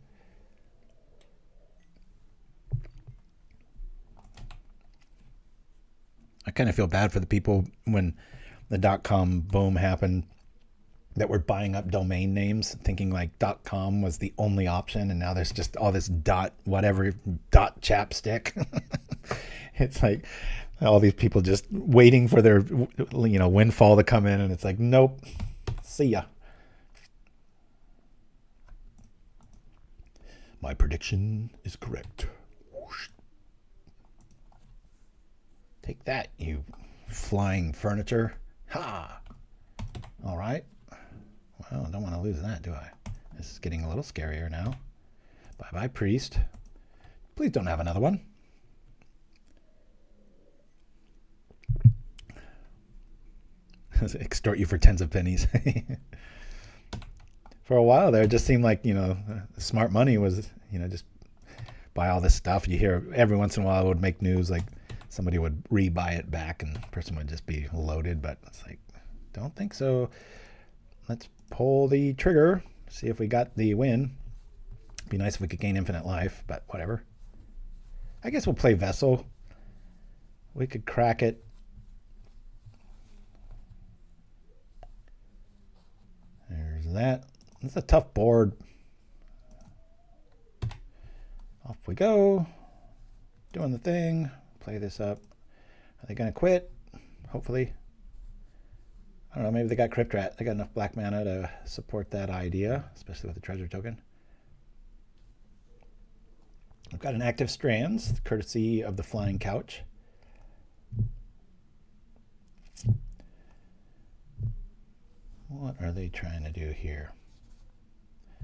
B: I kind of feel bad for the people when the .com boom happened that were buying up domain names thinking like .com was the only option, and now there's just all this whatever chapstick. It's like all these people just waiting for their, you know, windfall to come in, and it's like, nope, see ya. My prediction is correct. Whoosh. Take that, you flying furniture. Ha! All right. Well, I don't want to lose that, do I? This is getting a little scarier now. Bye-bye, Priest. Please don't have another one. Extort you for tens of pennies. For a while there, it just seemed like, you know, smart money was, you know, just buy all this stuff. You hear every once in a while it would make news like somebody would rebuy it back and the person would just be loaded, but it's like, don't think so. Let's pull the trigger, see if we got the win. Be nice if we could gain infinite life, but whatever. I guess we'll play Vessel. We could crack it. There's that. It's a tough board. Off we go. Doing the thing. Play this up. Are they going to quit? Hopefully. I don't know. Maybe they got Crypt Rat. They got enough black mana to support that idea, especially with the treasure token. I've got an active Strands, courtesy of the Flying Couch. What are they trying to do here?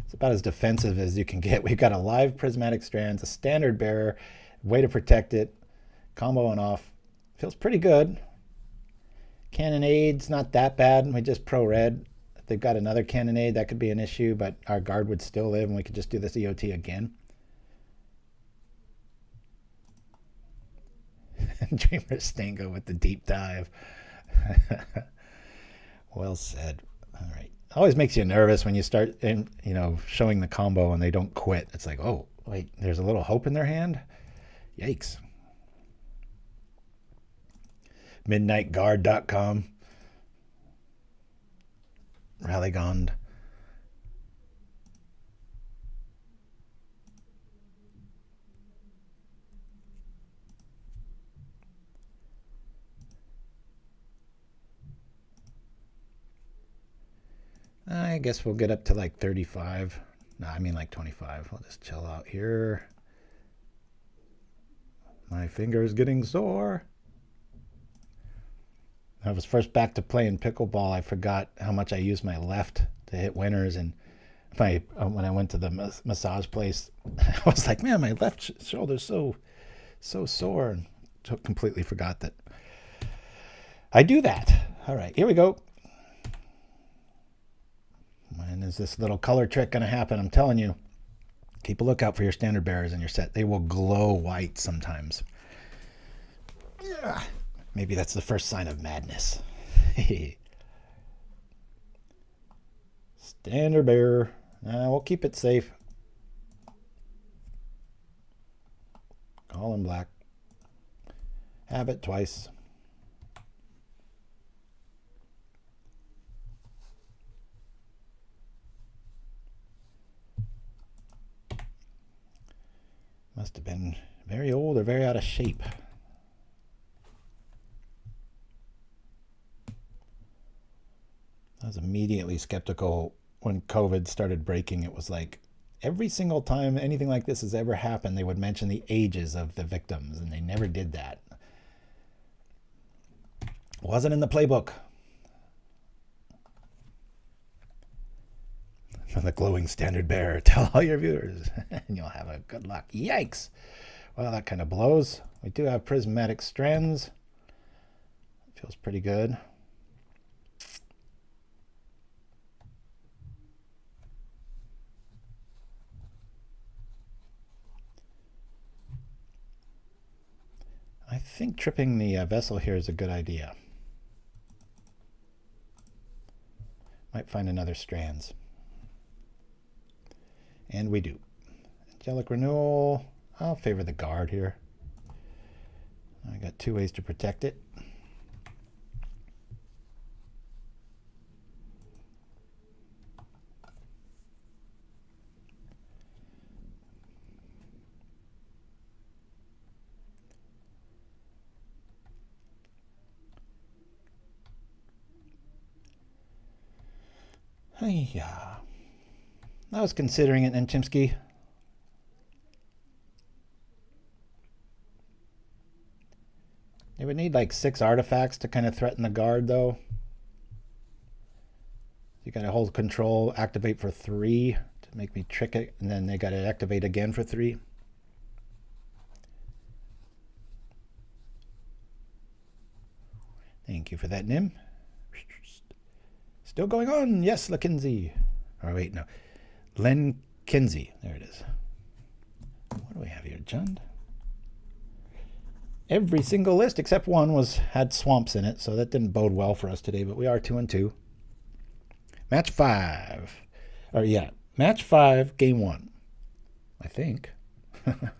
B: It's about as defensive as you can get. We've got a live Prismatic Strands, a Standard Bearer, way to protect it, combo on off. Feels pretty good. Cannonade's not that bad. We just pro-red. If they've got another Cannonade, that could be an issue, but our guard would still live and we could just do this EOT again. Dreamer Stango with the deep dive. Well said. All right. always makes you nervous when you start, showing the combo and they don't quit. It's like, oh, wait, there's a little hope in their hand? Yikes. MidnightGuard.com. Rally GOND. I guess we'll get up to like 35. No, I mean like 25. I'll just chill out here. My finger's getting sore. I was first back to playing pickleball. I forgot how much I used my left to hit winners. And when I went to the massage place, I was like, man, my left shoulder's so sore. And completely forgot that I do that. All right, here we go. When is this little color trick going to happen? I'm telling you, keep a lookout for your standard bearers in your set. They will glow white sometimes. Yeah. Maybe that's the first sign of madness. Standard bearer. We'll keep it safe. All in black. Habit twice. Must have been very old or very out of shape. I was immediately skeptical when COVID started breaking. It was like every single time anything like this has ever happened, they would mention the ages of the victims, and they never did that. Wasn't in the playbook. From the glowing standard bearer, tell all your viewers, and you'll have a good luck. Yikes! Well, that kind of blows. We do have Prismatic Strands. Feels pretty good. I think tripping the vessel here is a good idea. Might find another Strands. And we do. Angelic Renewal. I'll favor the guard here. I got 2 ways to protect it. Hiya. I was considering it in Chimpskey. They would need like 6 artifacts to kind of threaten the guard, though. You got to hold control, activate for 3 to make me trick it, and then they got to activate again for 3. Thank you for that, Nim. Still going on. Yes, LaKinsey. Or wait, no. Len Kinsey. There it is. What do we have here, John? Every single list except one had swamps in it, so that didn't bode well for us today, but we are 2-2. Match 5. Or yeah, match 5, game 1. I think. I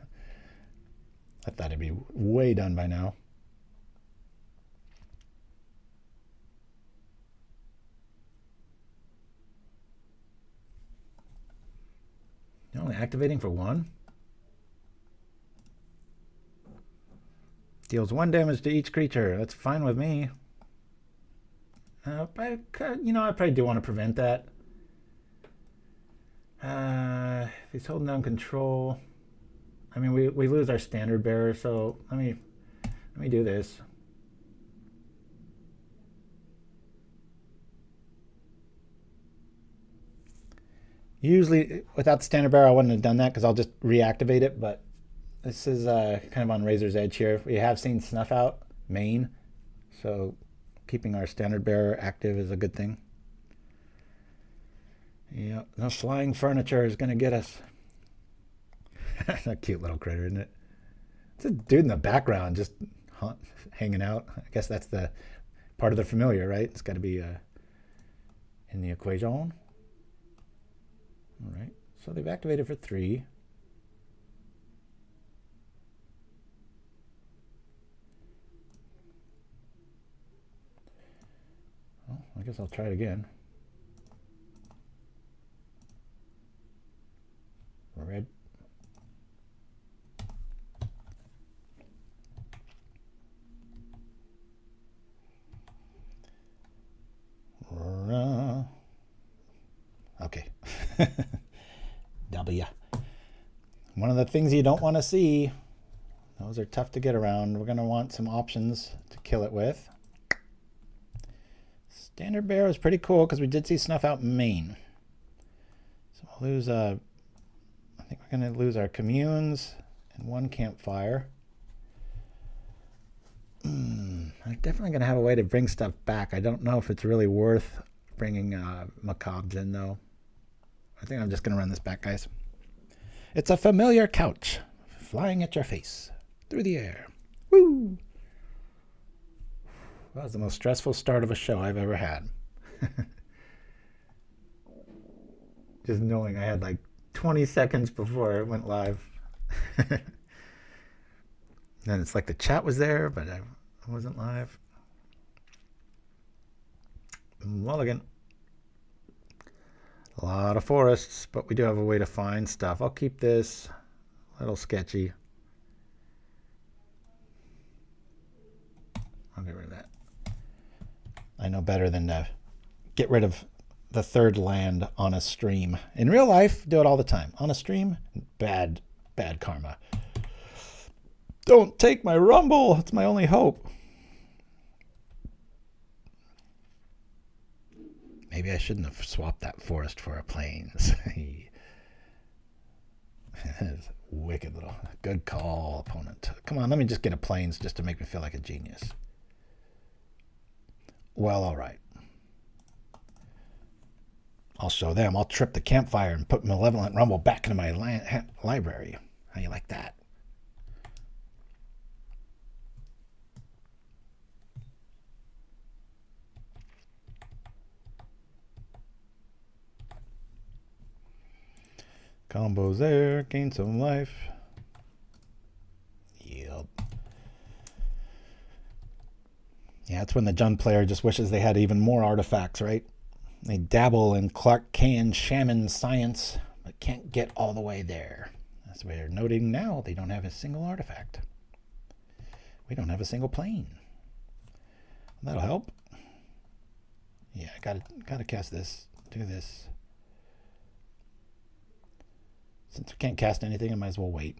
B: thought it'd be way done by now. You're only activating for 1? Deals 1 damage to each creature. That's fine with me. I probably do want to prevent that. If he's holding down control, I mean, we lose our standard bearer, so let me do this. Usually, without the standard bearer, I wouldn't have done that because I'll just reactivate it, but this is kind of on razor's edge here. We have seen Snuff Out main, so keeping our standard bearer active is a good thing. Yeah, no flying furniture is going to get us. That's a cute little critter, isn't it? It's a dude in the background just hanging out. I guess that's the part of the familiar, right? It's got to be in the equation. All right, so they've activated for 3. Well, I guess I'll try it again. Red. Okay. W. One of the things you don't want to see. Those are tough to get around. We're going to want some options to kill it with. Standard Bear is pretty cool because we did see Snuff out main. So we'll lose, I think we're going to lose our Communes and 1 Campfire. I'm definitely going to have a way to bring stuff back. I don't know if it's really worth bringing Macabres in, though. I think I'm just going to run this back, guys. It's a familiar couch flying at your face through the air. Woo! That was the most stressful start of a show I've ever had. Just knowing I had like 20 seconds before it went live. Then it's like the chat was there, but I wasn't live. Mulligan. A lot of forests, but we do have a way to find stuff. I'll keep this a little sketchy. I'll get rid of that. I know better than to get rid of the 3rd land on a stream. In real life, do it all the time. On a stream, bad karma. Don't take my rumble. It's my only hope. Maybe I shouldn't have swapped that forest for a plains. Wicked little. Good call, opponent. Come on, let me just get a plains just to make me feel like a genius. Well, all right. I'll show them. I'll trip the Campfire and put Malevolent Rumble back into my library. How you like that? Combos there, gain some life. Yep. Yeah, it's when the Jund player just wishes they had even more artifacts, right? They dabble in Clark Kane shaman science, but can't get all the way there. That's why they're noting now they don't have a single artifact. We don't have a single plane. That'll help. Yeah, I gotta cast this. Do this. Since we can't cast anything, I might as well wait.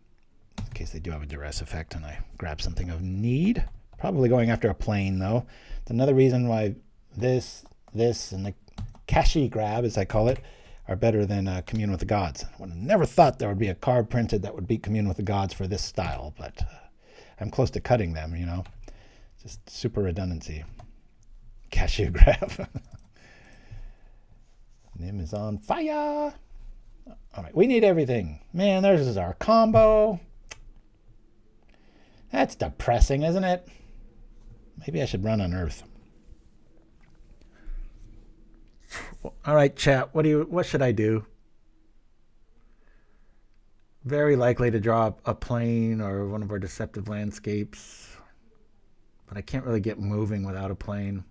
B: In case they do have a duress effect and I grab something of need. Probably going after a plane, though. It's another reason why this, and the Kashi grab, as I call it, are better than Commune with the Gods. I would have never thought there would be a card printed that would beat Commune with the Gods for this style, but I'm close to cutting them, you know. Just super redundancy. Kashi grab. Nim is on fire. All right, we need everything. Man, there's our combo. That's depressing, isn't it? Maybe I should run Unearth. All right, chat. What should I do? Very likely to draw a plane or one of our Deceptive Landscapes, but I can't really get moving without a plane.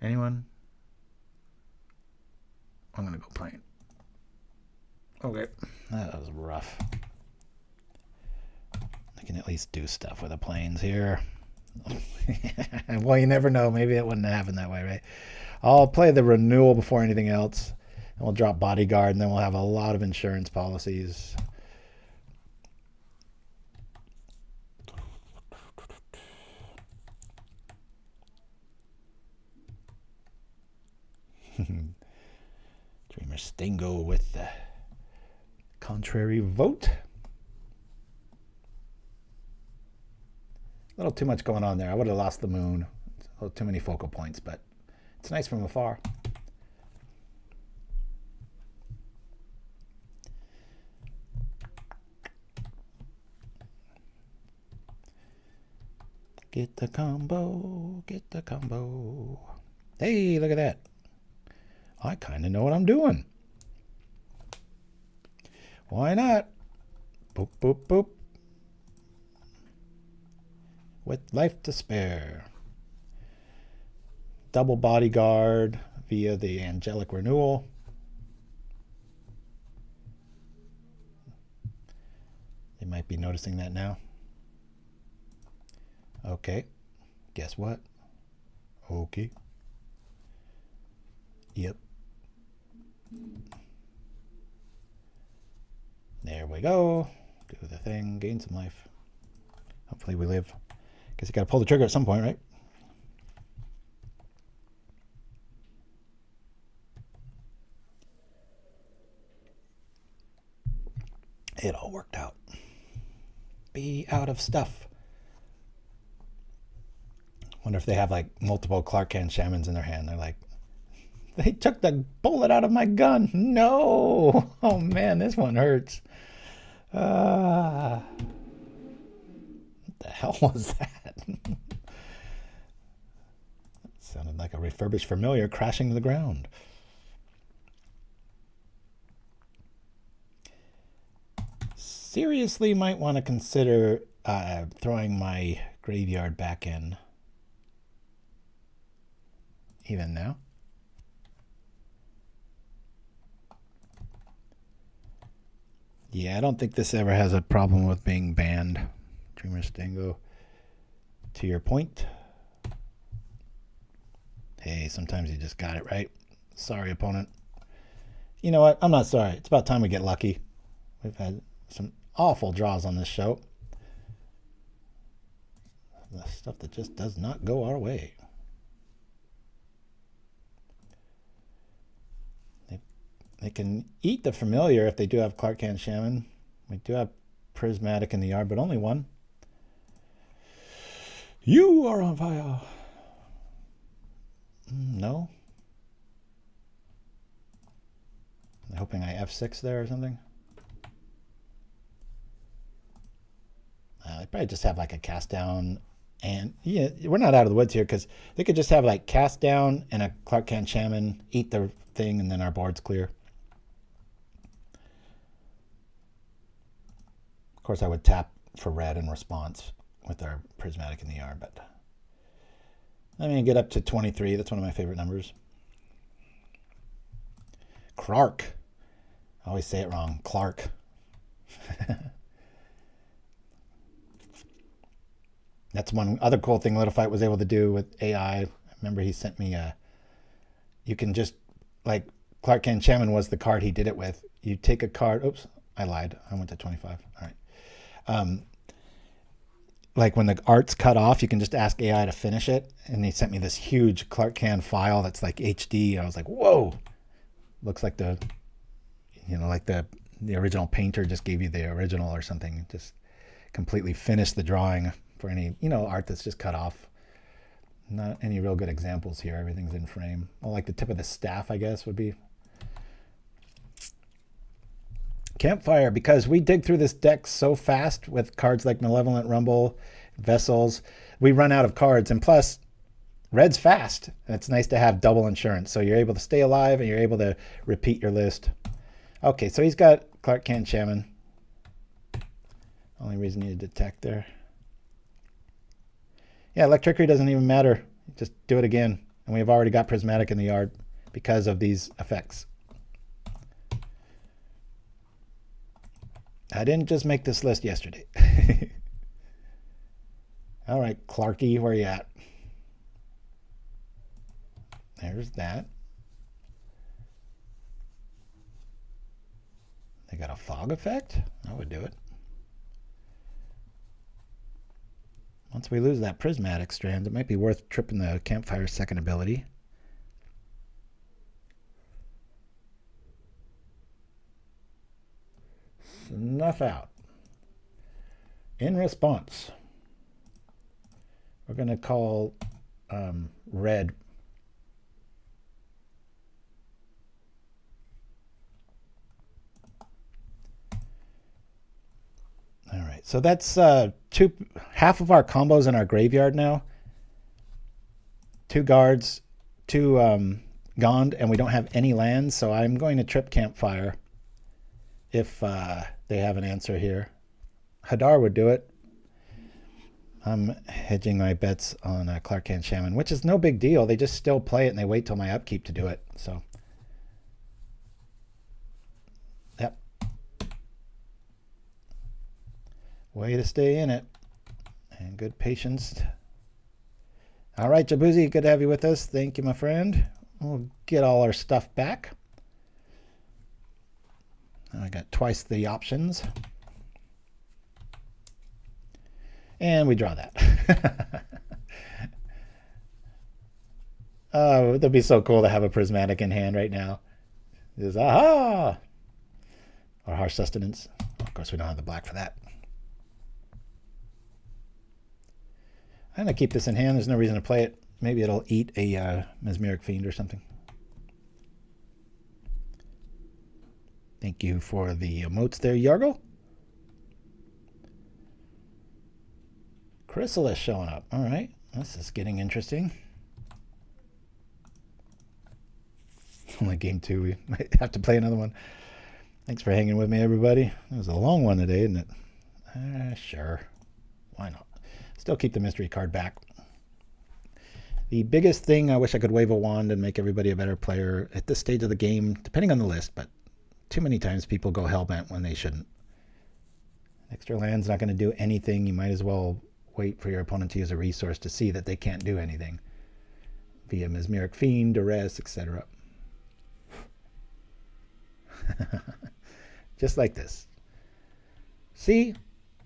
B: Anyone? I'm gonna go plane. Okay, that was rough. I can at least do stuff with the planes here. Well, you never know. Maybe it wouldn't happen that way, right? I'll play the renewal before anything else. And we'll drop Bodyguard, and then we'll have a lot of insurance policies. Dreamer Stingo with the contrary vote. A little too much going on there. I would have lost the moon. A little too many focal points, but it's nice from afar. Get the combo, get the combo. Hey, look at that. I kind of know what I'm doing. Why not? Boop, boop, boop. With life to spare. Double Bodyguard via the Angelic Renewal. They might be noticing that now. Okay. Guess what? Okay. Yep. There we go. Do the thing. Gain some life. Hopefully we live. Guess you got to pull the trigger at some point, right? It all worked out. Be out of stuff. Wonder if they have like multiple Clarkan shamans in their hand. They're like, they took the bullet out of my gun. No. Oh man, this one hurts. What the hell was that? Sounded like a refurbished familiar crashing to the ground. Seriously might want to consider throwing my graveyard back in. Even now. Yeah, I don't think this ever has a problem with being banned. Dreamer Stango, to your point. Hey, sometimes you just got it right. Sorry, opponent. You know what? I'm not sorry. It's about time we get lucky. We've had some awful draws on this show. The stuff that just does not go our way. They can eat the familiar if they do have Clarkan Shaman. We do have Prismatic in the yard, but only one. You are on fire. No. I'm hoping I F6 there or something. They probably just have like a cast down, and yeah, we're not out of the woods here because they could just have like cast down and a Clarkan Shaman eat their thing, and then our board's clear. Of course, I would tap for red in response with our Prismatic in the yard, but I mean, get up to 23. That's one of my favorite numbers. Clark. I always say it wrong. Clark. That's one other cool thing Little Fight was able to do with AI. I remember he sent me you can just, like, Clarkan Shaman was the card he did it with. You take a card. Oops, I lied. I went to 25. All right. Like when the art's cut off, you can just ask AI to finish it. And he sent me this huge Clarkan file that's like HD. I was like, whoa. Looks like the, you know, like the original painter just gave you the original or something. Just completely finished the drawing for any, you know, art that's just cut off. Not any real good examples here. Everything's in frame. Well, like the tip of the staff, I guess, would be. Campfire, because we dig through this deck so fast with cards like Malevolent Rumble, Vessels, we run out of cards. And plus, red's fast. And it's nice to have double insurance. So you're able to stay alive and you're able to repeat your list. Okay, so he's got Clarkan Shaman. Only reason you detect there. Yeah, Electricity doesn't even matter. Just do it again. And we've already got Prismatic in the yard because of these effects. I didn't just make this list yesterday. All right, Clarky, where you at? There's that. They got a fog effect? I would do it. Once we lose that Prismatic Strands, it might be worth tripping the Campfire's second ability. Snuff out. In response, we're going to call red. All right, so that's half of our combos in our graveyard now. 2 guards, 2 GOND and we don't have any lands, so I'm going to trip Campfire if they have an answer here. Hadar would do it. I'm hedging my bets on Clarkhan Shaman, which is no big deal. They just still play it and they wait till my upkeep to do it. So, yep. Way to stay in it. And good patience. All right, Jaboozy, good to have you with us. Thank you, my friend. We'll get all our stuff back. I got twice the options. And we draw that. Oh, that'd be so cool to have a Prismatic in hand right now. Just, aha! Or Harsh Sustenance. Of course, we don't have the black for that. I'm going to keep this in hand. There's no reason to play it. Maybe it'll eat a Mesmeric Fiend or something. Thank you for the emotes there, Jaredgel. Chrysalis showing up. All right. This is getting interesting. Only game 2. We might have to play another one. Thanks for hanging with me, everybody. It was a long one today, isn't it? Sure. Why not? Still keep the mystery card back. The biggest thing, I wish I could wave a wand and make everybody a better player at this stage of the game, depending on the list, but too many times people go hellbent when they shouldn't. Extra land's not going to do anything. You might as well wait for your opponent to use a resource to see that they can't do anything via Mesmeric Fiend, Duress, etc. Just like this. See?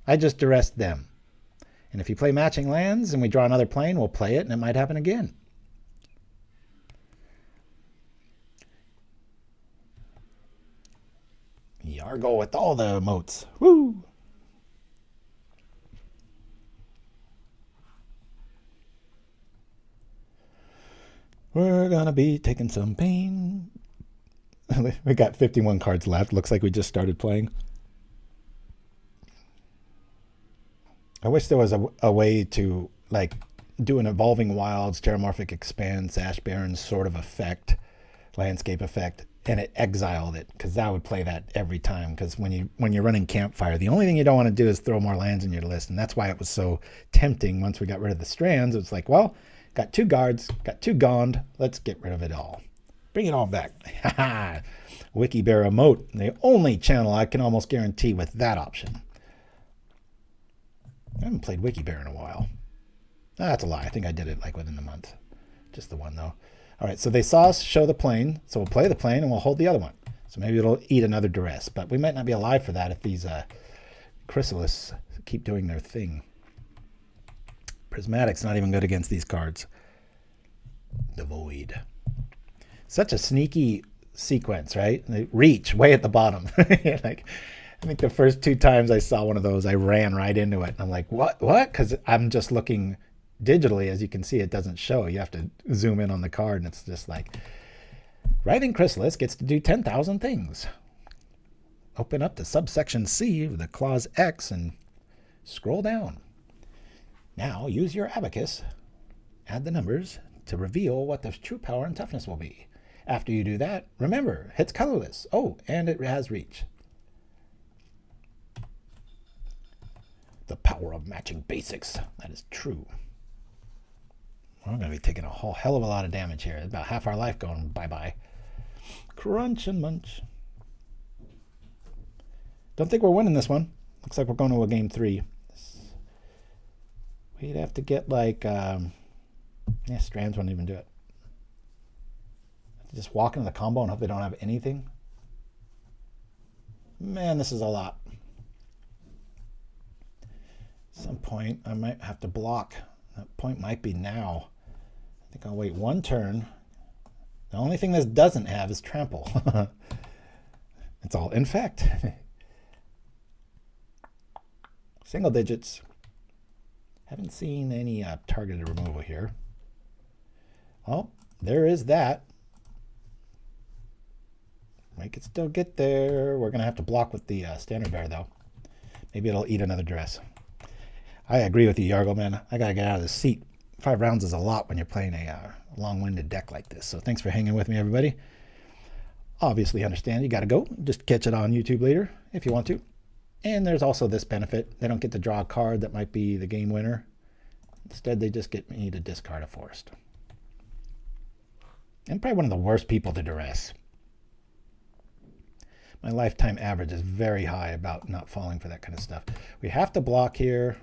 B: I just duressed them. And if you play matching lands and we draw another plane, we'll play it and it might happen again. Jaredgel with all the emotes. Woo! We're gonna be taking some pain. We got 51 cards left. Looks like we just started playing. I wish there was a way to like do an Evolving Wilds, Terramorphic Expanse, Ash Barrens sort of effect, landscape effect, and it exiled it, because that would play that every time. Because when you're running Campfire, the only thing you don't want to do is throw more lands in your list, and that's why it was so tempting. Once we got rid of the strands, it's like, well, got 2 guards, got 2 GOND, let's get rid of it all. Bring it all back. Wiki Bear emote, the only channel I can almost guarantee with that option. I haven't played Wiki Bear in a while. That's a lie. I think I did it like within a month. Just the one though. All right, so they saw us show the plane, so we'll play the plane and we'll hold the other one. So maybe it'll eat another duress, but we might not be alive for that if these Chrysalis keep doing their thing. Prismatic's not even good against these cards. The Void. Such a sneaky sequence, right? They reach way at the bottom. Like, I think the first 2 times I saw one of those, I ran right into it. And I'm like, what? Because I'm just looking digitally. As you can see, it doesn't show. You have to zoom in on the card, and it's just like, Writhing Chrysalis gets to do 10,000 things. Open up to subsection C with the clause X and scroll down. Now use your abacus, add the numbers to reveal what the true power and toughness will be. After you do that, remember, it's colorless. Oh, and it has reach. The power of matching basics. That is true. We're going to be taking a whole hell of a lot of damage here. About half our life going bye-bye. Crunch and munch. Don't think we're winning this one. Looks like we're going to a game 3. We'd have to get like... Strands wouldn't even do it. Just walk into the combo and hope they don't have anything. Man, this is a lot. At some point, I might have to block. That point might be now. I think I'll wait 1 turn. The only thing this doesn't have is trample. It's all infect. Single digits. Haven't seen any targeted removal here. Oh, there is that. We could still get there. We're going to have to block with the Standard Bearer, though. Maybe it'll eat another duress. I agree with you, Jaredgel, man. I got to get out of this seat 5 rounds is a lot when you're playing a long-winded deck like this. So thanks for hanging with me, everybody. Obviously understand you got to go. Just catch it on YouTube later if you want to. And there's also this benefit. They don't get to draw a card that might be the game winner. Instead, they just get me to discard a forest. I'm probably one of the worst people to duress. My lifetime average is very high about not falling for that kind of stuff. We have to block here.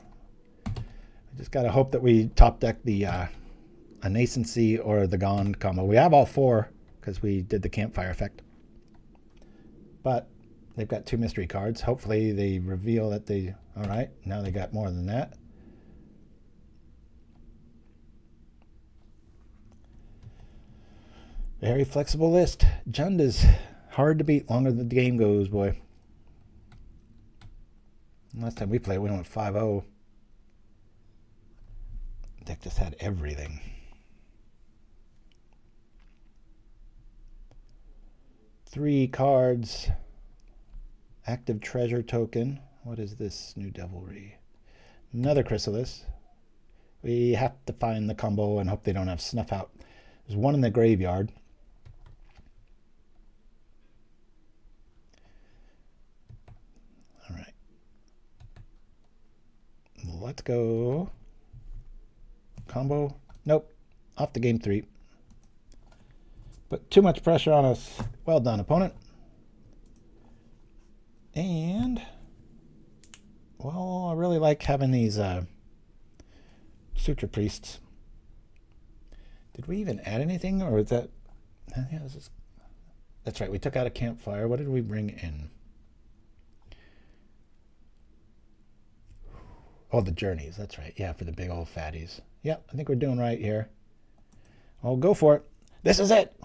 B: I just got to hope that we top deck the Nascency or the GOND combo. We have all 4 because we did the Campfire effect. But they've got 2 mystery cards. Hopefully they reveal that they... All right, now they got more than that. Very flexible list. Jund is hard to beat longer than the game goes, boy. Last time we played, we went 5-0. Deck just had everything. Three cards. Active treasure token. What is this new devilry? Another chrysalis. We have to find the combo and hope they don't have snuff out. There's one in the graveyard. All right. Let's go. Combo. Nope. Off to game 3. Put too much pressure on us. Well done, opponent. And, well, I really like having these Suture Priests. Did we even add anything, or is that... Yeah, this is, that's right, we took out a Campfire. What did we bring in? Oh, the Journeys, that's right. Yeah, for the big old fatties. Yep, I think we're doing right here. Oh, go for it. This is it.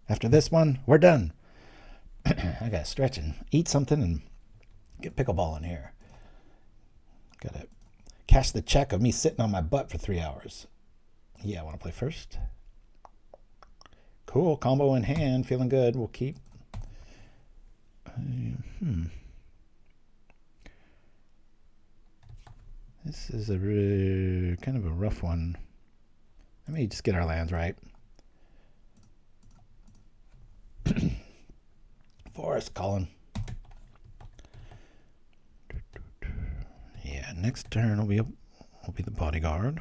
B: After this one, we're done. I gotta stretch and eat something and get pickleball in here. Gotta cash the check of me sitting on my butt for 3 hours. Yeah, I want to play first. Cool, combo in hand, feeling good. We'll keep. This is a kind of a rough one. Let me just get our lands right. Forest, Colin. Yeah, next turn will be the Bodyguard.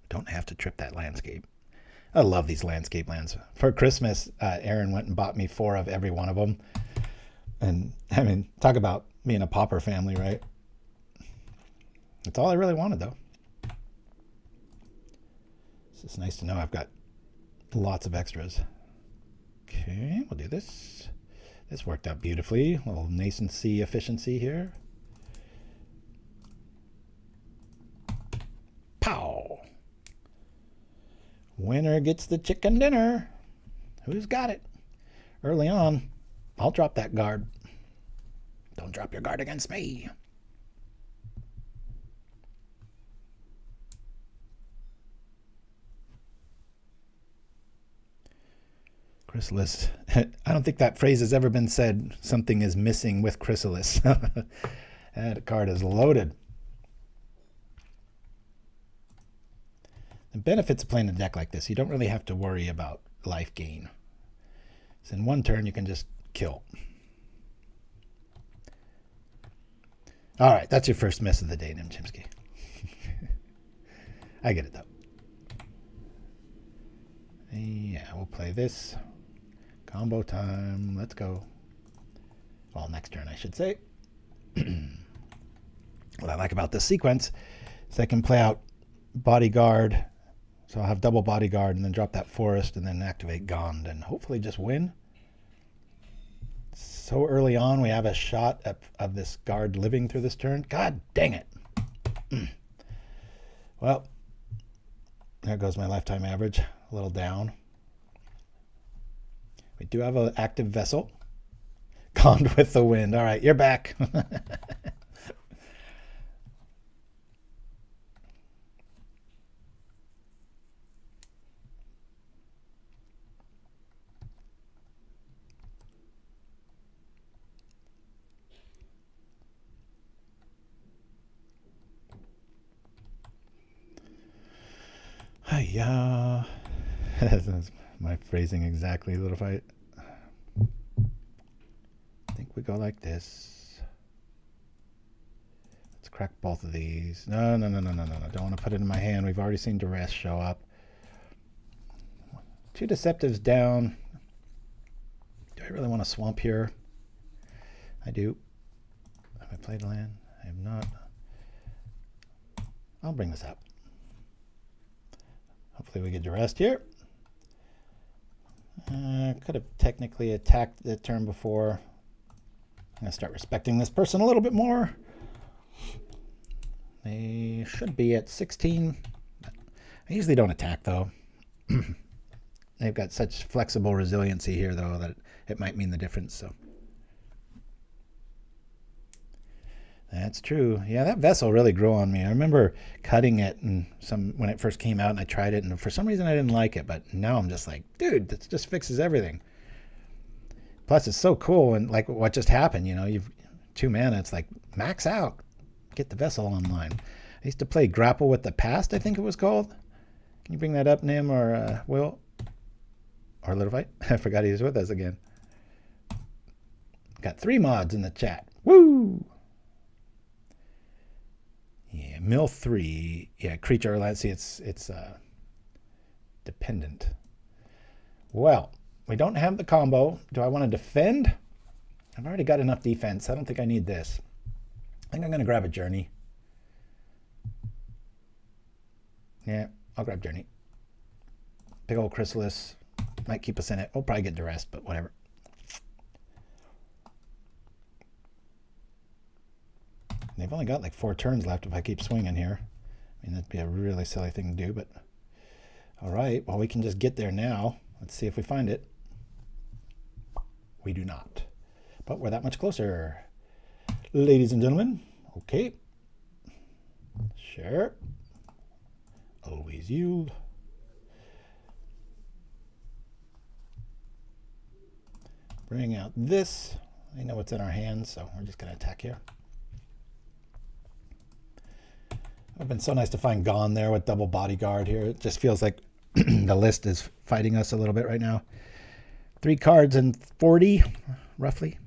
B: Don't have to trip that landscape. I love these landscape lands. For Christmas, Aaron went and bought me 4 of every one of them. And I mean, talk about being a pauper family, right? That's all I really wanted, though. It's just nice to know I've got lots of extras. Okay, we'll do this. This worked out beautifully. A little nascency efficiency here. Pow! Winner gets the chicken dinner. Who's got it? Early on, I'll drop that guard. Don't drop your guard against me. Chrysalis. I don't think that phrase has ever been said. Something is missing with Chrysalis. That card is loaded. The benefits of playing a deck like this, you don't really have to worry about life gain. So in one turn, you can just kill. All right, that's your first miss of the day, Chimpskey. I get it, though. Yeah, we'll play this. Combo time. Let's go. Well, next turn, I should say. What I like about this sequence is I can play out Bodyguard. So I'll have double Bodyguard and then drop that Forest and then activate GOND and hopefully just win. So early on, we have a shot of this guard living through this turn. God dang it. Well, there goes my lifetime average. A little down. We do have an active Vessel. GOND with the wind. All right, you're back. Hiya. That's my phrasing exactly, little fight. I think we go like this. Let's crack both of these. No. Don't want to put it in my hand. We've already seen duress show up. 2 deceptives down. Do I really want to swamp here? I do. Have I played land? I have not. I'll bring this up. Hopefully we get duressed here. Could have technically attacked the turn before. I'm going to start respecting this person a little bit more. They should be at 16. I usually don't attack, though. They've got such flexible resiliency here, though, that it might mean the difference. So that's true. Yeah, that vessel really grew on me. I remember cutting it and when it first came out, and I tried it, and for some reason I didn't like it. But now I'm just like, dude, this just fixes everything. Plus, it's so cool, and like what just happened, you know, you've 2 mana. It's like max out, get the vessel online. I used to play Grapple with the Past, I think it was called. Can you bring that up, Nim or Will? Or Little Fight? I forgot he was with us again. Got 3 mods in the chat. Woo! Yeah, mill 3. Yeah, creature. Let's see, it's dependent. Well, we don't have the combo. Do I want to defend? I've already got enough defense. I don't think I need this. I think I'm going to grab a Journey. Yeah, I'll grab Journey. Big old Chrysalis. Might keep us in it. We'll probably get duressed, but whatever. They've only got like 4 turns left if I keep swinging here. I mean, that'd be a really silly thing to do, but all right. Well, we can just get there now. Let's see if we find it. We do not, but we're that much closer. Ladies and gentlemen. Okay. Sure. Always yield. Bring out this. I know what's in our hands, so we're just going to attack here. It's been so nice to find GOND there with double bodyguard here. It just feels like the list is fighting us a little bit right now. 3 cards and 40, roughly.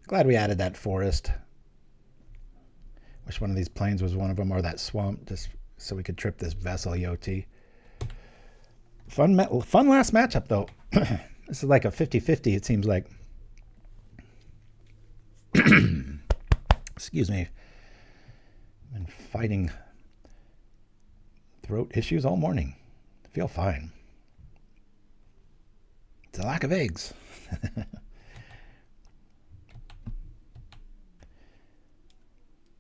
B: Glad we added that forest. Wish one of these plains was one of them, or that swamp, just so we could trip this Vessel EOT. Fun last matchup, though. This is like a 50-50, it seems like. Excuse me. I've been fighting throat issues all morning. I feel fine. It's a lack of eggs.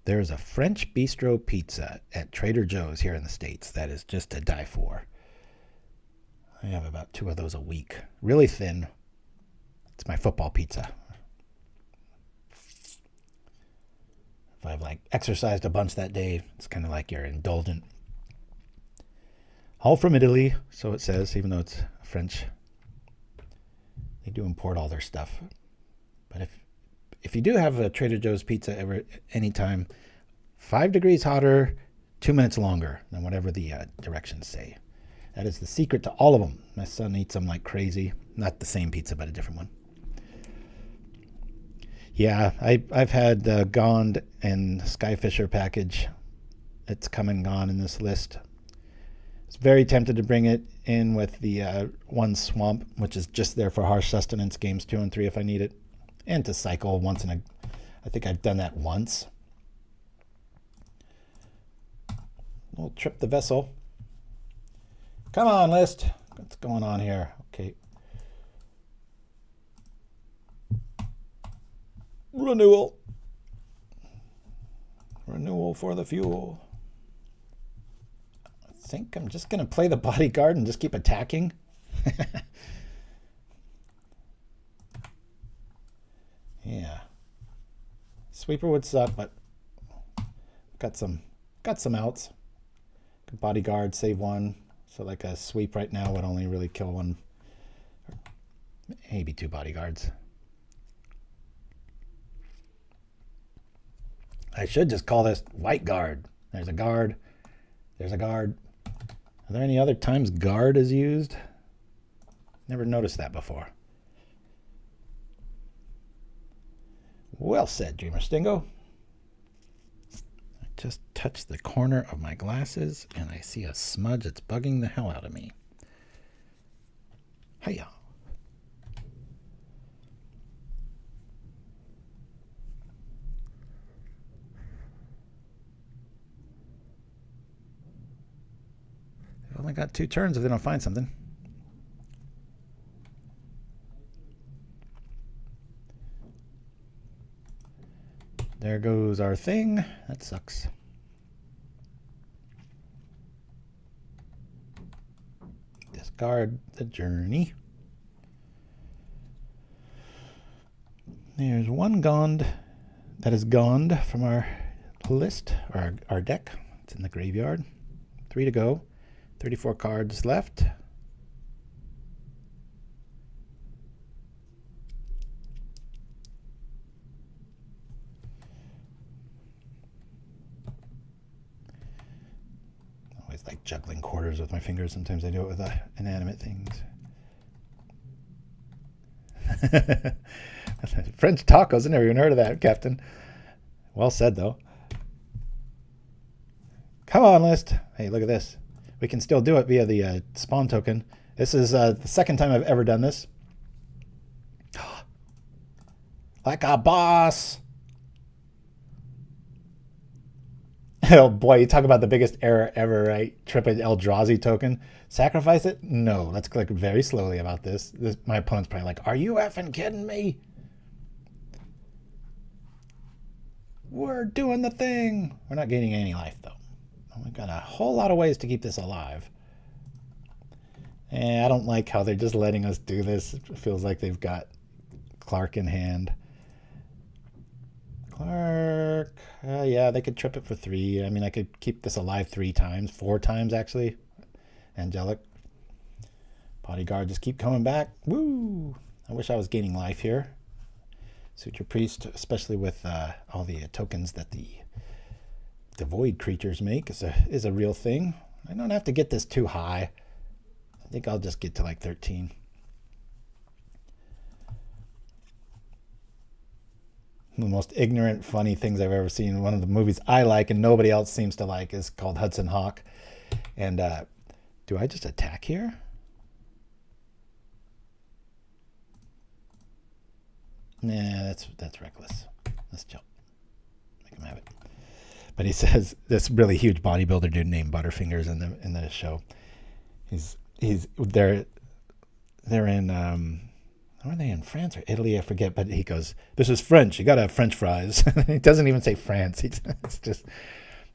B: There's a French bistro pizza at Trader Joe's here in the States that is just to die for. I have about 2 of those a week. Really thin. It's my football pizza. If I've like exercised a bunch that day, it's kind of like you're indulgent. All from Italy, so it says, even though it's French. They do import all their stuff. But if you do have a Trader Joe's pizza anytime, 5 degrees hotter, 2 minutes longer than whatever the directions say. That is the secret to all of them. My son eats them like crazy. Not the same pizza, but a different one. Yeah, I've had the GOND and Skyfisher package. It's come and gone in this list. I was very tempted to bring it in with the 1 swamp, which is just there for Harsh Sustenance games 2 and 3 if I need it. And to cycle once in a... I think I've done that once. We'll trip the Vessel. Come on, list. What's going on here? Okay. Renewal. Renewal for the fuel. I think I'm just going to play the bodyguard and just keep attacking. Yeah. Sweeper would suck, but got some outs. Bodyguard, save 1. So like a sweep right now would only really kill 1, maybe 2 bodyguards. I should just call this white guard. There's a guard. There's a guard. Are there any other times guard is used? Never noticed that before. Well said, Dreamer Stingo. I just touched the corner of my glasses and I see a smudge that's bugging the hell out of me. Hiya. I've only got 2 turns if they don't find something. There goes our thing. That sucks. Discard the journey. There's 1 GOND that is GOND from our list, or our deck. It's in the graveyard. 3 to go. 34 cards left. Always like juggling quarters with my fingers. Sometimes I do it with inanimate things. French tacos. I never even heard of that, Captain. Well said, though. Come on, list. Hey, look at this. We can still do it via the spawn token. This is the second time I've ever done this. Like a boss. Oh boy, you talk about the biggest error ever, right? Trip an Eldrazi token. Sacrifice it? No, let's click very slowly about this. My opponent's probably like, are you effing kidding me? We're doing the thing. We're not gaining any life, though. We've got a whole lot of ways to keep this alive. And I don't like how they're just letting us do this. It feels like they've got Clark in hand. Clark. Yeah, they could trip it for 3. I mean, I could keep this alive 3 times. 4 times, actually. Angelic. Bodyguard, just keep coming back. Woo! I wish I was gaining life here. Suture Priest, especially with all the tokens that the void creatures make, is a real thing. I don't have to get this too high. I think I'll just get to like 13. The most ignorant, funny things I've ever seen. One of the movies I like and nobody else seems to like is called Hudson Hawk. And do I just attack here? Nah, that's reckless. Let's chill. Make him have it. But he says this really huge bodybuilder dude named Butterfingers in the show. They're in are they in France or Italy? I forget. But he goes, "This is French. You gotta have French fries." He doesn't even say France. It's just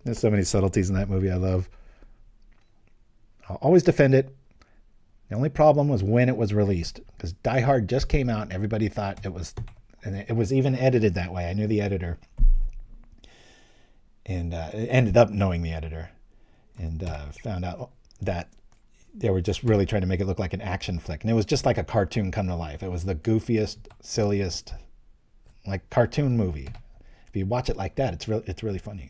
B: there's so many subtleties in that movie I love. I'll always defend it. The only problem was when it was released, because Die Hard just came out and everybody thought it was, and it was even edited that way. I knew the editor. And ended up knowing the editor, and found out that they were just really trying to make it look like an action flick, and it was just like a cartoon come to life. It was the goofiest, silliest, like cartoon movie. If you watch it like that, it's really funny.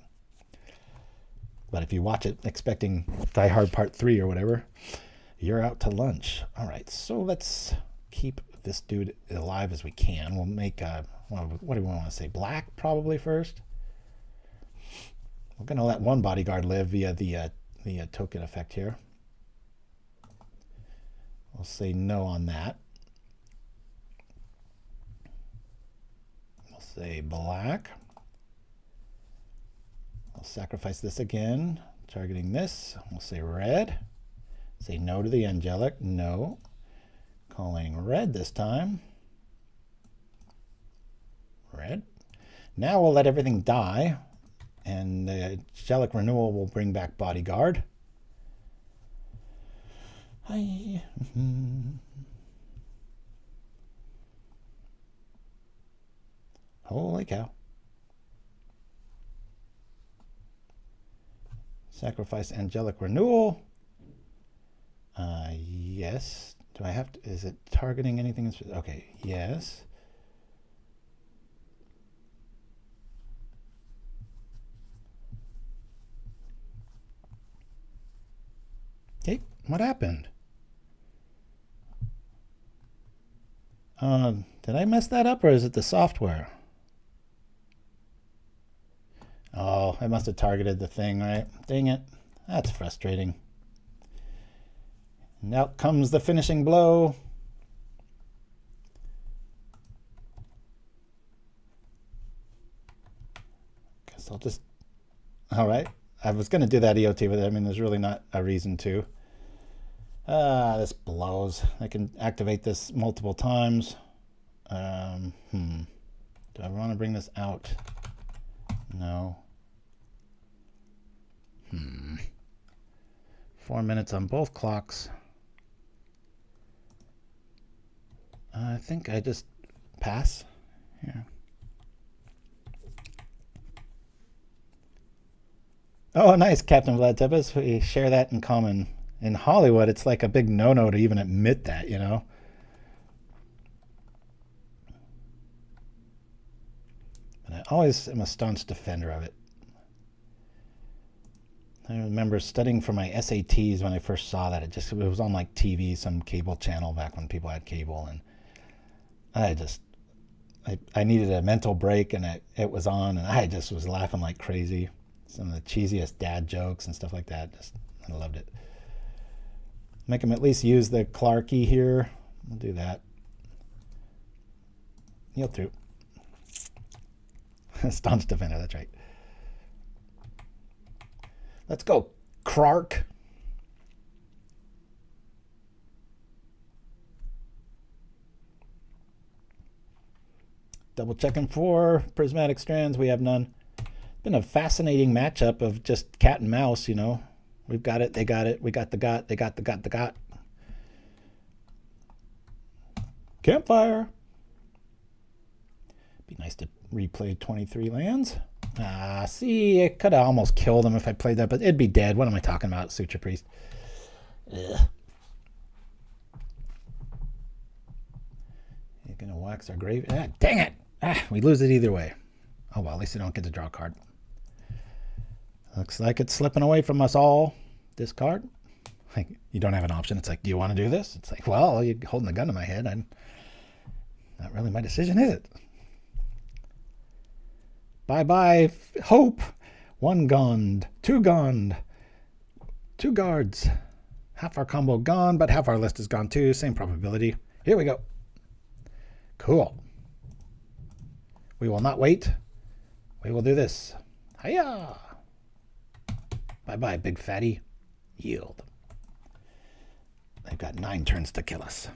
B: But if you watch it expecting Die Hard Part 3 or whatever, you're out to lunch. All right, so let's keep this dude alive as we can. We'll make what do we want to say? Black probably first. We're going to let 1 bodyguard live via the token effect here. We'll say no on that. We'll say black. We'll sacrifice this again, targeting this. We'll say red. Say no to the angelic. No. Calling red this time. Red. Now we'll let everything die. And the Angelic Renewal will bring back Bodyguard. Hi. Holy cow. Sacrifice Angelic Renewal. Yes. Do I have to, is it targeting anything? Okay, yes. What happened? Did I mess that up, or is it the software? Oh, I must have targeted the thing, right? Dang it. That's frustrating. And out comes the finishing blow. Guess I'll just... All right. I was going to do that EOT, but I mean, there's really not a reason to. This blows. I can activate this multiple times. Do I want to bring this out? No. 4 minutes on both clocks. I think I just pass. Yeah. Oh, nice, Captain Vlad Tepes. We share that in common. In Hollywood, it's like a big no-no to even admit that, you know? And I always am a staunch defender of it. I remember studying for my SATs when I first saw that. It was on like TV, some cable channel back when people had cable, and I needed a mental break, and it was on, and I just was laughing like crazy. Some of the cheesiest dad jokes and stuff like that. I loved it. Make him at least use the Clarky here. We'll do that. Yield through. Staunch defender, that's right. Let's go, Clark. Double checking for Prismatic Strands. We have none. Been a fascinating matchup of just cat and mouse, you know. We've got it, they got it, we got the got, they got the got, the got. Campfire. Be nice to replay 23 lands. See, it could have almost killed him if I played that, but it'd be dead. What am I talking about? Suture Priest. Ugh. He's going to wax our grave. Dang it! We lose it either way. Oh, well, at least I don't get to draw a card. Looks like it's slipping away from us all. Discard. Like, you don't have an option. It's like, do you want to do this? It's like, well, you're holding the gun to my head. Not really my decision, is it? Bye-bye, hope. 1 GOND, 2 GOND, 2 guards. Half our combo gone, but half our list is gone too. Same probability. Here we go. Cool. We will not wait. We will do this. Hiya! Bye-bye, big fatty. Yield. They've got 9 turns to kill us.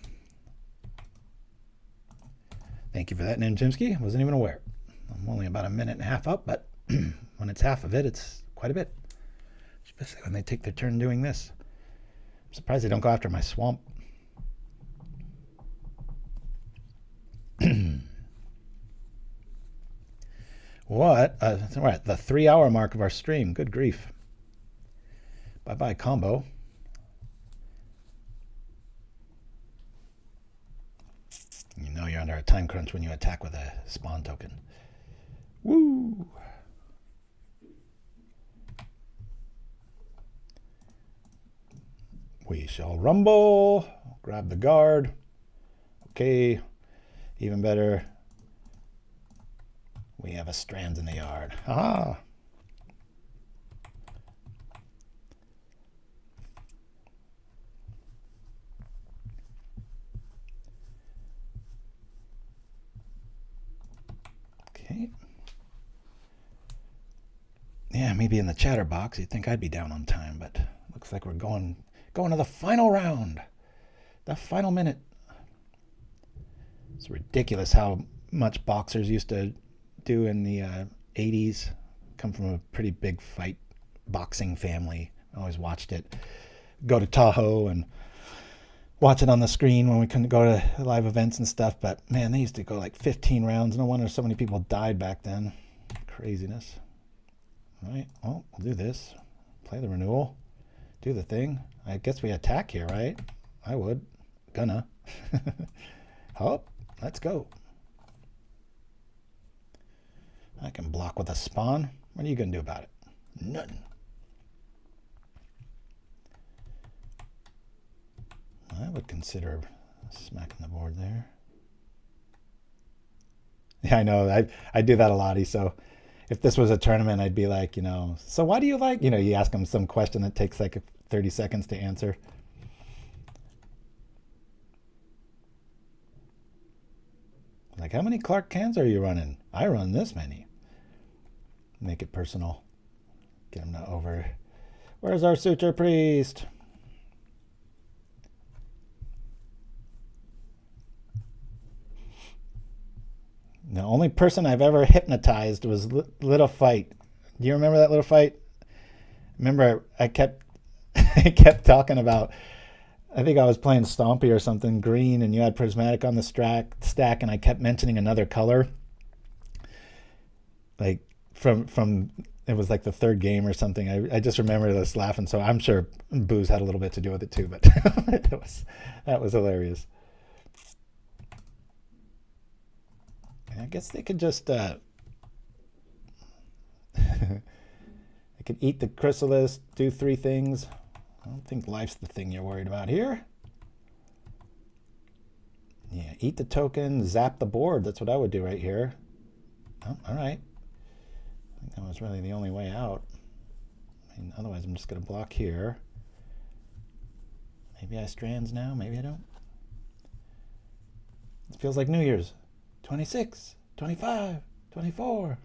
B: Thank you for that, Chimpskey. Wasn't even aware. I'm only about 1.5 minutes up, but when it's half of it, it's quite a bit. Especially when they take their turn doing this. I'm surprised they don't go after my swamp. What? We're at the 3-hour mark of our stream. Good grief. Bye-bye, combo. You know you're under a time crunch when you attack with a spawn token. Woo! We shall rumble. Grab the guard. Okay. Even better. We have a Strands in the yard. Ah! Okay. Yeah, maybe in the chatter box you'd think I'd be down on time, but looks like we're going to the final round. The final minute. It's ridiculous how much boxers used to do in the 80s. Come from a pretty big fight boxing family. I always watched it. Go to Tahoe and watch it on the screen when we couldn't go to live events and stuff. But man, they used to go like 15 rounds. No wonder so many people died back then. Craziness. All right, well, we'll do this. Play the renewal. Do the thing. I guess we attack here, right? I would. Gonna. Hop. Let's go. I can block with a spawn. What are you going to do about it? Nothing. I would consider smacking the board there. Yeah, I know. I do that a lot. So if this was a tournament, I'd be like, you know, so why do you like, you know, you ask them some question that takes like 30 seconds to answer. Like, how many Clark cans are you running? I run this many. Make it personal. Get them to over. Where's our Suture Priest? The only person I've ever hypnotized was Little Fight. Do you remember that Little Fight? Remember, I kept I kept talking about, I think I was playing Stompy or something, green, and you had Prismatic on the stack, and I kept mentioning another color. Like, from it was like the third game or something. I just remember this laughing, so I'm sure booze had a little bit to do with it too, but that was hilarious. I guess they could just they could eat the chrysalis, do 3 things. I don't think life's the thing you're worried about here. Yeah, eat the token, zap the board. That's what I would do right here. Oh, all right. I think that was really the only way out. I mean, otherwise I'm just going to block here. Maybe I strands now, maybe I don't. It feels like New Year's. 26, 25, 24.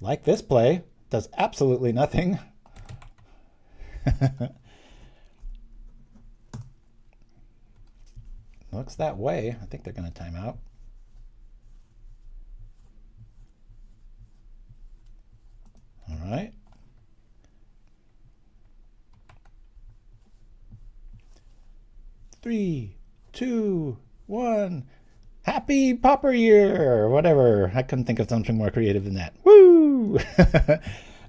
B: Like this play, does absolutely nothing. Looks that way. I think they're going to time out. All right. Three, 2, 1. Happy Pauper year, or whatever. I couldn't think of something more creative than that. Woo!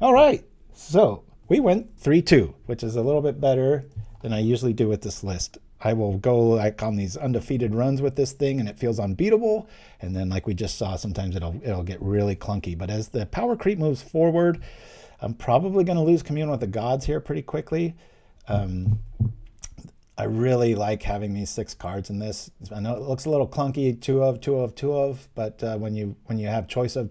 B: All right. So we went 3-2, which is a little bit better than I usually do with this list. I will go like on these undefeated runs with this thing, and it feels unbeatable. And then, like we just saw, sometimes it'll get really clunky. But as the power creep moves forward, I'm probably going to lose Commune with the Gods here pretty quickly. I really like having these 6 cards in this. I know it looks a little clunky, 2 of, 2 of, 2 of, but when you have choice of,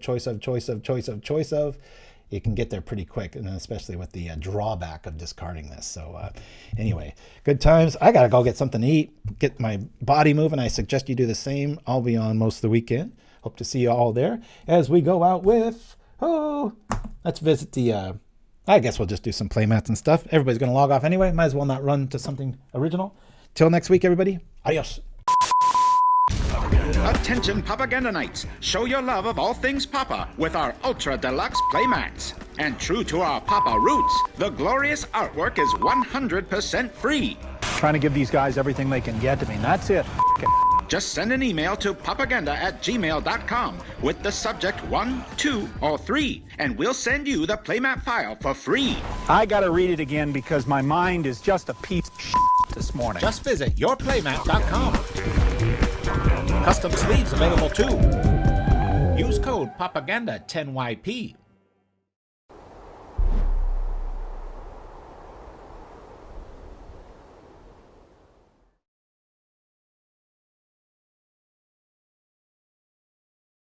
B: you can get there pretty quick, and especially with the drawback of discarding this. So anyway, good times. I gotta go get something to eat, get my body moving. I suggest you do the same. I'll be on most of the weekend. Hope to see you all there as we go out with, let's visit the, I guess we'll just do some playmats and stuff. Everybody's going to log off anyway. Might as well not run to something original. Till next week, everybody. Adios.
D: Attention Propaganda Nights! Show your love of all things Papa with our Ultra Deluxe Playmats. And true to our Papa roots, the glorious artwork is 100% free.
E: Trying to give these guys everything they can get to me, and that's it.
D: Just send an email to propaganda@gmail.com with the subject 1, 2, or 3, and we'll send you the playmat file for free.
E: I gotta read it again because my mind is just a piece of shit this morning.
F: Just visit yourplaymat.com. Custom sleeves available too. Use code PROPAGANDA10YP.